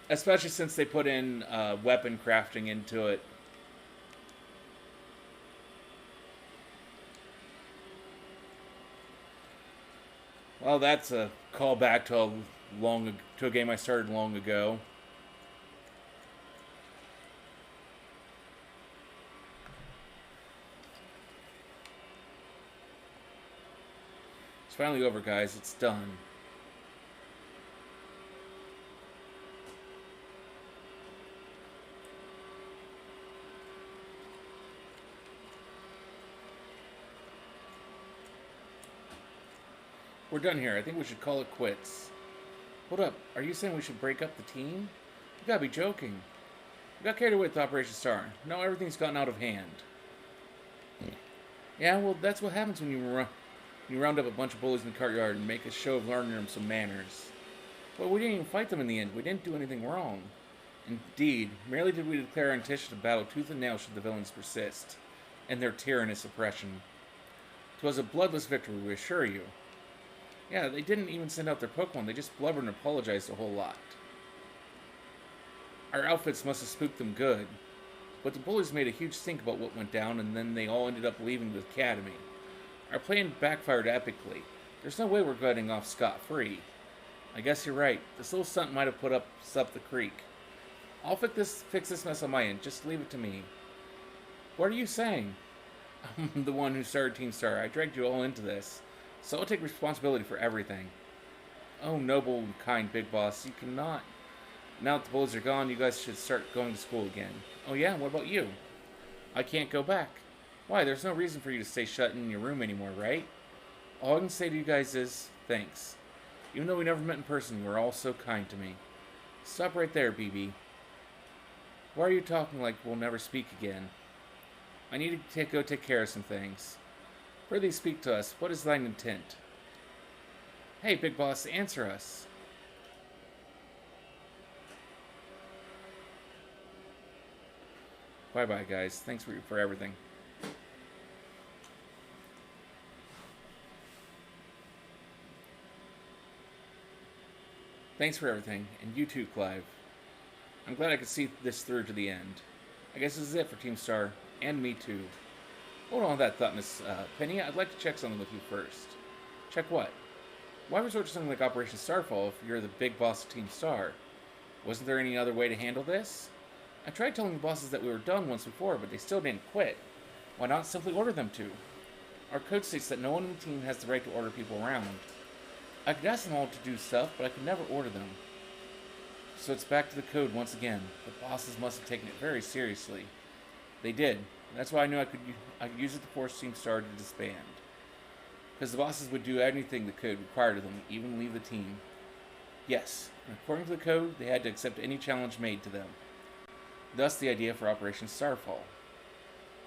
Especially since they put in weapon crafting into it. Well, that's a callback to a game I started long ago. It's finally over, guys. It's done. We're done here. I think we should call it quits. Hold up. Are you saying we should break up the team? You gotta be joking. We got carried away with Operation Star. Now everything's gotten out of hand. Yeah, well, that's what happens when you round up a bunch of bullies in the courtyard and make a show of learning them some manners. But we didn't even fight them in the end. We didn't do anything wrong. Indeed, merely did we declare our intention to battle tooth and nail should the villains persist, and their tyrannous oppression. 'Twas a bloodless victory, we assure you. Yeah, they didn't even send out their Pokemon, they just blubbered and apologized a whole lot. Our outfits must have spooked them good. But the bullies made a huge stink about what went down, and then they all ended up leaving the academy. Our plan backfired epically. There's no way we're getting off scot-free. I guess you're right. This little stunt might have put us up the creek. I'll fix this mess on my end. Just leave it to me. What are you saying? I'm the one who started Team Star. I dragged you all into this. So I'll take responsibility for everything. Oh, noble and kind Big Boss, you cannot. Now that the bullies are gone, you guys should start going to school again. Oh yeah, what about you? I can't go back. Why, there's no reason for you to stay shut in your room anymore, right? All I can say to you guys is, thanks. Even though we never met in person, you were all so kind to me. Stop right there, BB. Why are you talking like we'll never speak again? I need to go take care of some things. Prithee speak to us. What is thine intent? Hey, Big Boss, answer us. Bye-bye, guys. Thanks for everything. Thanks for everything, and you too, Clive. I'm glad I could see this through to the end. I guess this is it for Team Star, and me too. Hold on to that thought, Miss Penny. I'd like to check something with you first. Check what? Why resort to something like Operation Starfall if you're the big boss of Team Star? Wasn't there any other way to handle this? I tried telling the bosses that we were done once before, but they still didn't quit. Why not simply order them to? Our code states that no one in the team has the right to order people around. I could ask them all to do stuff, but I could never order them. So it's back to the code once again. The bosses must have taken it very seriously. They did. That's why I knew I could use it to force Team Star to disband. Because the bosses would do anything the code required of them, even leave the team. Yes, and according to the code, they had to accept any challenge made to them. Thus the idea for Operation Starfall.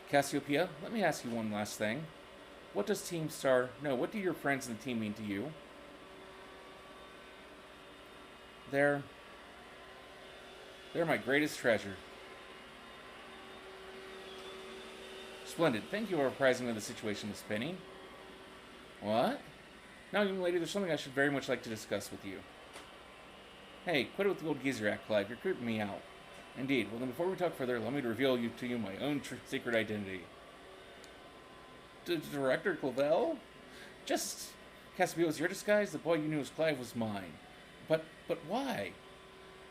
Cassiopeia, let me ask you one last thing. What does Team Star... No, what do your friends in the team mean to you? They're my greatest treasure. Splendid. Thank you for reprising of the situation, Miss Penny. What? Now, young lady, there's something I should very much like to discuss with you. Hey, quit it with the old geezer act, Clive. You're creeping me out. Indeed. Well, then before we talk further, allow me to reveal to you my own secret identity. Director Clavel? Just Cassio was your disguise. The boy you knew as Clive was mine. But why?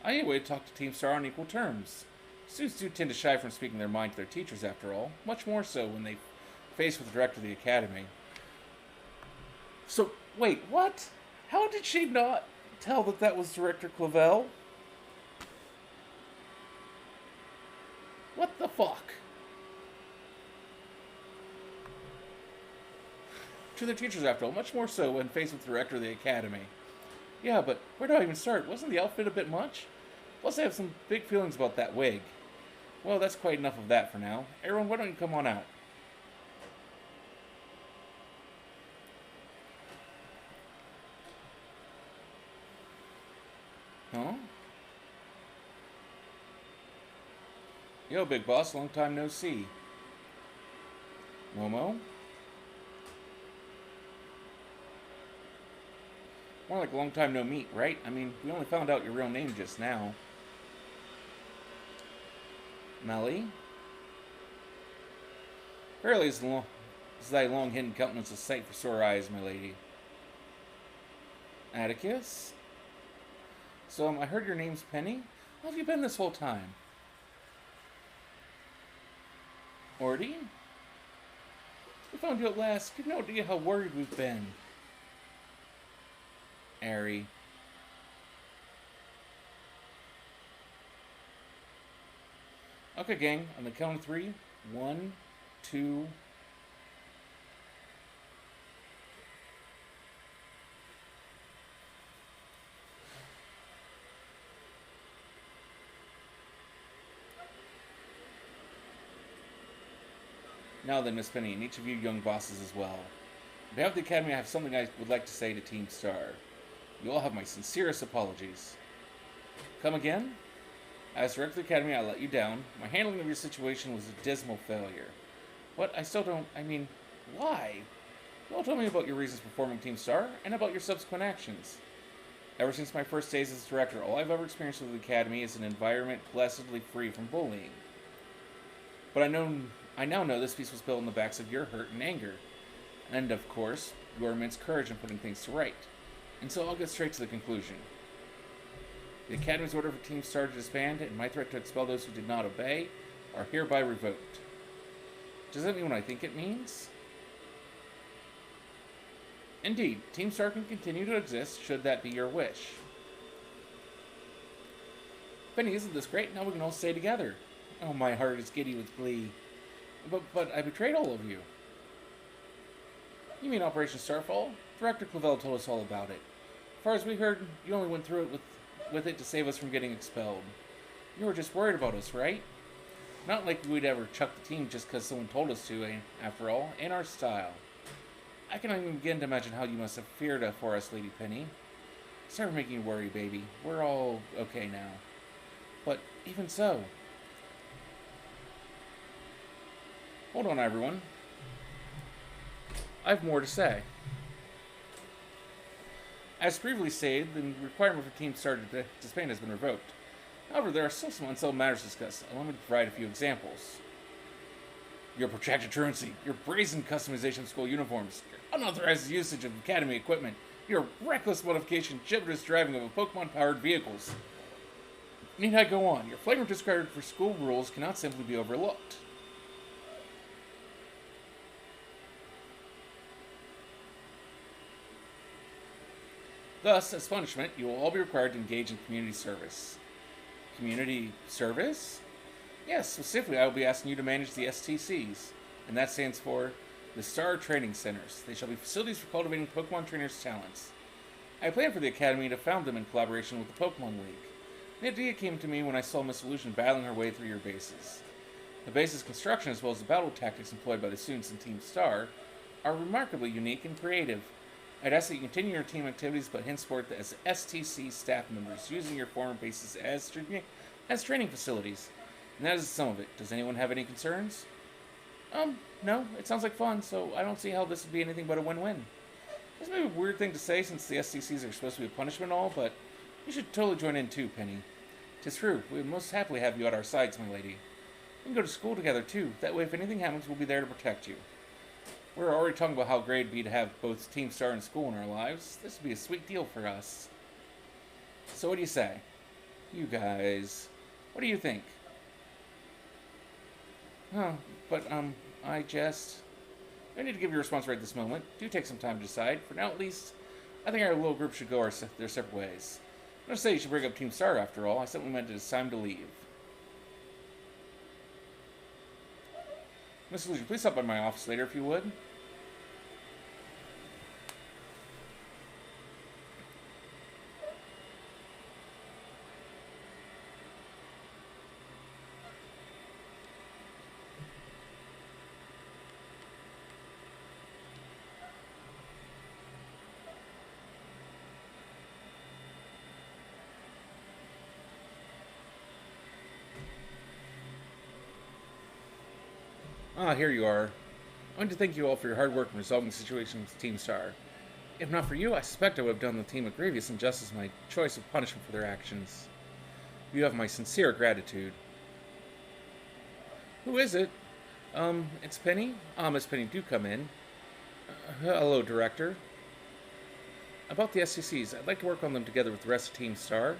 I need a way to talk to Team Star on equal terms. Students do tend to shy from speaking their mind to their teachers, after all. Much more so when they face with the director of the academy. So, wait, what? How did she not tell that was Director Clavel? What the fuck? To their teachers, after all, much more so when faced with the director of the academy. Yeah, but where do I even start? Wasn't the outfit a bit much? Plus, I have some big feelings about that wig. Well, that's quite enough of that for now. Everyone, why don't you come on out? Huh? Yo, big boss, long time no see. Momo? More like long time no meet, right? I mean, we only found out your real name just now. Melly? Verily is thy long hidden countenance a sight for sore eyes, my lady. Atticus? So, I heard your name's Penny? How have you been this whole time? Ordy? We found you at last. You've no idea how worried we've been. Airy. Okay, gang. On the count of 3. 1, 2. Now then, Miss Penny, and each of you young bosses as well. On behalf of the Academy, I have something I would like to say to Team Star. You all have my sincerest apologies. Come again? As director of the Academy, I let you down. My handling of your situation was a dismal failure. What? I still don't... I mean, why? You all told me about your reasons for forming Team Star, and about your subsequent actions. Ever since my first days as director, all I've ever experienced with the Academy is an environment blessedly free from bullying. But I now know this piece was built on the backs of your hurt and anger. And, of course, your immense courage in putting things to right. And so I'll get straight to the conclusion. The Academy's order for Team Star to disband, and my threat to expel those who did not obey, are hereby revoked. Does that mean what I think it means? Indeed, Team Star can continue to exist, should that be your wish. Penny, isn't this great? Now we can all stay together. Oh, my heart is giddy with glee. But I betrayed all of you. You mean Operation Starfall? Director Clavel told us all about it. As far as we heard, you only went through it with it to save us from getting expelled. You were just worried about us, right? Not like we'd ever chuck the team just because someone told us to, after all, in our style. I cannot even begin to imagine how you must have feared for us, Lady Penny. Sorry for making you worry, baby. We're all okay now. But even so... Hold on, everyone. I have more to say. As previously stated, the requirement for Team Star to disband has been revoked. However, there are still some unsettled matters to discuss. Allow me to provide a few examples. Your protracted truancy, your brazen customization of school uniforms, your unauthorized usage of academy equipment, your reckless modification, chivalrous driving of Pokemon-powered vehicles. Need I go on? Your flagrant disregard for school rules cannot simply be overlooked. Thus, as punishment, you will all be required to engage in community service. Community service? Yes, specifically, I will be asking you to manage the STCs, and that stands for the Star Training Centers. They shall be facilities for cultivating Pokemon trainers' talents. I plan for the Academy to found them in collaboration with the Pokemon League. The idea came to me when I saw Miss Illusion battling her way through your bases. The base's construction, as well as the battle tactics employed by the students in Team Star, are remarkably unique and creative. I'd ask that you continue your team activities, but henceforth as STC staff members, using your former bases as training facilities. And that is some of it. Does anyone have any concerns? No. It sounds like fun, so I don't see how this would be anything but a win-win. This may be a weird thing to say since the STCs are supposed to be a punishment and all, but you should totally join in too, Penny. 'Tis true. We would most happily have you at our sides, my lady. We can go to school together, too. That way, if anything happens, we'll be there to protect you. We're already talking about how great it'd be to have both Team Star and school in our lives. This would be a sweet deal for us. So what do you say? You guys, what do you think? Huh, but, I just... I need to give you a response right this moment. Do take some time to decide. For now, at least, I think our little group should go their separate ways. I'm gonna say you should bring up Team Star, after all. I simply meant it's time to leave. Miss Illusion, please stop by my office later if you would. Ah, here you are. I want to thank you all for your hard work in resolving the situation with Team Star. If not for you, I suspect I would have done the team a grievous injustice in my choice of punishment for their actions. You have my sincere gratitude. Who is it? It's Penny? Ah, Miss Penny, do come in. Hello, Director. About the SCCs, I'd like to work on them together with the rest of Team Star.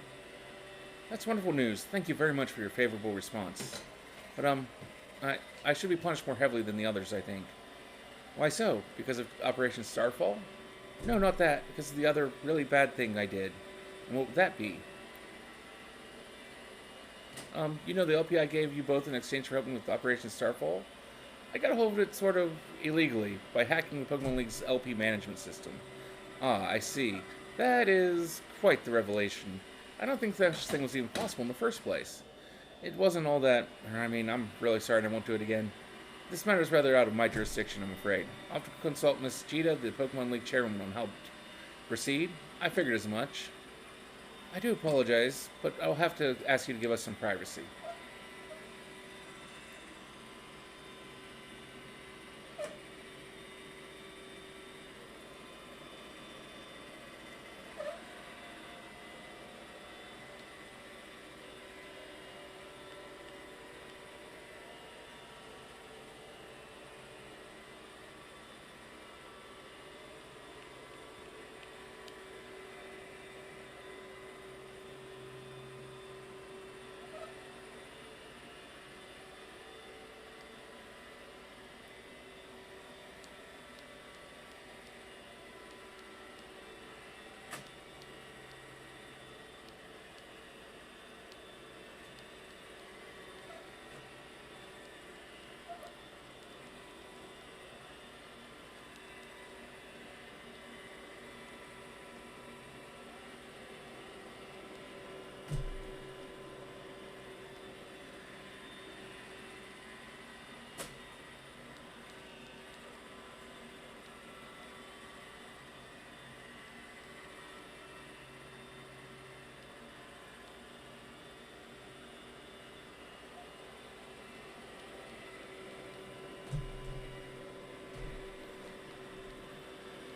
That's wonderful news. Thank you very much for your favorable response. But, I should be punished more heavily than the others, I think. Why so? Because of Operation Starfall? No, not that. Because of the other really bad thing I did. And what would that be? You know the LP I gave you both in exchange for helping with Operation Starfall? I got a hold of it sort of illegally by hacking the Pokemon League's LP management system. Ah, I see. That is quite the revelation. I don't think such thing was even possible in the first place. It wasn't all that... I mean, I'm really sorry and I won't do it again. This matter is rather out of my jurisdiction, I'm afraid. I'll have to consult Miss Jita, the Pokemon League chairwoman, on how to proceed. I figured as much. I do apologize, but I'll have to ask you to give us some privacy.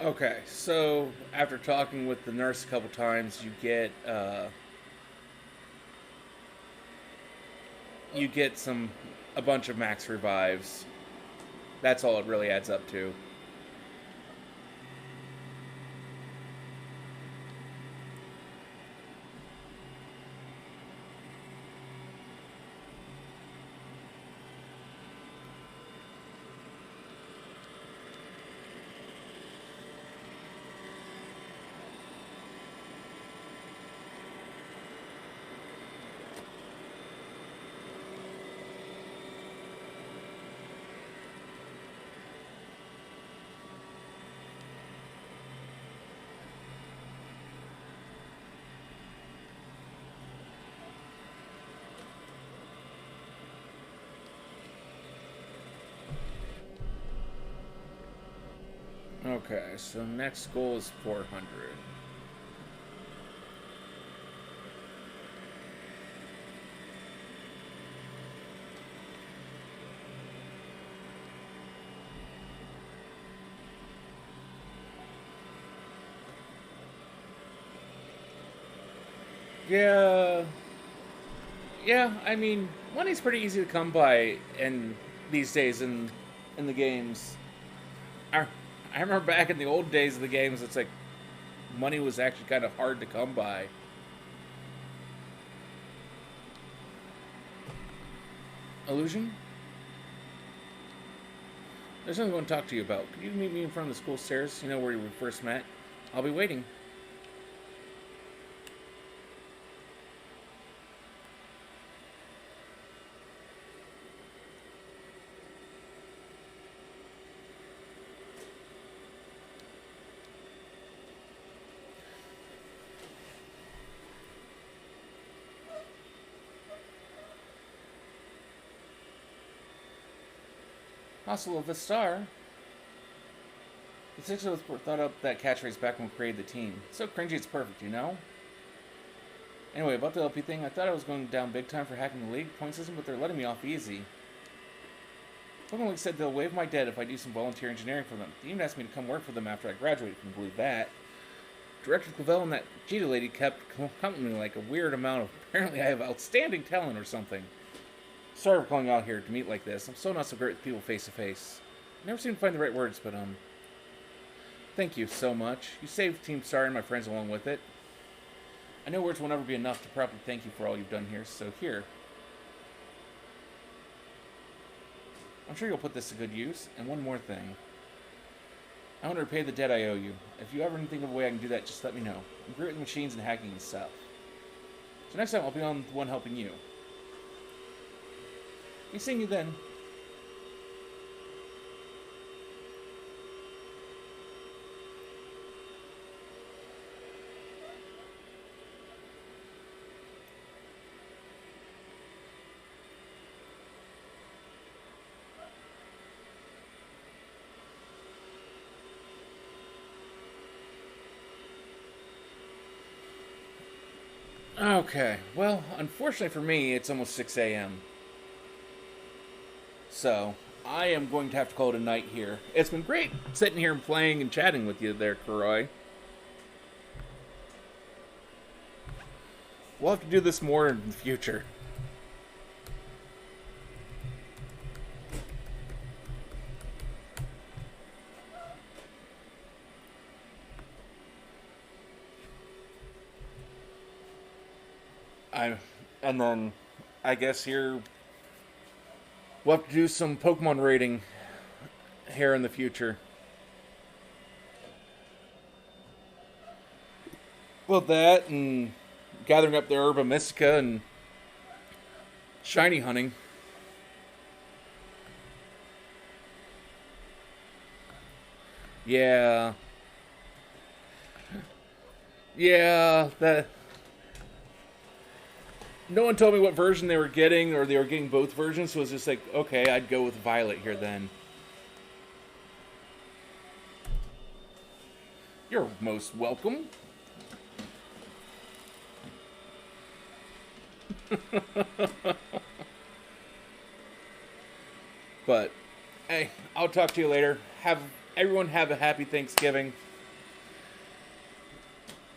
Okay, so after talking with the nurse a couple times, you get a bunch of max revives. That's all it really adds up to. Okay, so next goal is 400. Yeah. Yeah, I mean, money's pretty easy to come by in these days in the games. I, I remember back in the old days of the games, it's like money was actually kind of hard to come by. Illusion? There's something I want to talk to you about. Could you meet me in front of the school stairs? You know where we first met? I'll be waiting. Hustle of the Star. The six of us thought up that catchphrase back when we created the team. It's so cringy it's perfect, you know? Anyway, about the LP thing, I thought I was going down big time for hacking the league point system, but they're letting me off easy. Pokémon League said they'll waive my debt if I do some volunteer engineering for them. They even asked me to come work for them after I graduated, if you can believe that. Director Clavel and that Cheetah lady kept complimenting me like a weird amount of apparently I have outstanding talent or something. Sorry for calling out here to meet like this. I'm so not so great with people face to face. Never seem to find the right words, but thank you so much. You saved Team Star and my friends along with it. I know words will never be enough to properly thank you for all you've done here, so here. I'm sure you'll put this to good use. And one more thing. I want to repay the debt I owe you. If you ever think of a way I can do that, just let me know. I'm great with machines and hacking and stuff. So next time I'll be on the one helping you. Be seeing you then. Okay, well, unfortunately for me, it's almost 6 a.m. So, I am going to have to call it a night here. It's been great sitting here and playing and chatting with you there, Kuroi. We'll have to do this more in the future. And then, I guess here, we'll have to do some Pokemon raiding here in the future. Well, that and gathering up the Herba Mystica and shiny hunting. Yeah. Yeah, that... No one told me what version they were getting, or they were getting both versions, so it was just like, okay, I'd go with Violet here then. You're most welcome. But, hey, I'll talk to you later. Everyone have a happy Thanksgiving.